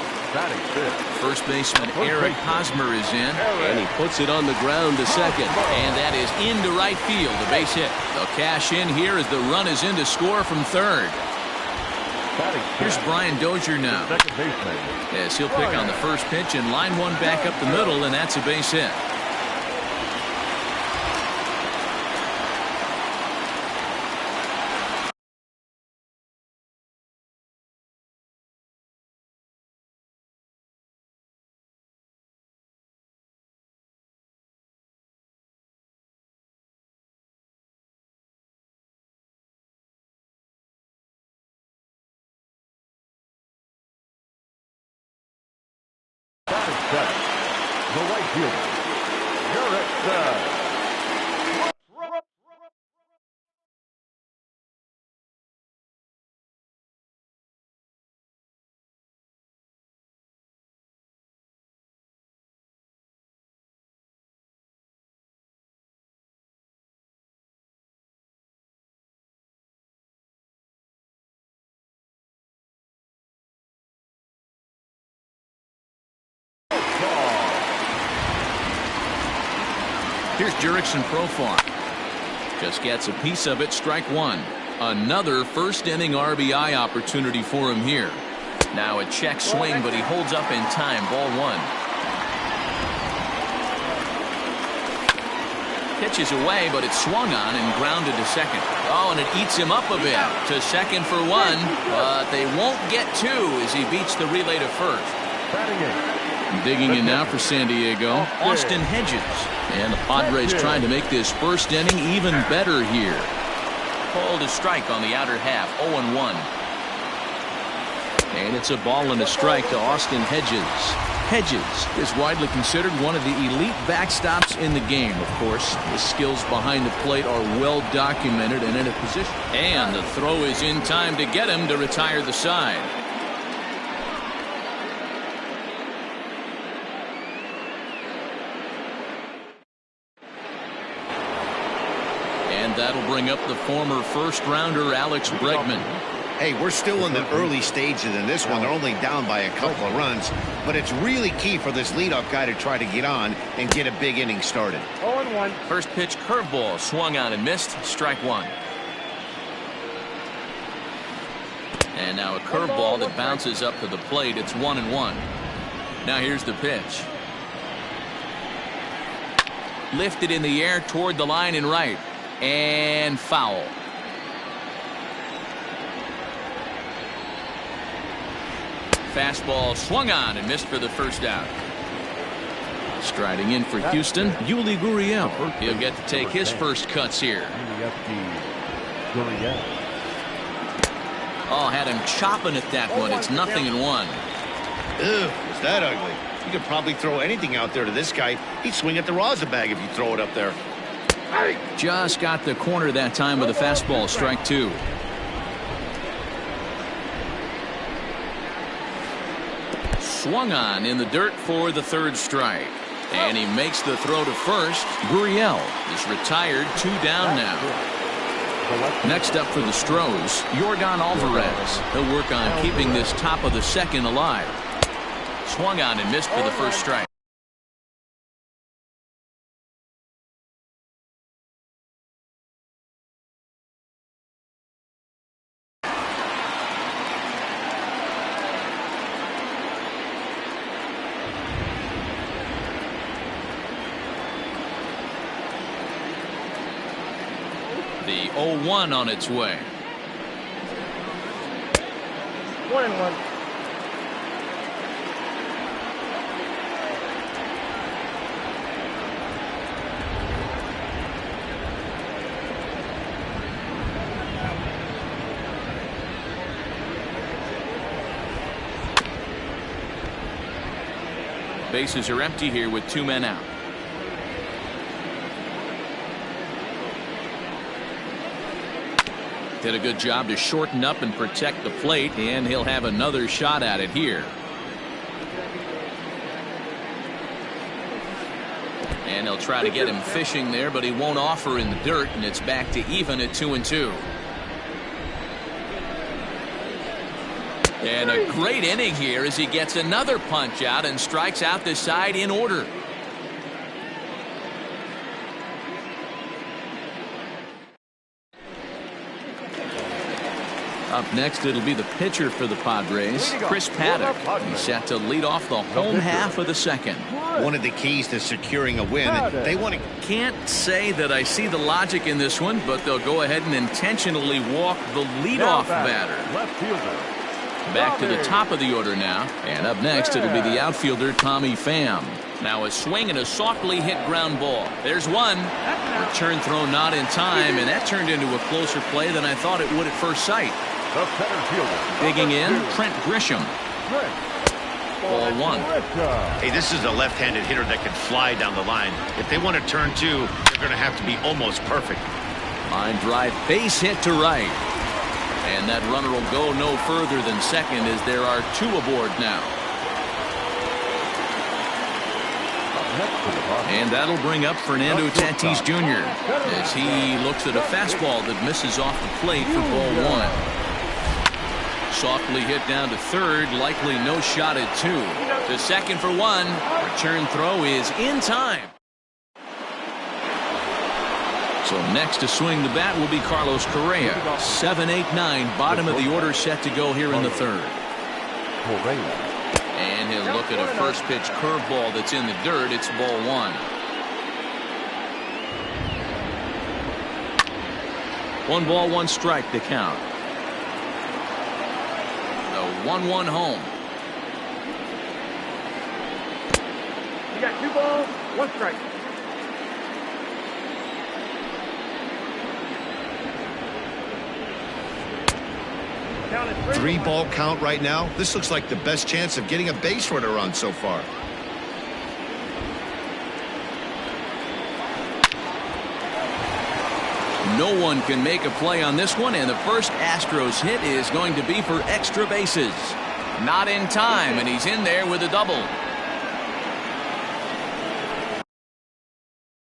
Speaker 1: First baseman Eric Hosmer is in, and he puts it on the ground to second, and that is into right field, the base hit. They'll cash in here as the run is in to score from third. Here's Brian Dozier now. Yes, he'll pick on the first pitch and line one back up the middle, and that's a base hit.
Speaker 2: The right fielder, Garrett
Speaker 1: Here's Jurickson Profar. Just gets a piece of it. Strike one. Another first inning RBI opportunity for him here. Now a check swing, but he holds up in time. Ball one. Pitches away, but it's swung on and grounded to second. Oh, and it eats him up a bit. To second for one, but they won't get two as he beats the relay to first. Digging in now for San Diego, Austin Hedges. And the Padres trying to make this first inning even better here. Called a strike on the outer half, 0-1. And it's a ball and a strike to Austin Hedges. Hedges is widely considered one of the elite backstops in the game, of course. His skills behind the plate are well documented and in a position. And the throw is in time to get him to retire the side. And that'll bring up the former first-rounder Alex Bregman.
Speaker 4: Hey, we're still in the early stages in this one. They're only down by a couple of runs, but it's really key for this leadoff guy to try to get on and get a big inning started.
Speaker 5: 0-1.
Speaker 1: First pitch curveball swung on and missed. Strike one. And now a curveball that bounces up to the plate. It's 1-1. Now here's the pitch. Lifted in the air toward the line and right. And foul. Fastball swung on and missed for the first out. Striding in for Houston, Yuli Gurriel. He'll get to take his first cuts here. Oh, had him chopping at that one. It's 0-1.
Speaker 4: Ugh, is that ugly? You could probably throw anything out there to this guy. He'd swing at the rosin bag if you throw it up there.
Speaker 1: Just got the corner that time with a fastball. Strike two. Swung on in the dirt for the third strike. And he makes the throw to first. Gurriel is retired, 2 down now. Next up for the Stros, Yordan Alvarez. He'll work on keeping this top of the second alive. Swung on and missed for the first strike. The 0-1 on its way.
Speaker 5: 1-1.
Speaker 1: Bases are empty here with 2 men out. Did a good job to shorten up and protect the plate, and he'll have another shot at it here. And they'll try to get him fishing there, but he won't offer in the dirt, and it's back to even at 2-2. And a great inning here as he gets another punch out and strikes out the side in order. Up next, it'll be the pitcher for the Padres, Chris Paddock. He's set to lead off the home half of the second.
Speaker 4: One of the keys to securing a win, they want to...
Speaker 1: Can't say that I see the logic in this one, but they'll go ahead and intentionally walk the leadoff batter. Back to the top of the order now. And up next, it'll be the outfielder, Tommy Pham. Now a swing and a softly hit ground ball. There's one. Return throw not in time, and that turned into a closer play than I thought it would at first sight. Digging in, Trent Grisham. Ball one.
Speaker 4: Hey, this is a left-handed hitter that can fly down the line. If they want to turn two, they're going to have to be almost perfect.
Speaker 1: Line drive, base hit to right. And that runner will go no further than second as there are 2 aboard now. And that'll bring up Fernando Tatis Jr. as he looks at a fastball that misses off the plate for ball one. Softly hit down to third, likely no shot at 2. To second for one. Return throw is in time. So next to swing the bat will be Carlos Correa. 7, 8, 9, bottom of the order set to go here in the third. And he'll look at a first pitch curveball that's in the dirt. It's ball 1. 1 ball, 1 strike to count. The 1-1 home.
Speaker 5: You got 2 balls, 1 strike. Count it
Speaker 4: 3-ball count right now. This looks like the best chance of getting a base runner on so far.
Speaker 1: No one can make a play on this one, and the first Astros hit is going to be for extra bases. Not in time, and he's in there with a double.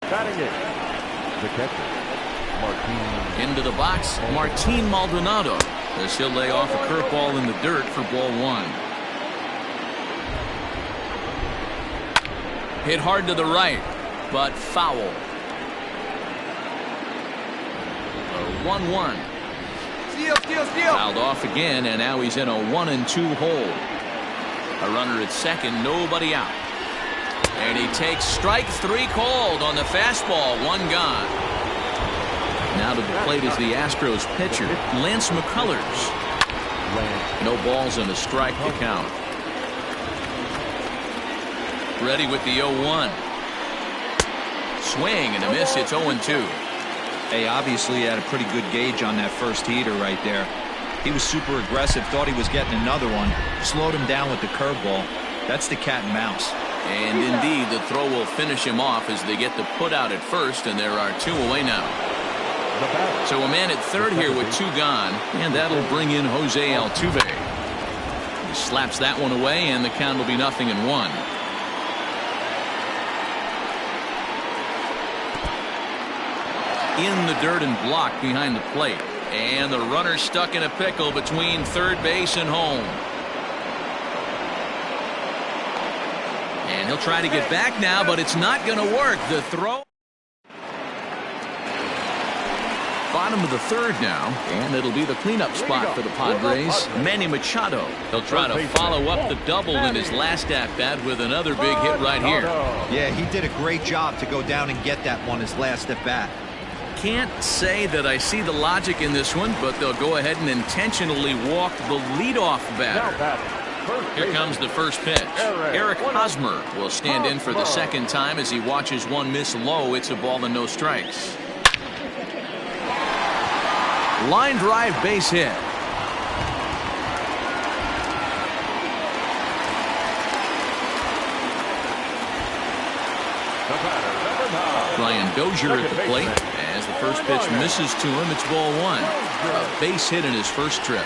Speaker 2: Batting it, the catcher, Martin.
Speaker 1: Into the box, Martin Maldonado, as he'll lay off a curveball in the dirt for ball 1. Hit hard to the right, but foul. 1-1. Fouled off again, and now he's in a 1-2 hole. A runner at second, nobody out. And he takes strike 3 called on the fastball. 1 gone. Now to the plate is the Astros pitcher, Lance McCullers. No balls and a strike to count. Ready with the 0-1. Swing and a miss. It's 0-2.
Speaker 3: Hey, obviously he had a pretty good gauge on that first heater right there. He was super aggressive, thought he was getting another one, slowed him down with the curveball. That's the cat and mouse.
Speaker 1: And indeed, the throw will finish him off as they get the put out at first, and there are 2 away now. So a man at third here with 2 gone, and that'll bring in Jose Altuve. He slaps that one away, and the count will be 0-1. In the dirt and blocked behind the plate. And the runner stuck in a pickle between third base and home. And he'll try to get back now, but it's not going to work. The throw. Bottom of the third now, and it'll be the cleanup spot for the Padres. Manny Machado. He'll try to follow up the double in his last at-bat with another big hit right here.
Speaker 3: Yeah, he did a great job to go down and get that one his last at-bat.
Speaker 1: Can't say that I see the logic in this one, but they'll go ahead and intentionally walk the leadoff batter. Here comes the first pitch. Eric Hosmer will stand in for the second time as he watches one miss low. It's a ball and no strikes. Line drive base hit. Brian Dozier at the plate. As the first pitch misses to him, it's ball 1. A base hit in his first trip.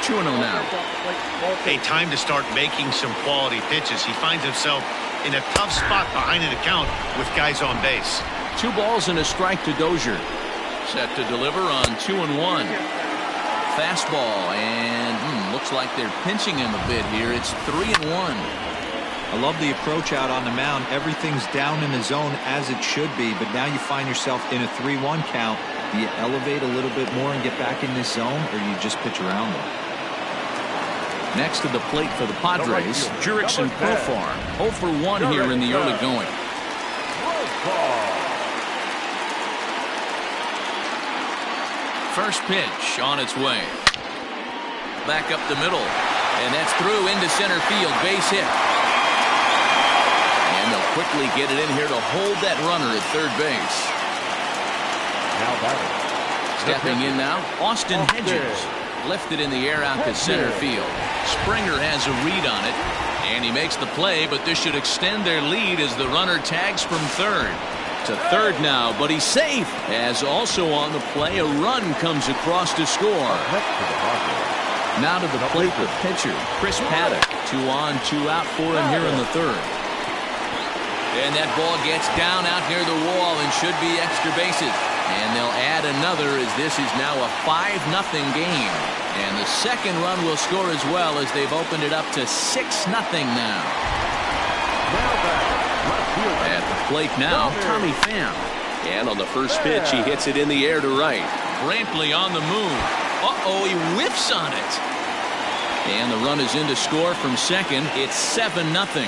Speaker 1: 2-0 now.
Speaker 4: Hey, time to start making some quality pitches. He finds himself in a tough spot behind an account with guys on base.
Speaker 1: 2 balls and a strike to Dozier. Set to deliver on 2-1. Fastball, and looks like they're pinching him a bit here. It's 3-1.
Speaker 3: I love the approach out on the mound. Everything's down in the zone as it should be, but now you find yourself in a 3-1 count. Do you elevate a little bit more and get back in this zone, or you just pitch around them?
Speaker 1: Next to the plate for the Padres, Jurickson Profar. 0 for 1 here in the early going. First pitch on its way. Back up the middle, and that's through into center field. Base hit. And they'll quickly get it in here to hold that runner at third base.
Speaker 2: Now batting.
Speaker 1: Stepping in now, Austin Hedges. Lifted in the air out to center field. Springer has a read on it, and he makes the play, but this should extend their lead as the runner tags from third. To third now, but he's safe. As also on the play, a run comes across to score. Now to the plate, the pitcher, Chris Paddock. 2 on, 2 out for him here in the third. And that ball gets down out near the wall and should be extra bases. And they'll add another as this is now a 5-0 game. And the second run will score as well as they've opened it up to 6-0 now. At the plate now, Tommy Pham.
Speaker 6: And on the first pitch, he hits it in the air to right.
Speaker 1: Brantley on the move. Uh-oh, he whiffs on it. And the run is in to score from second. It's 7-0.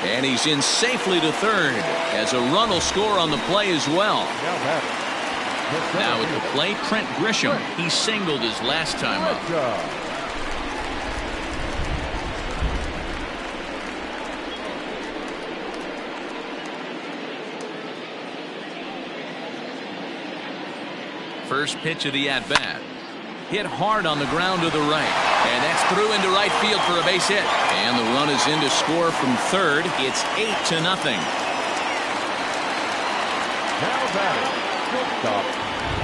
Speaker 1: And he's in safely to third, as a run will score on the play as well. Now at the plate, Trent Grisham. He singled his last time up. First pitch of the at-bat. Hit hard on the ground to the right. And that's through into right field for a base hit. And the run is in to score from third. It's 8-0.
Speaker 2: Now batting, shortstop,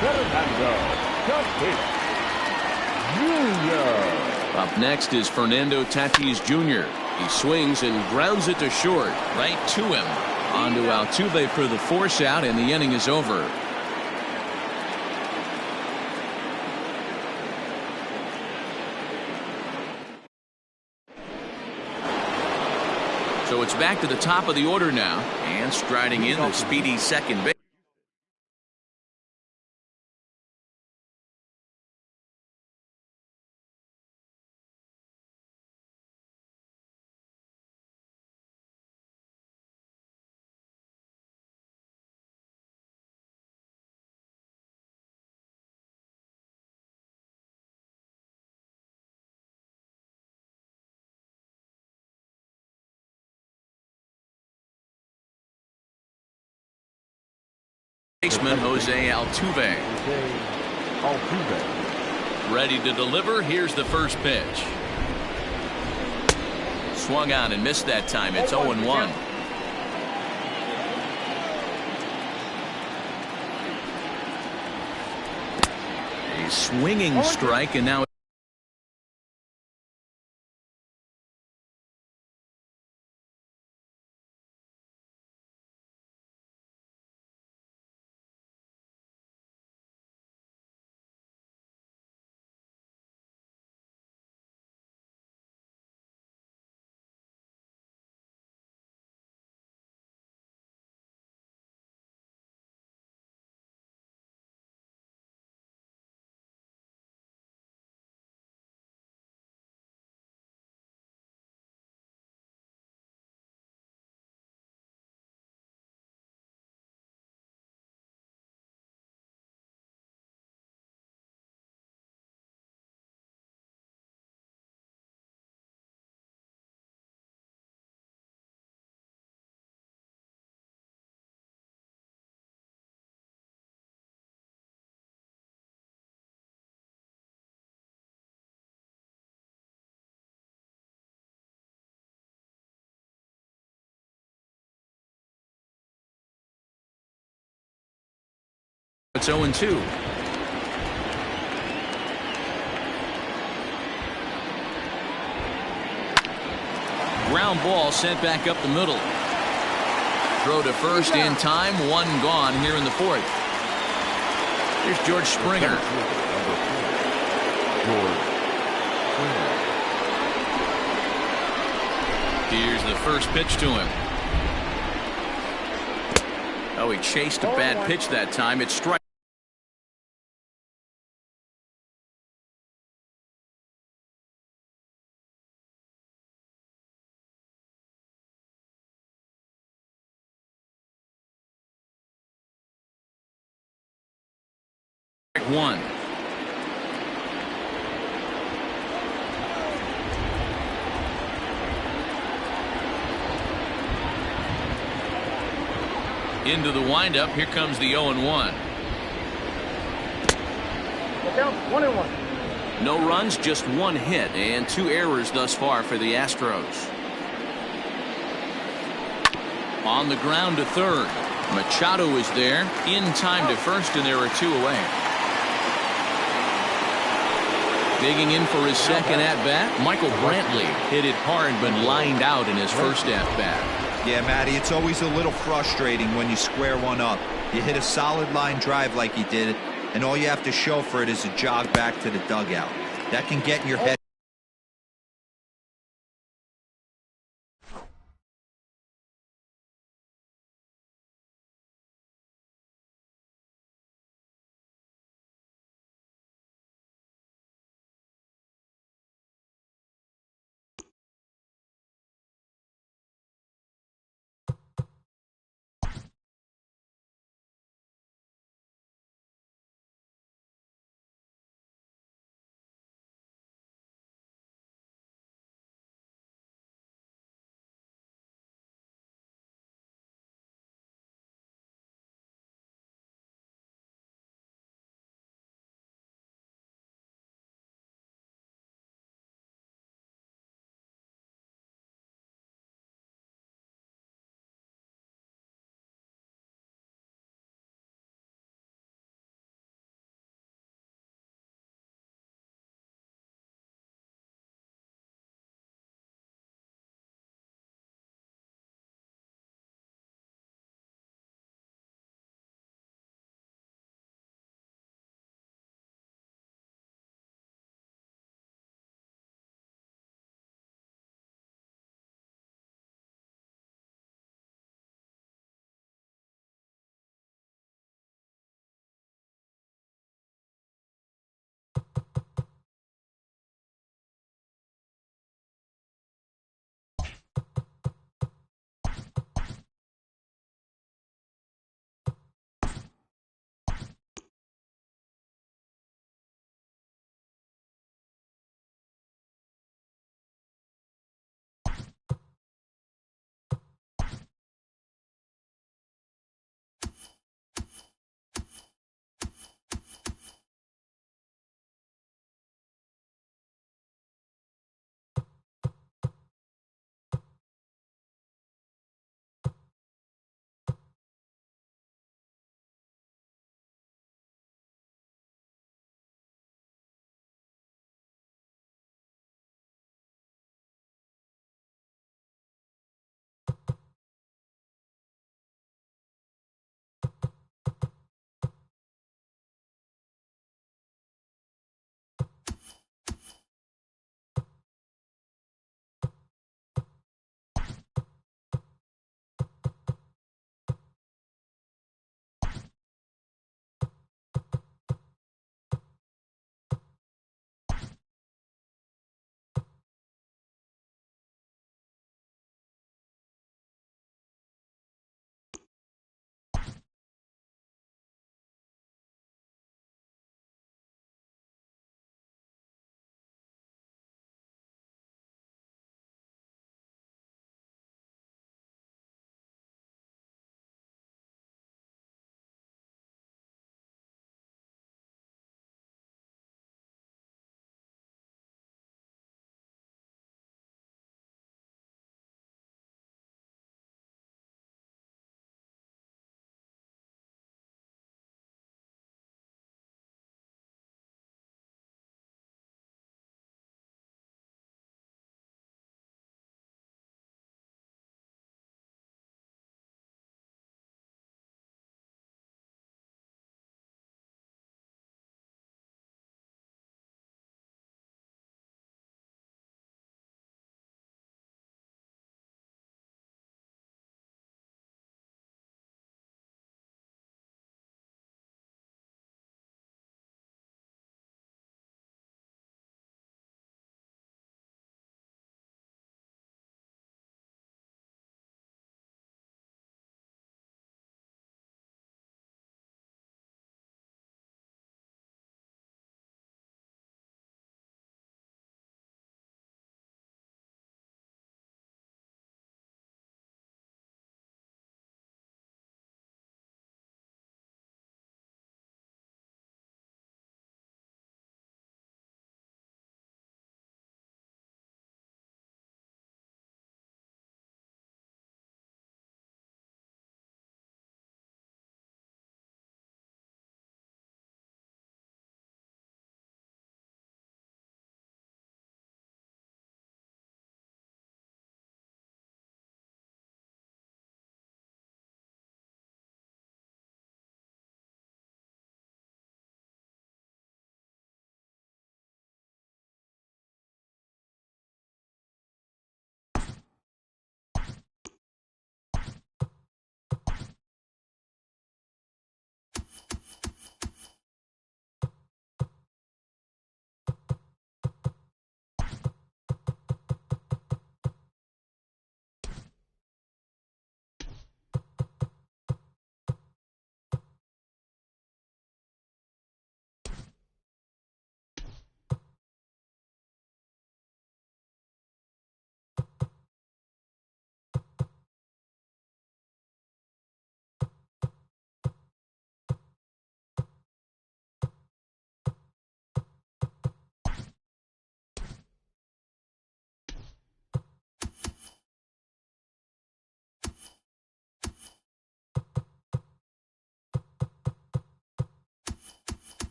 Speaker 2: Fernando Tatis Jr.
Speaker 1: Up next is Fernando Tatis Jr.
Speaker 6: He swings and grounds it to short.
Speaker 1: Right to him. On to Altuve for the force out, and the inning is over. So it's back to the top of the order now, and striding in the speedy second base. Baseman Jose Altuve. Ready to deliver. Here's the first pitch. Swung on and missed that time. It's 0-1. A swinging strike, and now it's 0-2. Ground ball sent back up the middle. Throw to first in time. One gone here in the fourth. Here's George Springer. Here's the first pitch to him. Oh, he chased a bad pitch that time. It's strike. One. Into the windup. Here comes the 0-1.
Speaker 5: Down 1-1.
Speaker 1: No runs, just one hit, and 2 errors thus far for the Astros. On the ground to third. Machado is there in time to first, and there are 2 away. Digging in for his second at-bat, Michael Brantley hit it hard but lined out in his first at-bat.
Speaker 3: Yeah, Matty, it's always a little frustrating when you square one up. You hit a solid line drive like he did, and all you have to show for it is a jog back to the dugout. That can get in your head.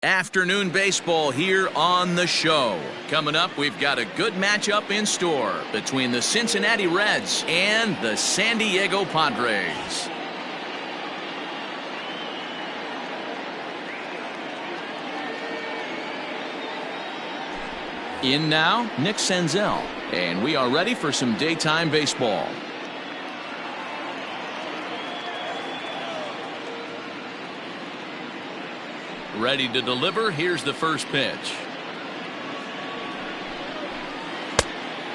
Speaker 1: Afternoon baseball here on the show. Coming up, we've got a good matchup in store between the Cincinnati Reds and the San Diego Padres. In now, Nick Senzel, and we are ready for some daytime baseball. Ready to deliver. Here's the first pitch.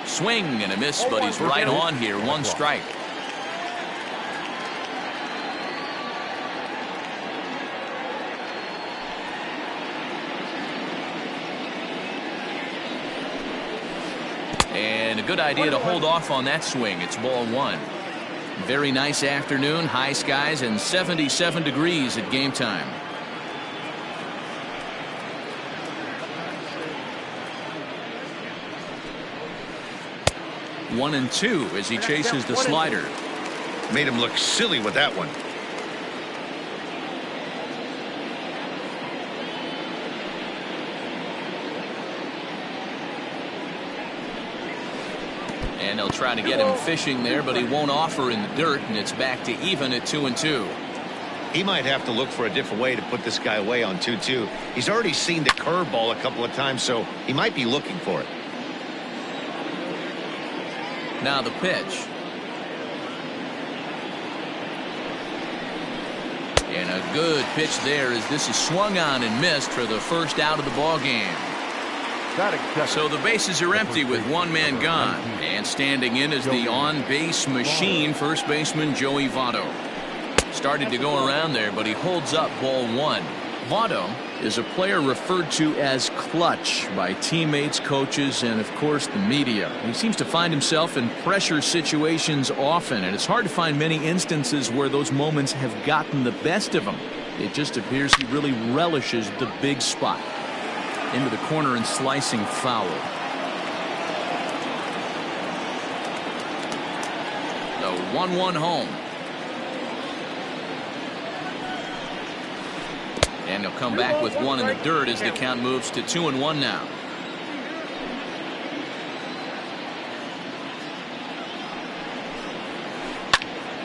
Speaker 1: Swing and a miss, but he's right on here. One strike. And a good idea to hold off on that swing. It's ball one. Very nice afternoon. High skies and 77 degrees at game time. 1-2 as he chases the slider.
Speaker 4: Made him look silly with that one.
Speaker 1: And they'll try to get him fishing there, but he won't offer in the dirt, and it's back to even at 2-2.
Speaker 4: He might have to look for a different way to put this guy away on 2-2. He's already seen the curveball a couple of times, so he might be looking for it.
Speaker 1: Now the pitch. And a good pitch there as this is swung on and missed for the first out of the ball game. So the bases are empty with one man gone. And standing in is the on-base machine, first baseman Joey Votto. Started to go around there, but he holds up ball one. Votto is a player referred to as clutch by teammates, coaches, and of course the media. He seems to find himself in pressure situations often, and it's hard to find many instances where those moments have gotten the best of him. It just appears he really relishes the big spot. Into the corner and slicing foul. The 1-1 home. And he'll come back with one in the dirt as the count moves to 2-1 now.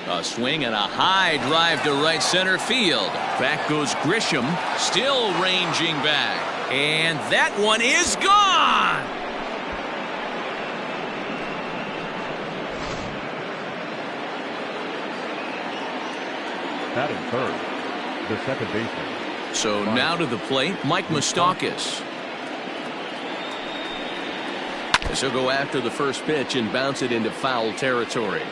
Speaker 1: A swing and a high drive to right center field. Back goes Grisham, still ranging back. And that one is gone.
Speaker 2: Batting third, the second baseman.
Speaker 1: So now to the plate, Mike Moustakas. As he'll go after the first pitch and bounce it into foul territory.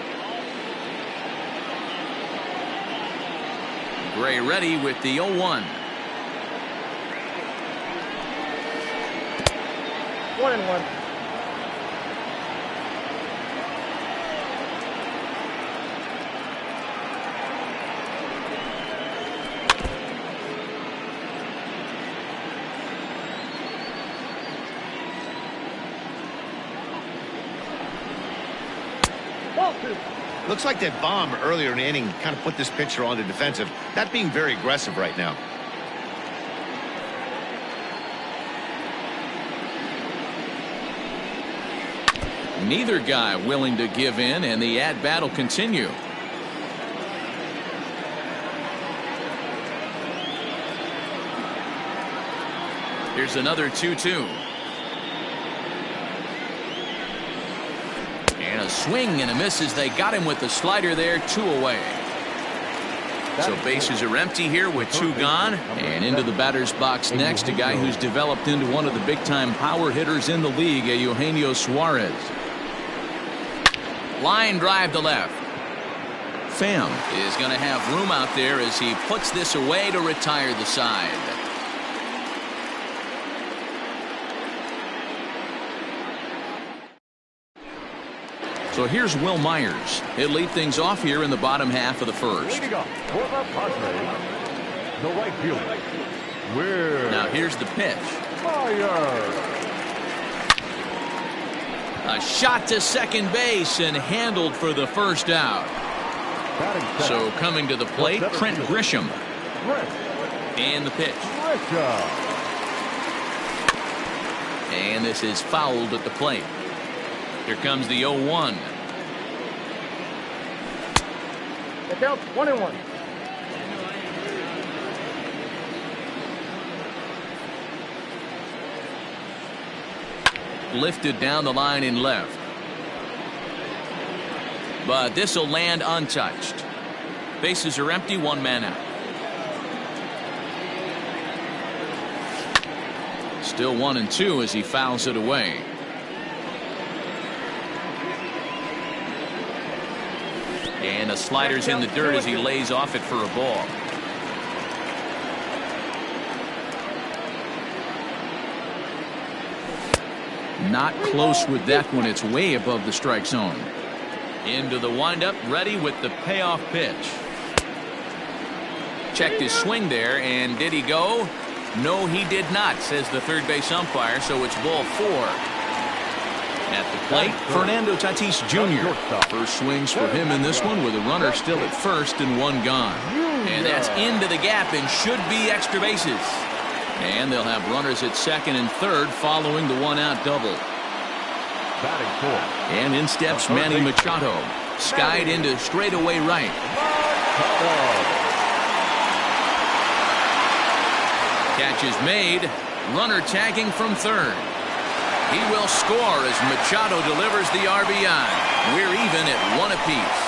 Speaker 1: Gray ready with the 0-1.
Speaker 5: 1-1.
Speaker 4: Looks like that bomb earlier in the inning kind of put this pitcher on the defensive. Not being very aggressive right now.
Speaker 1: Neither guy willing to give in, and the at-bat will continue. Here's another 2-2. And a swing and a miss as they got him with the slider there, 2 away. So bases are empty here with 2 gone. And into the batter's box next, a guy who's developed into one of the big-time power hitters in the league, Eugenio Suarez. Line drive to left. Pham is going to have room out there as he puts this away to retire the side. So here's Will Myers. He'll lead things off here in the bottom half of the first.
Speaker 2: Leading up for the Padres, the right fielder.
Speaker 1: Now here's the pitch.
Speaker 2: Myers.
Speaker 1: A shot to second base and handled for the first out. So coming to the plate, Trent Grisham. And the pitch. And this is fouled at the plate. Here comes the 0-1.
Speaker 5: The count's 1-1.
Speaker 1: Lifted down the line in left. But this will land untouched. Bases are empty, one man out. Still 1-2 as he fouls it away. And the slider's in the dirt as he lays off it for a ball. Not close with that one. It's way above the strike zone. Into the windup, ready with the payoff pitch. Checked his swing there, and did he go? No, he did not, says the third base umpire, so it's ball 4. At the plate, Fernando Tatis Jr. First swings for him in this one with a runner still at first and one gone. And that's into the gap and should be extra bases. And they'll have runners at second and third following the one-out double. And in steps Manny Machado. Skied into straightaway right. Catch is made. Runner tagging from third. He will score as Machado delivers the RBI. We're even at 1 apiece.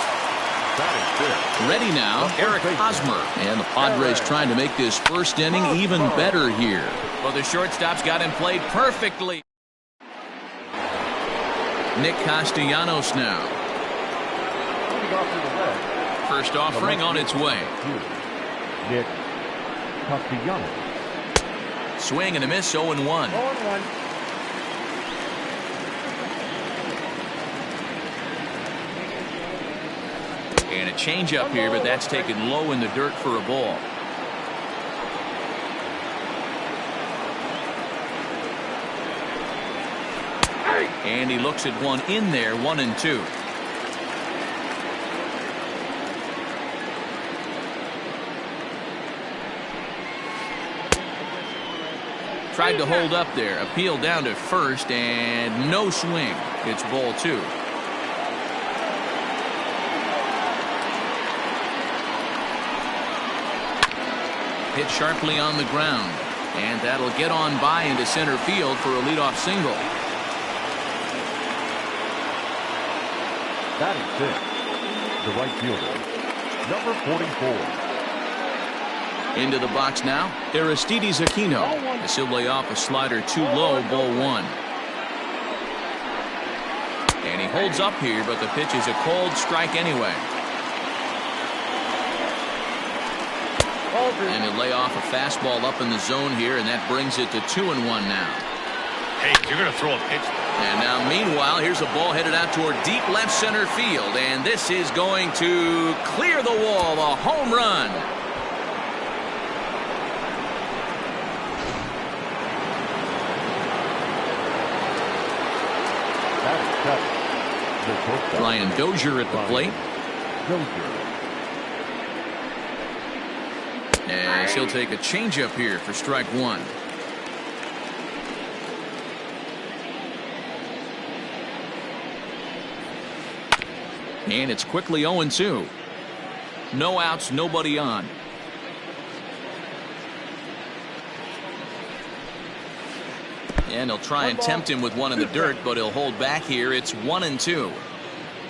Speaker 1: Ready now, Eric Hosmer. And the Padres trying to make this first inning even better here. Well, the shortstop's got him played perfectly. Nick Castellanos now. First offering on its way.
Speaker 2: Nick Castellanos.
Speaker 1: Swing and a miss, 0-1.
Speaker 5: 0-1.
Speaker 1: And a changeup here, but that's taken low in the dirt for a ball. And he looks at one in there, 1-2. Tried to hold up there, appealed down to first, and no swing. It's ball 2. Hit sharply on the ground, and that'll get on by into center field for a leadoff single.
Speaker 2: Batting fifth, the right fielder, number 44.
Speaker 1: Into the box now, Aristides Aquino. As he'll lay off a slider too low, ball 1. And he holds up here, but the pitch is a cold strike anyway. And he'll lay off a fastball up in the zone here, and that brings it to 2-1 now.
Speaker 4: Hey, you're going to throw a pitch.
Speaker 1: And now, meanwhile, here's a ball headed out toward deep left center field, and this is going to clear the wall, a home run. Brian Dozier at the plate. As he'll take a changeup here for strike 1. And it's quickly 0-2. No outs, nobody on. And he'll try and tempt him with one in the dirt, but he'll hold back here. It's 1-2.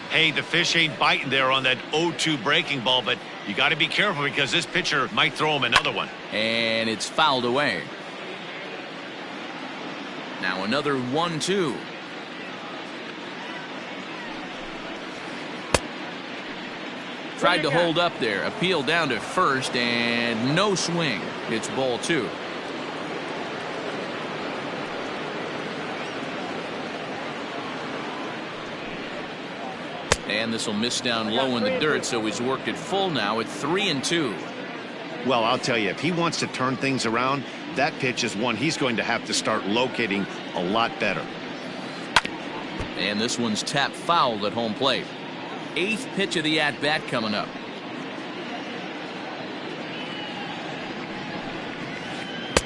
Speaker 4: Hey, the fish ain't biting there on that 0-2 breaking ball, but you got to be careful because this pitcher might throw him another one.
Speaker 1: And it's fouled away. Now another 1-2. Tried to hold up there, appealed down to first, and no swing. It's ball 2. And this will miss down low in the dirt, so he's worked it full now at 3-2.
Speaker 4: Well, I'll tell you, if he wants to turn things around, that pitch is one he's going to have to start locating a lot better.
Speaker 1: And this one's tapped foul at home plate. 8th pitch of the at-bat coming up.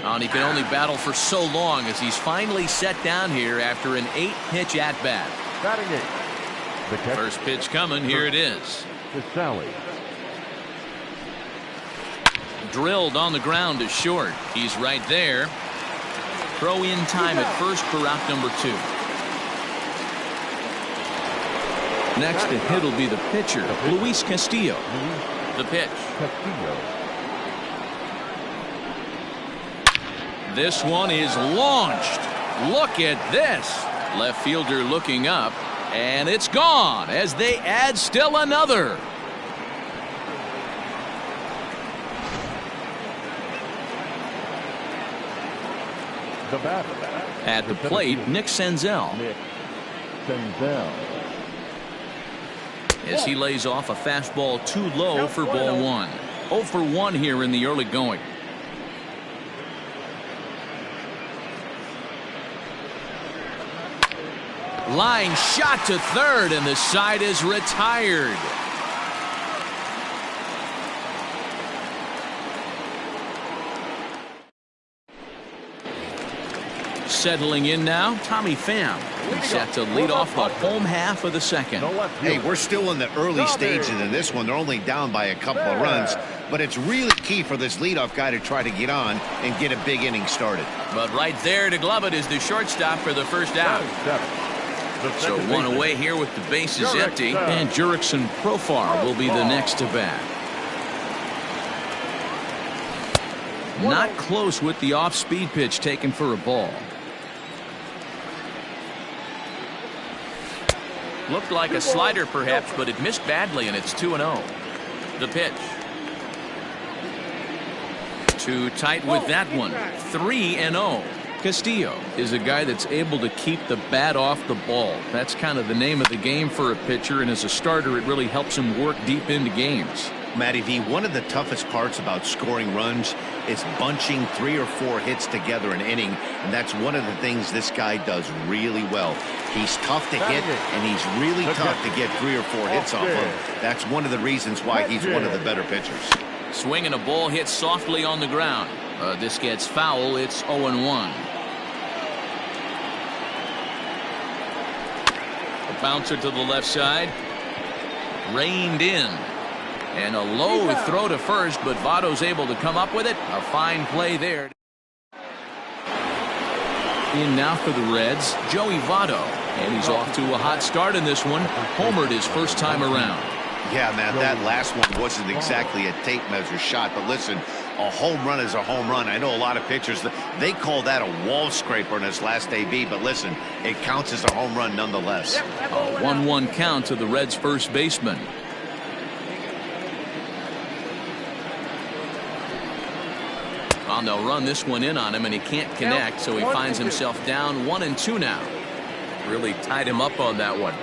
Speaker 1: And he can only battle for so long as he's finally set down here after an 8-pitch at-bat.
Speaker 2: Batting eighth, the catcher.
Speaker 1: First pitch coming. Here it is.
Speaker 2: To Sally.
Speaker 1: Drilled on the ground to short. He's right there. Throw in time at first for out number 2. Next to hit will be the pitcher, Luis Castillo. The pitch.
Speaker 2: Castillo.
Speaker 1: This one is launched. Look at this. Left fielder looking up, and it's gone as they add still another.
Speaker 2: The batter.
Speaker 1: At the plate, Nick Senzel.
Speaker 2: Nick Senzel.
Speaker 1: As he lays off a fastball too low for ball 1. 0 for 1 here in the early going. Line shot to third, and the side is retired. Settling in now, Tommy Pham. He's set to lead off the home half of the second.
Speaker 4: Hey, we're still in the early stages of this one. They're only down by a couple of runs, but it's really key for this leadoff guy to try to get on and get a big inning started.
Speaker 1: But right there to glove it is the shortstop for the first out. So one away here with the bases empty, and Jurickson Profar will be the next to bat. Not close with the off-speed pitch taken for a ball. Looked like a slider perhaps, but it missed badly, and it's 2-0. The pitch. Too tight with that one. 3-0. Castillo is a guy that's able to keep the bat off the ball. That's kind of the name of the game for a pitcher, and as a starter, it really helps him work deep into games.
Speaker 4: Matty V, one of the toughest parts about scoring runs is bunching 3 or 4 hits together an inning, and that's one of the things this guy does really well. He's tough to hit, and he's really tough to get 3 or 4 hits off of. That's one of the reasons why he's one of the better pitchers.
Speaker 1: Swing and a ball hit softly on the ground. This gets foul. It's 0-1. A bouncer to the left side. Reined in. And a low throw to first, but Votto's able to come up with it. A fine play there. In now for the Reds, Joey Votto. And he's off to a hot start in this one. Homered his first time around.
Speaker 4: Yeah, man, that last one wasn't exactly a tape measure shot, but listen, a home run is a home run. I know a lot of pitchers, they call that a wall scraper in his last AB, but listen, it counts as a home run nonetheless.
Speaker 1: A 1-1 count to the Reds' first baseman. Well, they'll run this one in on him, and he can't connect, so he finds himself down 1-2 now. Really tied him up on that one.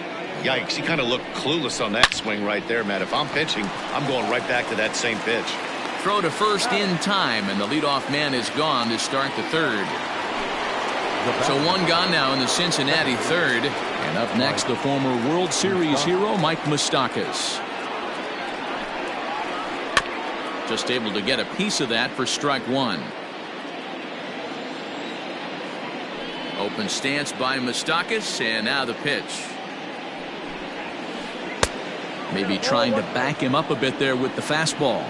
Speaker 4: Yikes, he kind of looked clueless on that swing right there, Matt. If I'm pitching, I'm going right back to that same pitch.
Speaker 1: Throw to first in time, and the leadoff man is gone to start the third. So one gone now in the Cincinnati third. And up next, the former World Series hero, Mike Moustakas. Just able to get a piece of that for strike 1. Open stance by Moustakas, and now the pitch. Maybe trying to back him up a bit there with the fastball.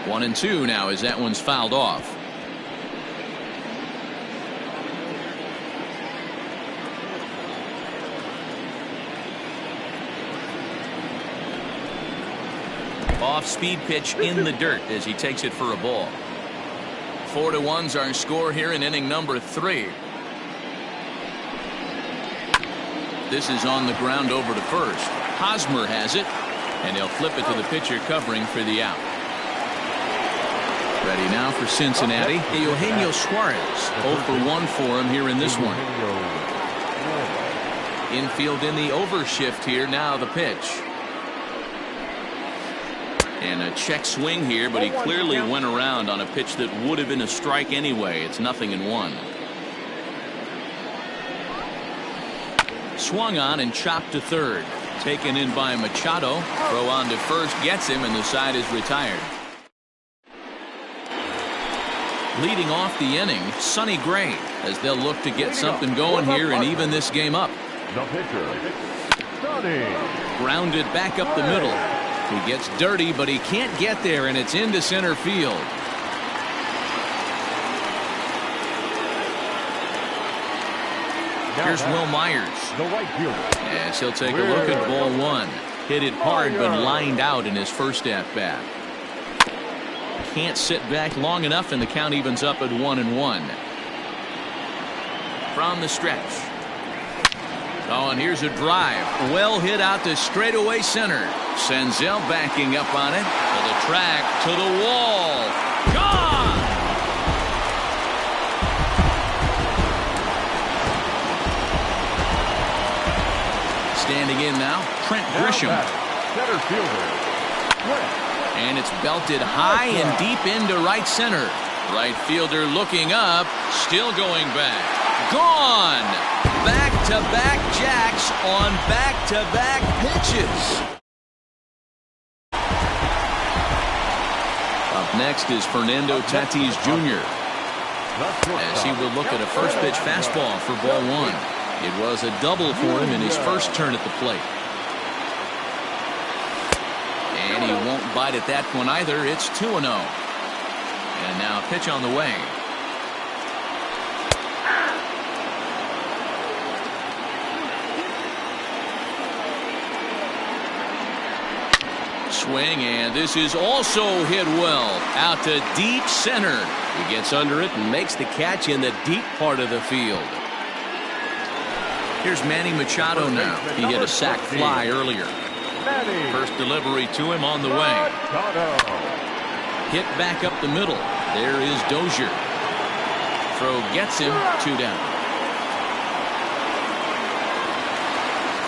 Speaker 1: One and two now as that one's fouled off. Off-speed pitch in the dirt as he takes it for a ball. 4-1's our score here in inning number 3. This is on the ground over to first. Hosmer has it, and he'll flip it to the pitcher covering for the out. Ready now for Cincinnati, Eugenio Suarez. 0 for 1 for him here in this one. Infield in the overshift here. Now the pitch. And a check swing here, but he clearly went around on a pitch that would have been a strike anyway. It's 0-1. Swung on and chopped to third. Taken in by Machado. Throw on to first gets him, and the side is retired. Leading off the inning, Sonny Gray, as they'll look to get something going here and even this game up.
Speaker 2: The pitcher, Sonny.
Speaker 1: Grounded back up the middle. He gets dirty, but he can't get there, and it's into center field. Here's Will Myers.
Speaker 2: The right fielder.
Speaker 1: Yes, he'll take a look at ball one. Hit it hard, but lined out in his first at-bat. Can't sit back long enough, and the count evens up at 1-1. From the stretch. Oh, and here's a drive. Well hit out to straightaway center. Senzel backing up on it. To the track, to the wall. Gone! Standing in now, Trent Grisham.
Speaker 2: Center fielder.
Speaker 1: And it's belted high and deep into right center. Right fielder looking up, still going back. Gone! Back-to-back jacks on back-to-back pitches. Up next is Fernando Tatis Jr. as he will look at a first pitch fastball for ball one. It was a double for him in his first turn at the plate. And he won't bite at that one either. It's 2-0. And now a pitch on the way. Swing, and this is also hit well out to deep center. He gets under it and makes the catch in the deep part of the field. Here's Manny Machado now. He hit a sac fly earlier. First delivery to him on the way. Hit back up the middle. There is Dozier. Throw gets him, 2 down.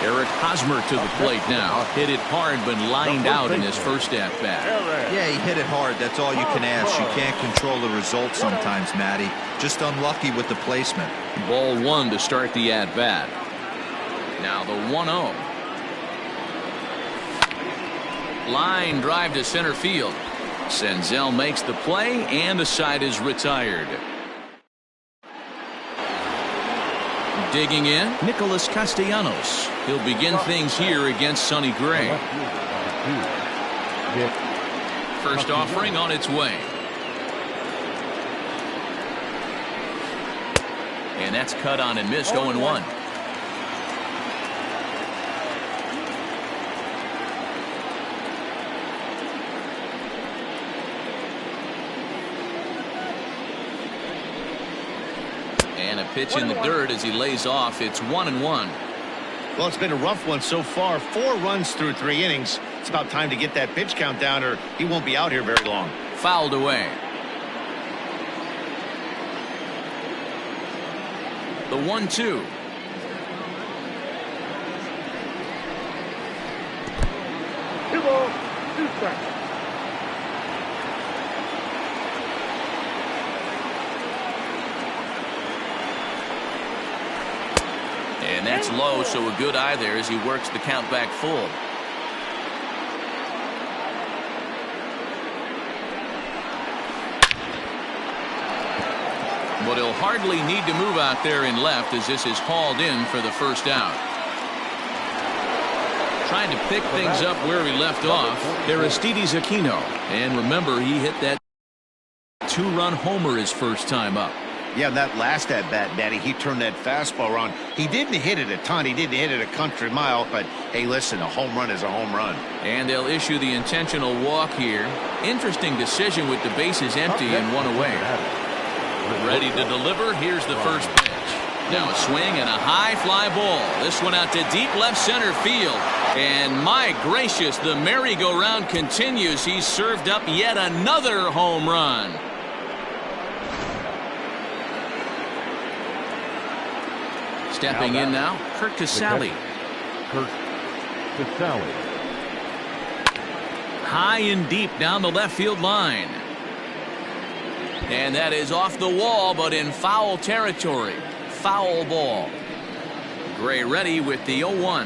Speaker 1: Eric Hosmer to the plate now. Hit it hard, but lined out in his first at-bat.
Speaker 3: Yeah, he hit it hard. That's all you can ask. You can't control the result sometimes, Matty. Just unlucky with the placement.
Speaker 1: Ball one to start the at-bat. Now the 1-0. Line drive to center field. Senzel makes the play, and the side is retired. Digging in, Nicholas Castellanos. He'll begin things here against Sonny Gray. First offering on its way. And that's cut on and missed, 0-1. And a pitch in the dirt as he lays off. It's 1-1.
Speaker 4: Well, it's been a rough one so far. 4 runs through 3 innings. It's about time to get that pitch count down, or he won't be out here very long.
Speaker 1: Fouled away. The 1-2.
Speaker 5: 2 balls, 2 strikes.
Speaker 1: And that's low, so a good eye there as he works the count back full. But he'll hardly need to move out there in left as this is hauled in for the first out. Trying to pick things up where he left off, Aristides Aquino. And remember, he hit that 2-run homer his first time up.
Speaker 4: Yeah, that last at-bat, Daddy, he turned that fastball around. He didn't hit it a ton. He didn't hit it a country mile. But, hey, listen, a home run is a home run.
Speaker 1: And they'll issue the intentional walk here. Interesting decision with the bases empty and 1 away. Ready to deliver. Here's the first pitch. Now a swing and a high fly ball. This one out to deep left center field. And my gracious, the merry-go-round continues. He's served up yet another home run. Stepping in now, Kurt Casale. High and deep down the left field line. And that is off the wall, but in foul territory. Foul ball. Gray ready with the 0-1.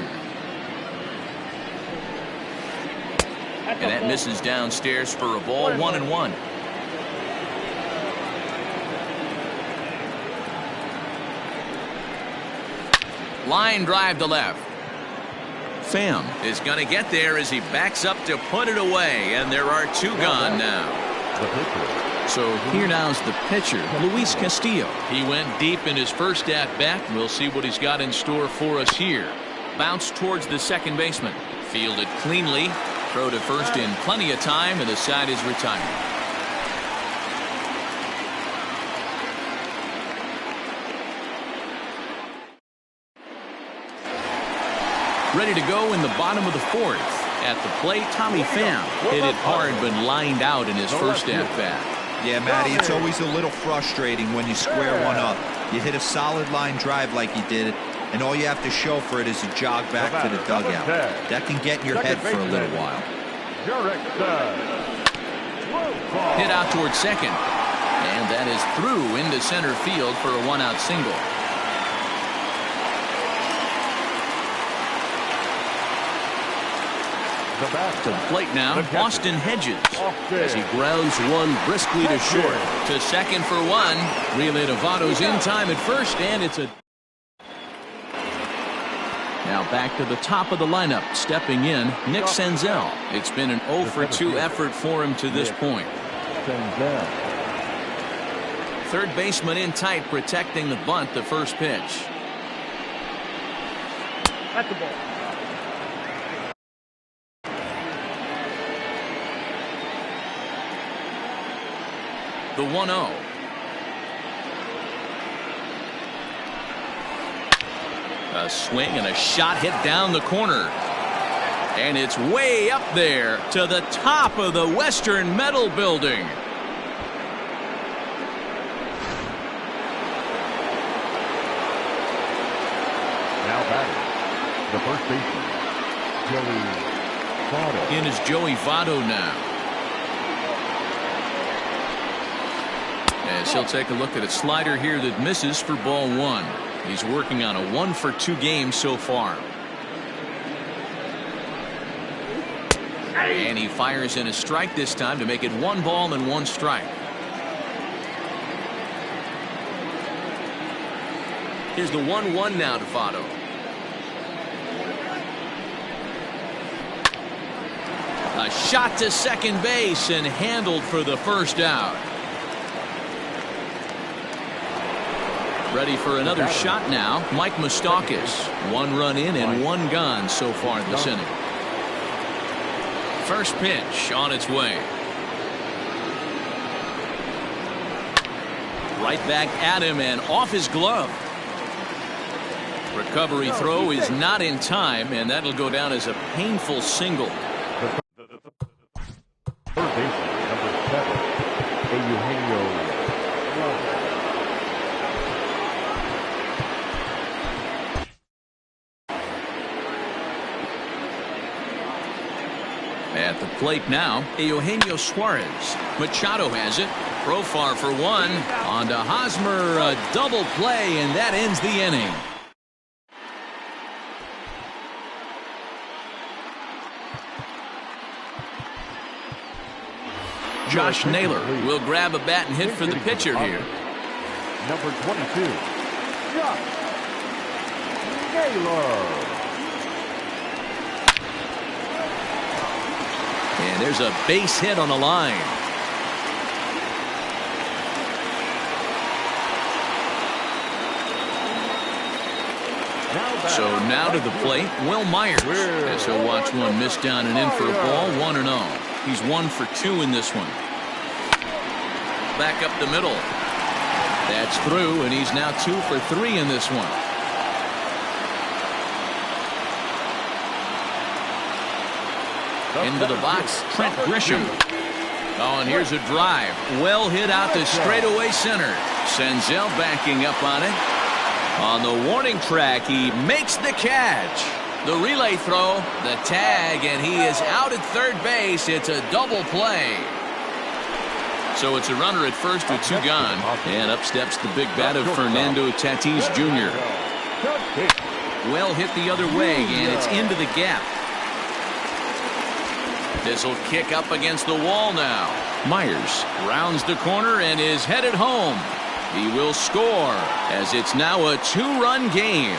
Speaker 1: And that misses downstairs for a ball, 1-1. Line drive to left. Pham is going to get there as he backs up to put it away, and there are two gone now. So here now's the pitcher, Luis Castillo. He went deep in his first at-bat. We'll see what he's got in store for us here. Bounce towards the second baseman. Fielded cleanly. Throw to first in plenty of time, and the side is retired. Ready to go in the bottom of the fourth. At the plate, Tommy Pham hit it hard but lined out in his first at-bat.
Speaker 3: Yeah, Matty, it's always a little frustrating when you square one up. You hit a solid line drive like you did, and all you have to show for it is a jog back to the dugout. That can get in your head for a little while.
Speaker 1: Hit out towards second. And that is through into center field for a one-out single. To the plate now, Austin Hedges. As he grounds one briskly to short. To second for one. Relay to Votto's in time at first, and it's a... Now back to the top of the lineup. Stepping in, Nick Senzel. It's been an 0 for 2 effort for him to this point. Third baseman in tight, protecting the bunt, the first pitch.
Speaker 5: At the ball.
Speaker 1: The 1-0. A swing and a shot hit down the corner. And it's way up there to the top of the Western Metal Building.
Speaker 2: Now batting, the first baseman, Joey Votto.
Speaker 1: In is Joey Votto now. As he'll take a look at a slider here that misses for ball one. He's working on a 1 for 2 game so far. And he fires in a strike this time to make it 1 ball and 1 strike. Here's the 1-1 now to Votto. A shot to second base and handled for the first out. Ready for another shot now, Mike Moustakas. 1 run in and 1 gone so far this inning. First pitch on its way. Right back at him and off his glove. Recovery throw is not in time, and that'll go down as a painful single.
Speaker 2: Third baseman, number 7, Eugenio.
Speaker 1: At the plate now, Eugenio Suarez. Machado has it. Profar for 1. On to Hosmer, a double play, and that ends the inning. Josh Naylor will grab a bat and hit for the pitcher here.
Speaker 2: Number 22, Josh Naylor.
Speaker 1: And there's a base hit on the line. So now to the plate, Will Myers. As he'll watch one miss down and in for a ball, 1-0. He's 1 for 2 in this one. Back up the middle. That's through, and he's now 2 for 3 in this one. Into the box, Trent Grisham. Oh, and here's a drive. Well hit out to straightaway center. Senzel backing up on it. On the warning track, he makes the catch. The relay throw, the tag, and he is out at third base. It's a double play. So it's a runner at first with 2 gone. And up steps the big bat of Fernando Tatis Jr. Well hit the other way, and it's into the gap. This will kick up against the wall now. Myers rounds the corner and is headed home. He will score as it's now a 2-run game.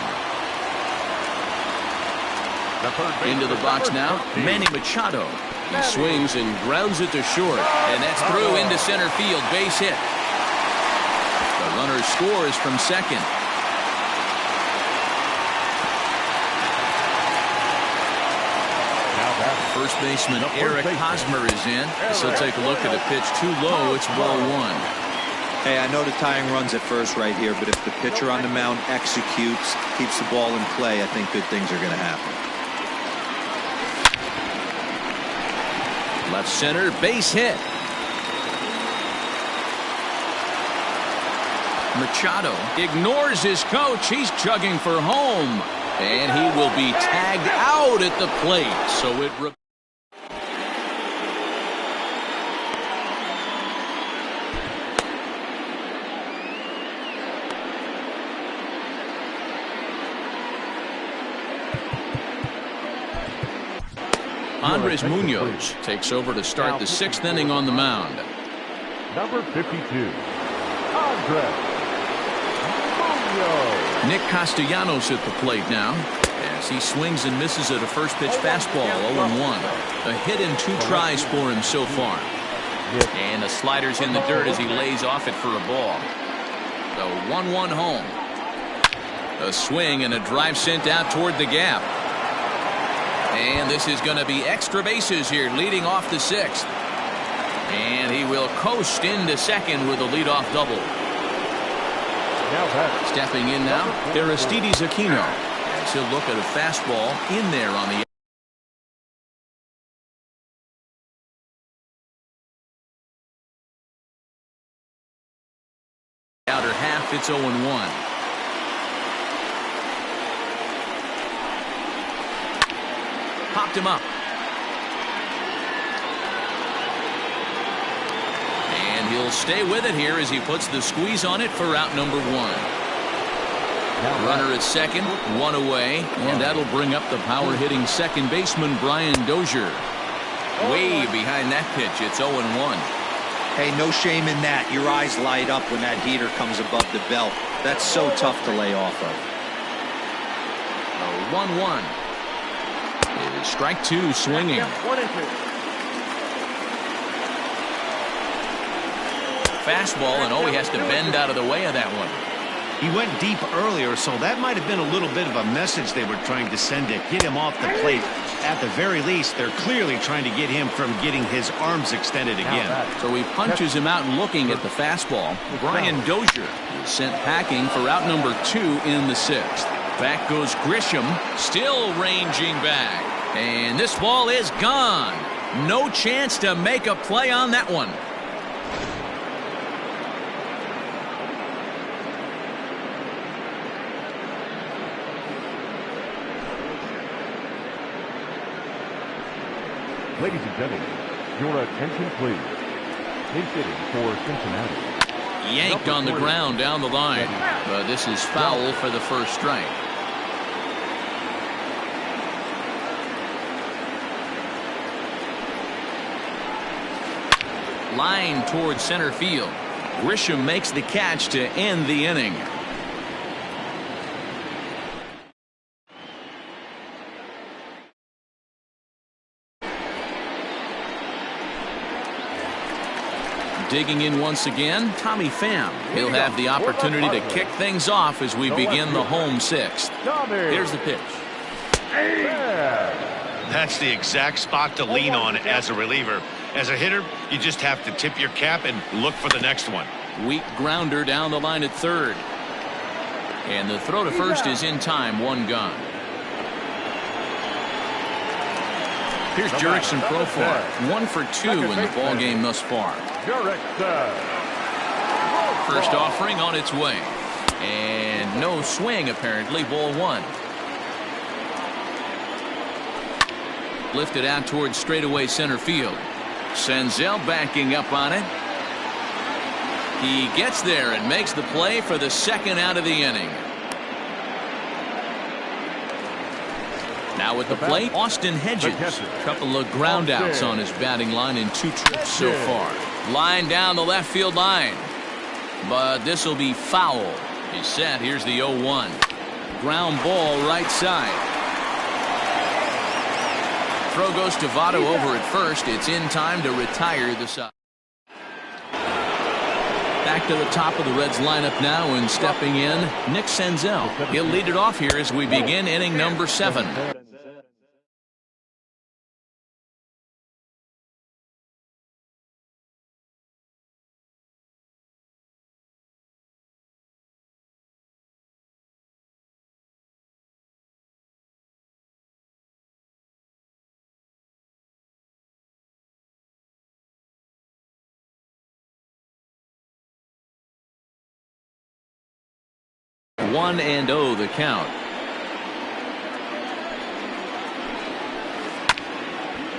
Speaker 1: Into the box now, Manny Machado.
Speaker 6: He swings and grounds it to short.
Speaker 1: And that's through into center field. Base hit. The runner scores from second. First baseman Eric Hosmer is in. He'll take a look at a pitch too low. It's ball one.
Speaker 3: Hey, I know the tying runs at first right here, but if the pitcher on the mound executes, keeps the ball in play, I think good things are going to happen.
Speaker 1: Left center, base hit. Machado ignores his coach. He's chugging for home. And he will be tagged out at the plate. So it... Andres Munoz takes over to start the 6th inning on the mound.
Speaker 2: Number 52, Andres Munoz.
Speaker 1: Nick Castellanos at the plate now as he swings and misses at a first pitch fastball. 0-1. A hit and 2 tries for him so far. And the slider's in the dirt as he lays off it for a ball. The 1-1 home. A swing and a drive sent out toward the gap. And this is going to be extra bases here leading off the 6th. And he will coast into second with a leadoff double. Stepping in now, Aristides Aquino. As he'll look at a fastball in there on the outer half. It's 0-1. Popped him up. And he'll stay with it here as he puts the squeeze on it for out number 1. Runner at second, 1 away, and that'll bring up the power-hitting second baseman Brian Dozier. Way behind that pitch, it's 0-1.
Speaker 3: Hey, no shame in that. Your eyes light up when that heater comes above the belt. That's so tough to lay off of.
Speaker 1: 1-1. It is strike 2 swinging. Fastball, and he has to bend out of the way of that one.
Speaker 4: He went deep earlier, so that might have been a little bit of a message they were trying to send to get him off the plate. At the very least, they're clearly trying to get him from getting his arms extended again.
Speaker 1: So he punches him out looking at the fastball. Brian Dozier is sent packing for out number 2 in the 6th. Back goes Grisham, still ranging back. And this ball is gone. No chance to make a play on that one.
Speaker 2: Ladies and gentlemen, your attention please. Pinch hitting for Cincinnati.
Speaker 1: Yanked on the ground down the line. But this is foul for the first strike. Line towards center field. Grisham makes the catch to end the inning. Digging in once again, Tommy Pham. He'll have the opportunity to kick things off as we begin the home 6th. Here's the pitch.
Speaker 4: That's the exact spot to lean on as a reliever. As a hitter, you just have to tip your cap and look for the next one.
Speaker 1: Weak grounder down the line at third. And the throw to first is in time, 1 gone. Here's Jurickson Profar, 1 for 2 in the ball game thus far. First offering on its way. And no swing apparently, ball 1. Lifted out towards straightaway center field. Senzel backing up on it. He gets there and makes the play for the 2nd out of the inning. Now with the plate, Austin Hedges. A couple of ground outs on his batting line in 2 trips so far. Line down the left field line. But this will be foul. He's set. Here's the 0-1. Ground ball right side. Throw goes to Votto over at first. It's in time to retire the side. Back to the top of the Reds lineup now, and stepping in, Nick Senzel. He'll lead it off here as we begin inning number 7. One and 0 the count.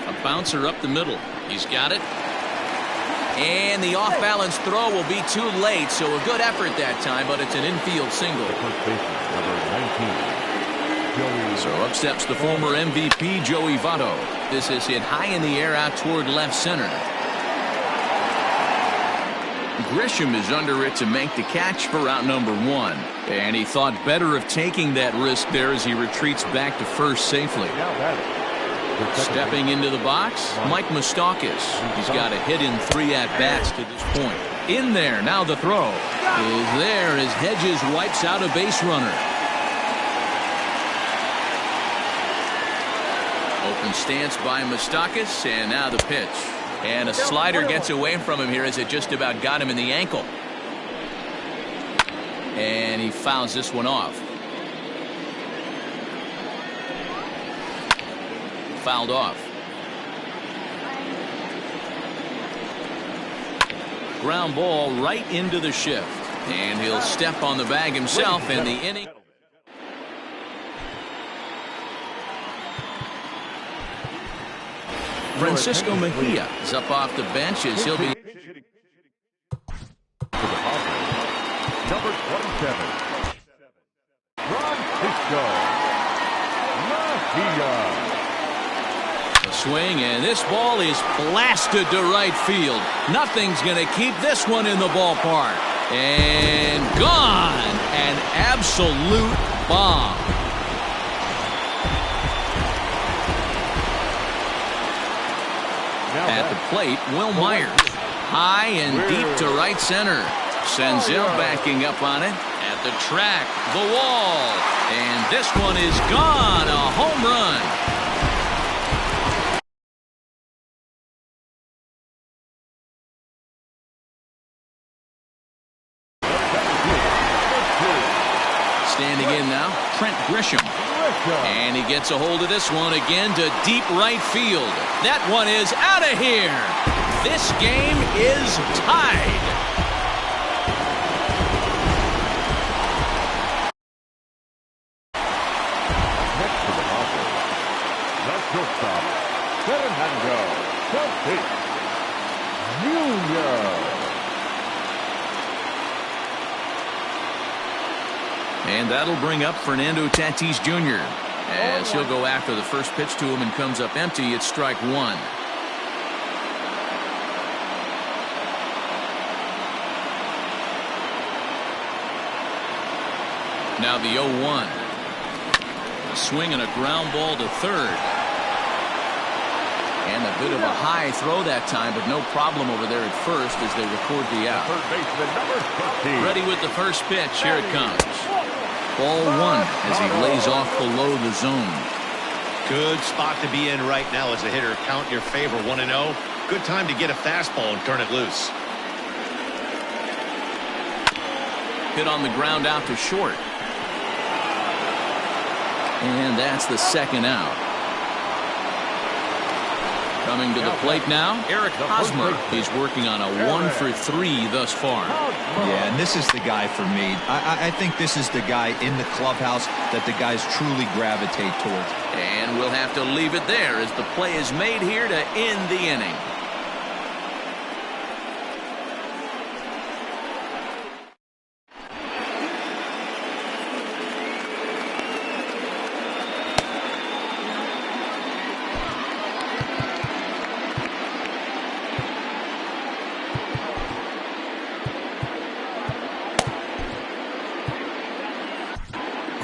Speaker 1: A bouncer up the middle. He's got it. And the off-balance throw will be too late, so a good effort that time, but it's an infield single. So up steps the former MVP, Joey Votto. This is hit high in the air out toward left center. Grisham is under it to make the catch for out number 1. And he thought better of taking that risk there as he retreats back to first safely. Stepping into the box, Mike Moustakas. He's got a hit in 3 at-bats to this point. In there, now the throw is there as Hedges wipes out a base runner. Open stance by Moustakas, and now the pitch. And a slider gets away from him here as it just about got him in the ankle. And he fouls this one off. Fouled off. Ground ball right into the shift. And he'll step on the bag himself in the inning. Francisco Mejia is up off the bench as he'll be.
Speaker 2: Number 27. Francisco Mejia.
Speaker 1: A swing, and this ball is blasted to right field. Nothing's going to keep this one in the ballpark. And gone. An absolute bomb. At the plate, Will Myers. High and deep to right center. Senzel backing up on it. At the track, the wall. And this one is gone. A home run. Standing in now, Trent Grisham. And he gets a hold of this one again to deep right field. That one is out of here. This game is tied.
Speaker 2: Next to the ball, the shortstop, Fernando Tatis Jr.
Speaker 1: And that'll bring up Fernando Tatis Jr. as he'll go after the first pitch to him and comes up empty. It's strike 1. Now the 0-1. A swing and a ground ball to third. And a bit of a high throw that time, but no problem over there at first as they record the out.
Speaker 2: Third baseman, number 15.
Speaker 1: Ready with the first pitch. Here it comes. Ball 1 as he lays off below the zone.
Speaker 4: Good spot to be in right now as a hitter. Count in your favor, 1-0. Good time to get a fastball and turn it loose.
Speaker 1: Hit on the ground out to short. And that's the second out. Coming to the plate now, Eric Hosmer. He's working on a 1-for-3 thus far.
Speaker 3: Yeah, and this is the guy for me. I think this is the guy in the clubhouse that the guys truly gravitate towards.
Speaker 1: And we'll have to leave it there as the play is made here to end the inning.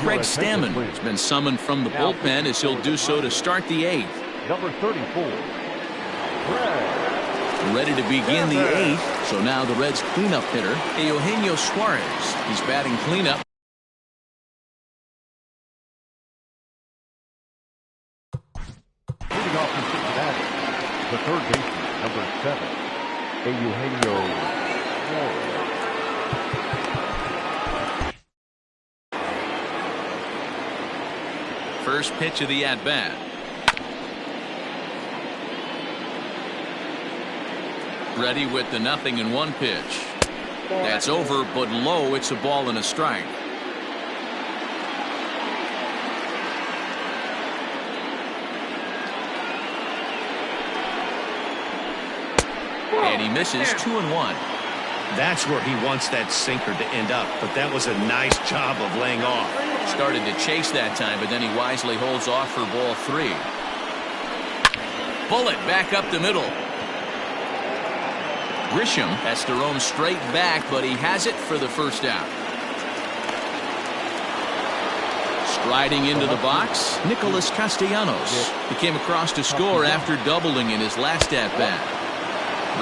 Speaker 1: Craig Stammen has been summoned from the bullpen as he'll do so to start the 8th.
Speaker 2: Number 34,
Speaker 1: Ready to begin the 8th, so now the Reds' cleanup hitter, Eugenio Suarez. He's batting cleanup.
Speaker 2: leading off for Cincinnati, the third baseman, number 7, Eugenio Suarez.
Speaker 1: First pitch of the at-bat. Ready with the 0-1 pitch. That's over, but low. It's a ball and a strike. And he misses 2-1.
Speaker 4: That's where he wants that sinker to end up, but that was a nice job of laying off.
Speaker 1: Started to chase that time, but then he wisely holds off for ball 3. Bullet back up the middle. Grisham has to roam straight back, but he has it for the first out. Striding into the box, Nicholas Castellanos. He came across to score after doubling in his last at-bat.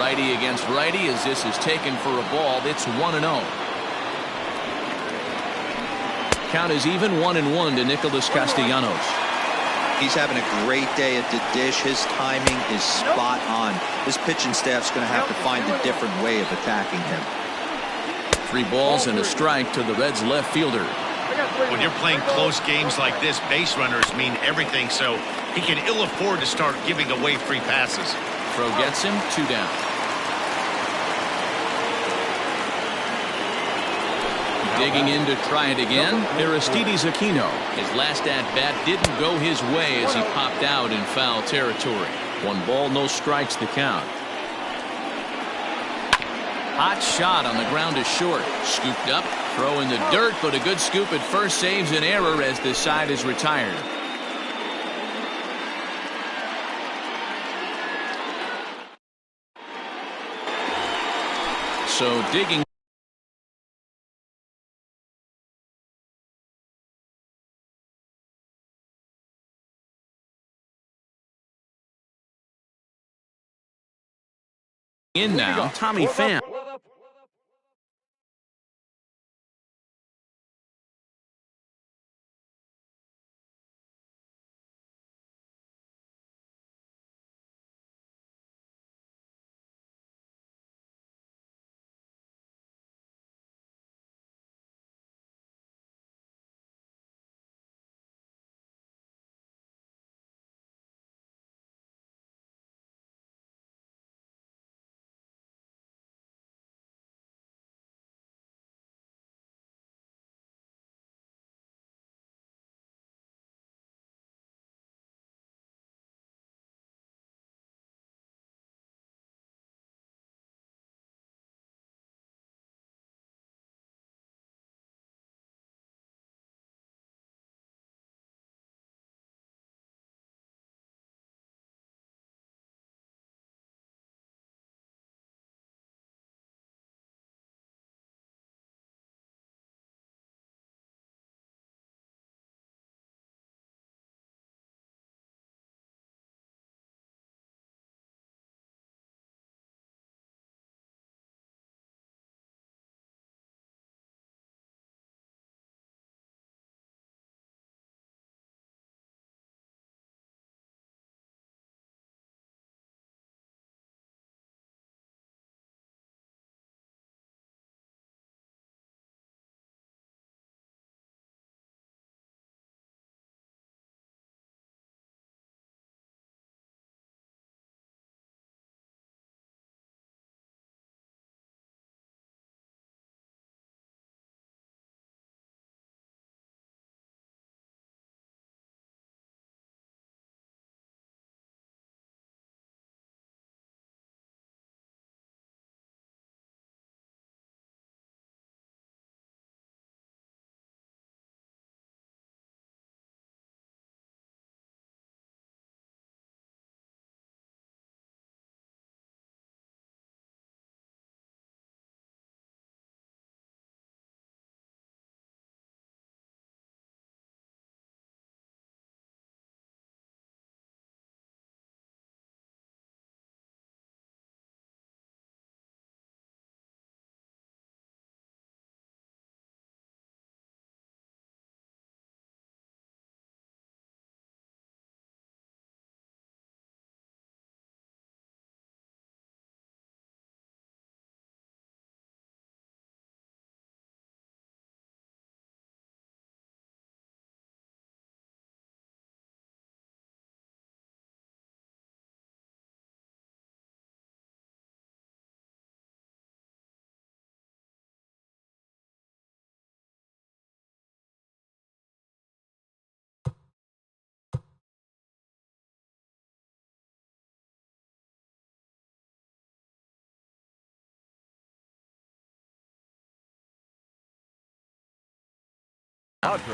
Speaker 1: Righty against righty as this is taken for a ball. It's 1-0. Count is even 1-1 to Nicholas Castellanos.
Speaker 3: He's having a great day at the dish. His timing is spot on. His pitching staff's going to have to find a different way of attacking him.
Speaker 1: 3 balls and a strike to the Reds' left fielder.
Speaker 4: When you're playing close games like this, base runners mean everything, so he can ill afford to start giving away free passes.
Speaker 1: Throw gets him, 2 down. Digging in to try it again, Aristides Aquino. His last at-bat didn't go his way as he popped out in foul territory. 1 ball, no strikes the count. Hot shot on the ground to short. Scooped up, throw in the dirt, but a good scoop at first saves an error as the side is retired. So digging in now, Tommy Pham.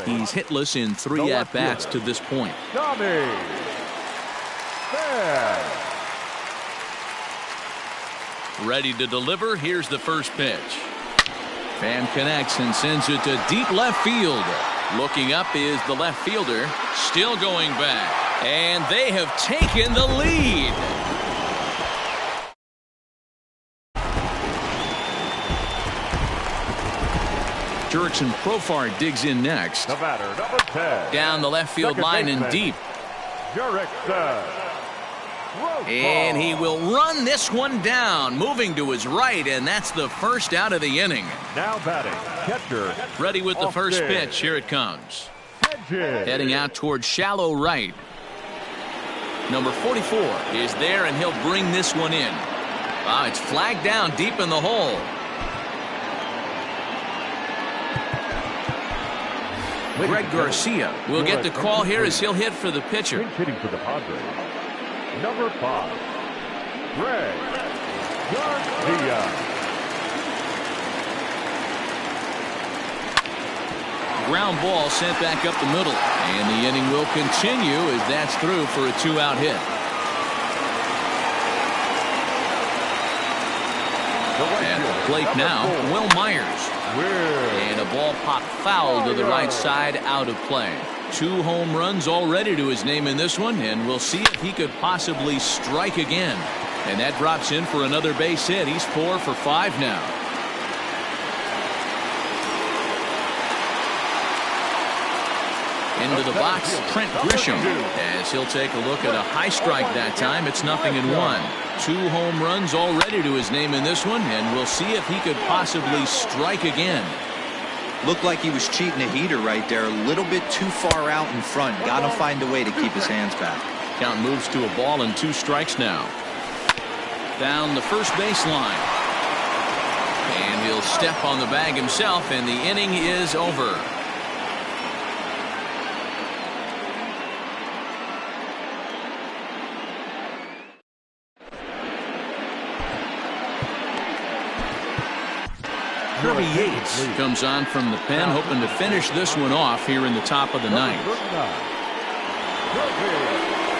Speaker 1: He's hitless in 3 at-bats to this point. Ready to deliver. Here's the first pitch. Fan connects and sends it to deep left field. Looking up is the left fielder. Still going back. And they have taken the lead. Jurickson Profar digs in next.
Speaker 2: The batter, number 10.
Speaker 1: Down the left field line and deep.
Speaker 2: Jurickson.
Speaker 1: And he will run this one down, moving to his right, and that's the first out of the inning.
Speaker 2: Now batting, catcher.
Speaker 1: Ready with the first pitch. Here it comes. Heading out towards shallow right. Number 44 is there, and he'll bring this one in. It's flagged down deep in the hole. Greg Garcia will get the call here as he'll hit for the pitcher.
Speaker 2: Hitting for the Padres. Number 5, Greg Garcia.
Speaker 1: Ground ball sent back up the middle, and the inning will continue as that's through for a 2-out hit. At the plate now, Will Myers. And a ball popped foul to the right side, out of play. 2 home runs already to his name in this one, and we'll see if he could possibly strike again. And that drops in for another base hit. He's 4 for 5 now. Into the box, Trent Grisham, as he'll take a look at a high strike that time. It's 0-1. 2 home runs already to his name in this one, and we'll see if he could possibly strike again.
Speaker 3: Looked like he was cheating a heater right there. A little bit too far out in front. Got to find a way to keep his hands back.
Speaker 1: Count moves to a ball and 2 strikes now. Down the first baseline. And he'll step on the bag himself, and the inning is over. Kirby Yates comes on from the pen, hoping to finish this one off here in the top of the 9th.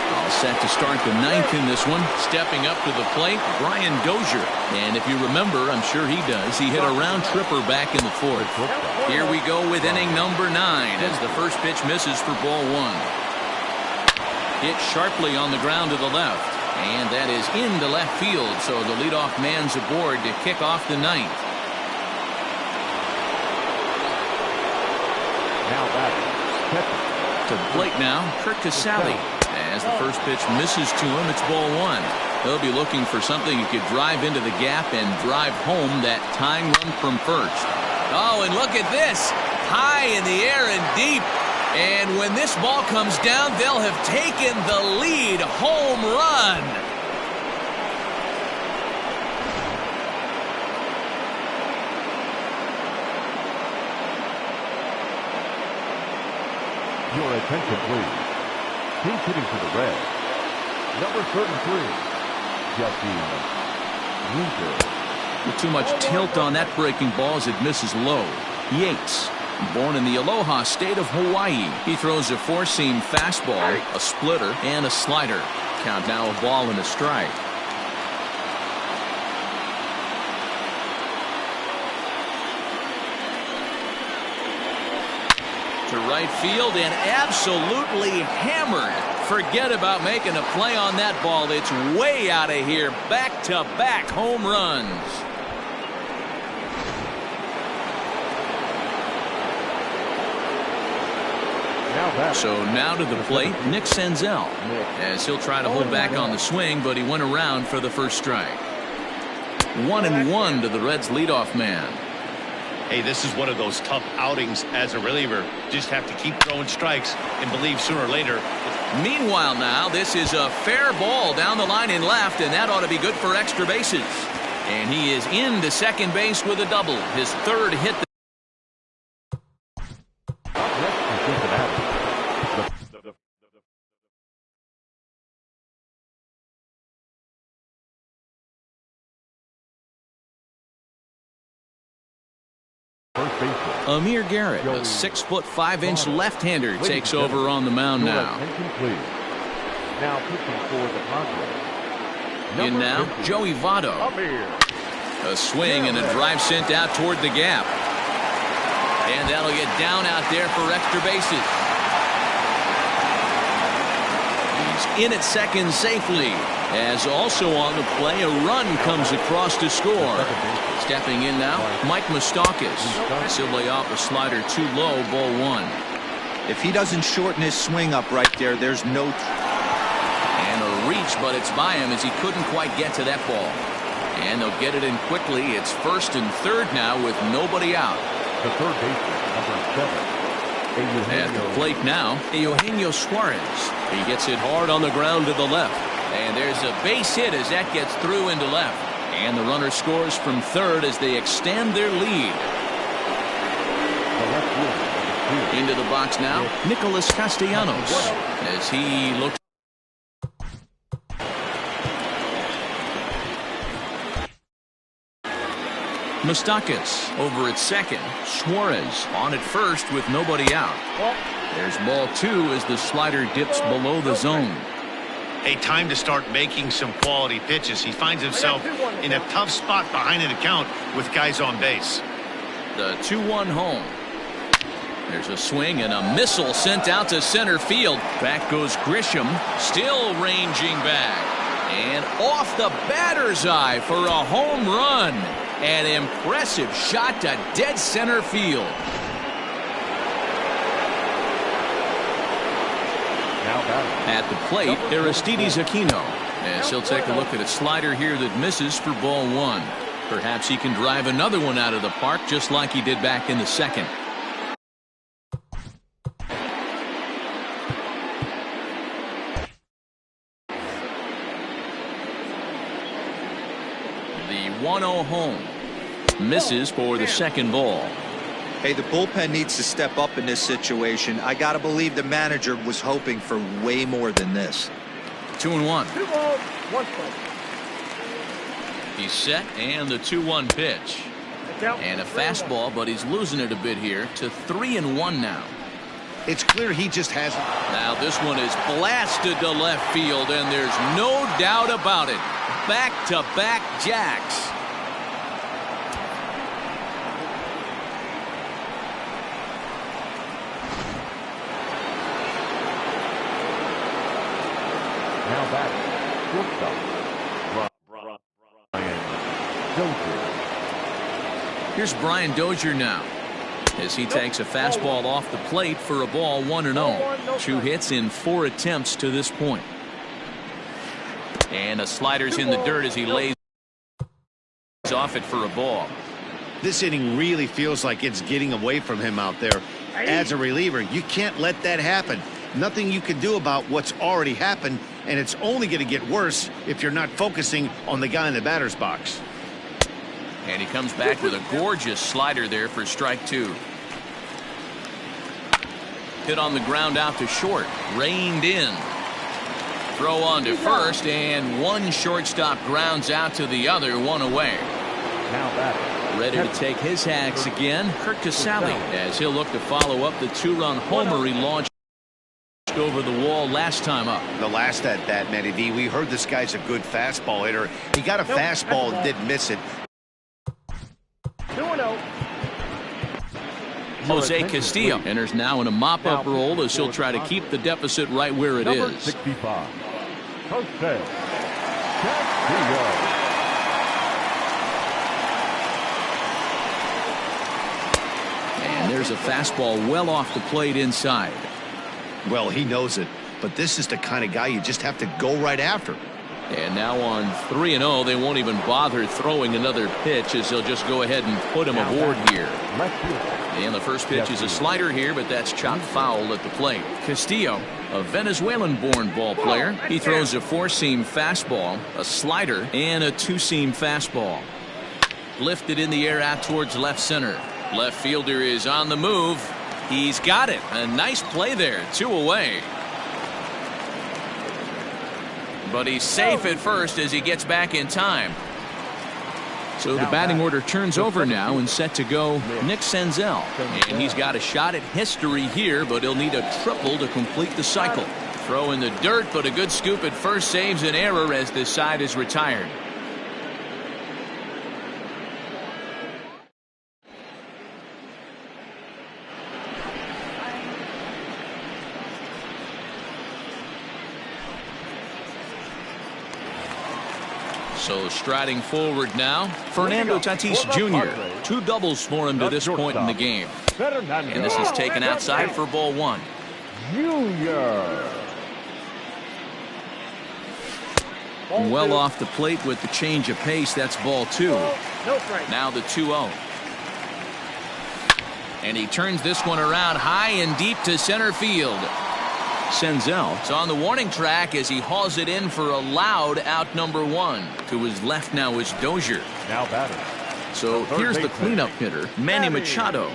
Speaker 1: All set to start the 9th in this one. Stepping up to the plate, Brian Dozier. And if you remember, I'm sure he does, he hit a round tripper back in the 4th. Here we go with inning number 9 as the first pitch misses for ball 1. Hit sharply on the ground to the left. And that is into left field, so the leadoff man's aboard to kick off the 9th.
Speaker 2: Now back.
Speaker 1: To the plate now, Kurt Casale. As the first pitch misses to him, it's ball 1. He'll be looking for something he could drive into the gap and drive home that tying run from first. Oh, and look at this. High in the air and deep. And when this ball comes down, they'll have taken the lead. Home run.
Speaker 2: Your attention, please. He's hitting for the Reds. Number 33, Jesse Winker.
Speaker 1: With too much tilt on that breaking ball as it misses low. Yates, born in the Aloha state of Hawaii. He throws a 4-seam fastball, a splitter, and a slider. Count now a ball and a strike. To right field and absolutely hammered. Forget about making a play on that ball. It's way out of here. Back-to-back home runs. So now to the plate, Nick Senzel, as he'll try to hold back on the swing, but he went around for the first strike. 1-1 to the Reds' leadoff man.
Speaker 4: Hey, this is one of those tough outings as a reliever. Just have to keep throwing strikes and believe sooner or later.
Speaker 1: Meanwhile now, this is a fair ball down the line in left, and that ought to be good for extra bases. And he is into second base with a double. His 3rd hit.
Speaker 2: First
Speaker 1: Amir Garrett, a 6'5" left-hander, takes over on the mound now.
Speaker 2: Now pitching for the Padres.
Speaker 1: In now, Joey Votto. A swing and a drive sent out toward the gap. And that'll get down out there for extra bases. He's in at second safely. As also on the play, a run comes across to score. Stepping in now, Mike Moustakas. He'll lay off a slider too low, ball one.
Speaker 3: If he doesn't shorten his swing up right there, there's no...
Speaker 1: And a reach, but it's by him as he couldn't quite get to that ball. And they'll get it in quickly. It's first and third now with nobody out.
Speaker 2: The third baseman, number 7.
Speaker 1: At the plate now, Eugenio Suarez. He gets it hard on the ground to the left. And there's a base hit as that gets through into left. And the runner scores from third as they extend their lead. Into the box now, Nicholas Castellanos. As he looks. Moustakas over at second. Suarez on at first with nobody out. There's ball two as the slider dips below the zone.
Speaker 4: A time to start making some quality pitches. He finds himself in a tough spot behind an account with guys on base.
Speaker 1: The 2-1 home. There's a swing and a missile sent out to center field. Back goes Grisham, still ranging back. And off the batter's eye for a home run. An impressive shot to dead center field. At the plate, Aristides Aquino. As he'll take a look at a slider here that misses for ball one. Perhaps he can drive another one out of the park just like he did back in the second. The 1-0 home. Misses for the second ball.
Speaker 3: Hey, the bullpen needs to step up in this situation. I got to believe the manager was hoping for way more than this.
Speaker 1: 2-1.
Speaker 5: 2 balls, 1 strike.
Speaker 1: He's set and the 2-1 pitch. And a fastball, but he's losing it a bit here to 3-1 now.
Speaker 4: It's clear he just hasn't.
Speaker 1: Now this one is blasted to left field, and there's no doubt about it. Back-to-back jacks.
Speaker 2: Now back, shortstop, Brian Dozier.
Speaker 1: Here's Brian Dozier now. As he takes a fastball off the plate for a ball 1-0. 2 hits in 4 attempts to this point. And a slider's in the dirt as he lays off it for a ball.
Speaker 4: This inning really feels like it's getting away from him out there. As a reliever, you can't let that happen. Nothing you can do about what's already happened, and it's only going to get worse if you're not focusing on the guy in the batter's box.
Speaker 1: And he comes back with a gorgeous slider there for strike 2. Hit on the ground out to short. Reined in. Throw on to first, and one shortstop grounds out to the other, 1 away.
Speaker 2: Now back.
Speaker 1: Ready to take his hacks again, Kurt Casale, as he'll look to follow up the 2-run homer he launched over the wall last time up.
Speaker 4: The last at bat, Matty V, we heard this guy's a good fastball hitter. He got a fastball and didn't miss it.
Speaker 5: 2-0.
Speaker 1: Jose Castillo enters now in a mop-up role as he'll try to keep the deficit right where it
Speaker 2: Number
Speaker 1: is.
Speaker 2: 65, Jose Castillo.
Speaker 1: And there's a fastball well off the plate inside.
Speaker 4: Well, he knows it, but this is the kind of guy you just have to go right after.
Speaker 1: And now on 3-0, they won't even bother throwing another pitch as they'll just go ahead and put him aboard here. And the first pitch is a slider here, but that's chopped foul at the plate. Castillo, a Venezuelan-born ball player. He throws a 4-seam fastball, a slider, and a 2-seam fastball. Lifted in the air out towards left center. Left fielder is on the move. He's got it. A nice play there. 2 away. But he's safe at first as he gets back in time. So the batting order turns over now and set to go Nick Senzel. And he's got a shot at history here, but he'll need a triple to complete the cycle. Throw in the dirt, but a good scoop at first saves an error as this side is retired. So striding forward now, Fernando Tatis Jr. 2 doubles for him to this point in the game. And this is taken outside for ball 1.
Speaker 2: Junior.
Speaker 1: Well off the plate with the change of pace. That's ball 2. Now the 2-0. And he turns this one around high and deep to center field. Senzel is on the warning track as he hauls it in for a loud out number 1. To his left now is Dozier.
Speaker 2: Now batter.
Speaker 1: So here's the cleanup hitter, Manny Machado.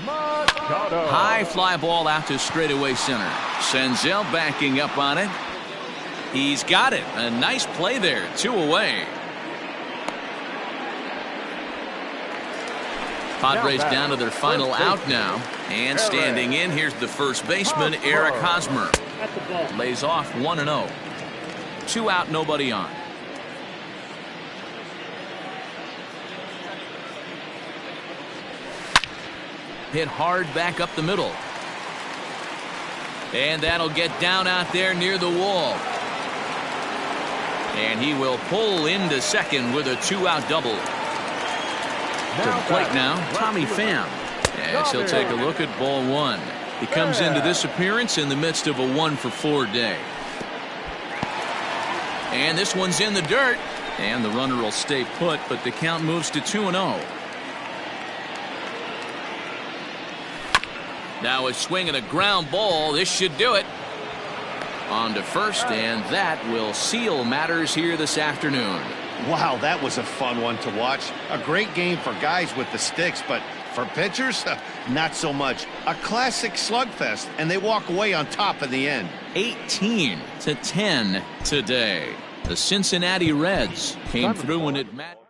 Speaker 2: Machado.
Speaker 1: High fly ball out to straightaway center. Senzel backing up on it. He's got it. A nice play there. 2 away. Padres down to their final out now. And standing in, here's the first baseman, Eric Hosmer. Lays off 1-0. 2 out, nobody on. Hit hard back up the middle. And that'll get down out there near the wall. And he will pull into second with a 2-out double. To the plate now, Tommy Pham. As he'll take a look at ball 1. He comes into this appearance in the midst of a 1-for-4 day. And this one's in the dirt. And the runner will stay put, but the count moves to 2-0. Now a swing and a ground ball. This should do it. On to first, and that will seal matters here this afternoon.
Speaker 4: Wow, that was a fun one to watch. A great game for guys with the sticks, but for pitchers, not so much. A classic slugfest, and they walk away on top in the end.
Speaker 1: 18-10 today. The Cincinnati Reds came through and it mattered.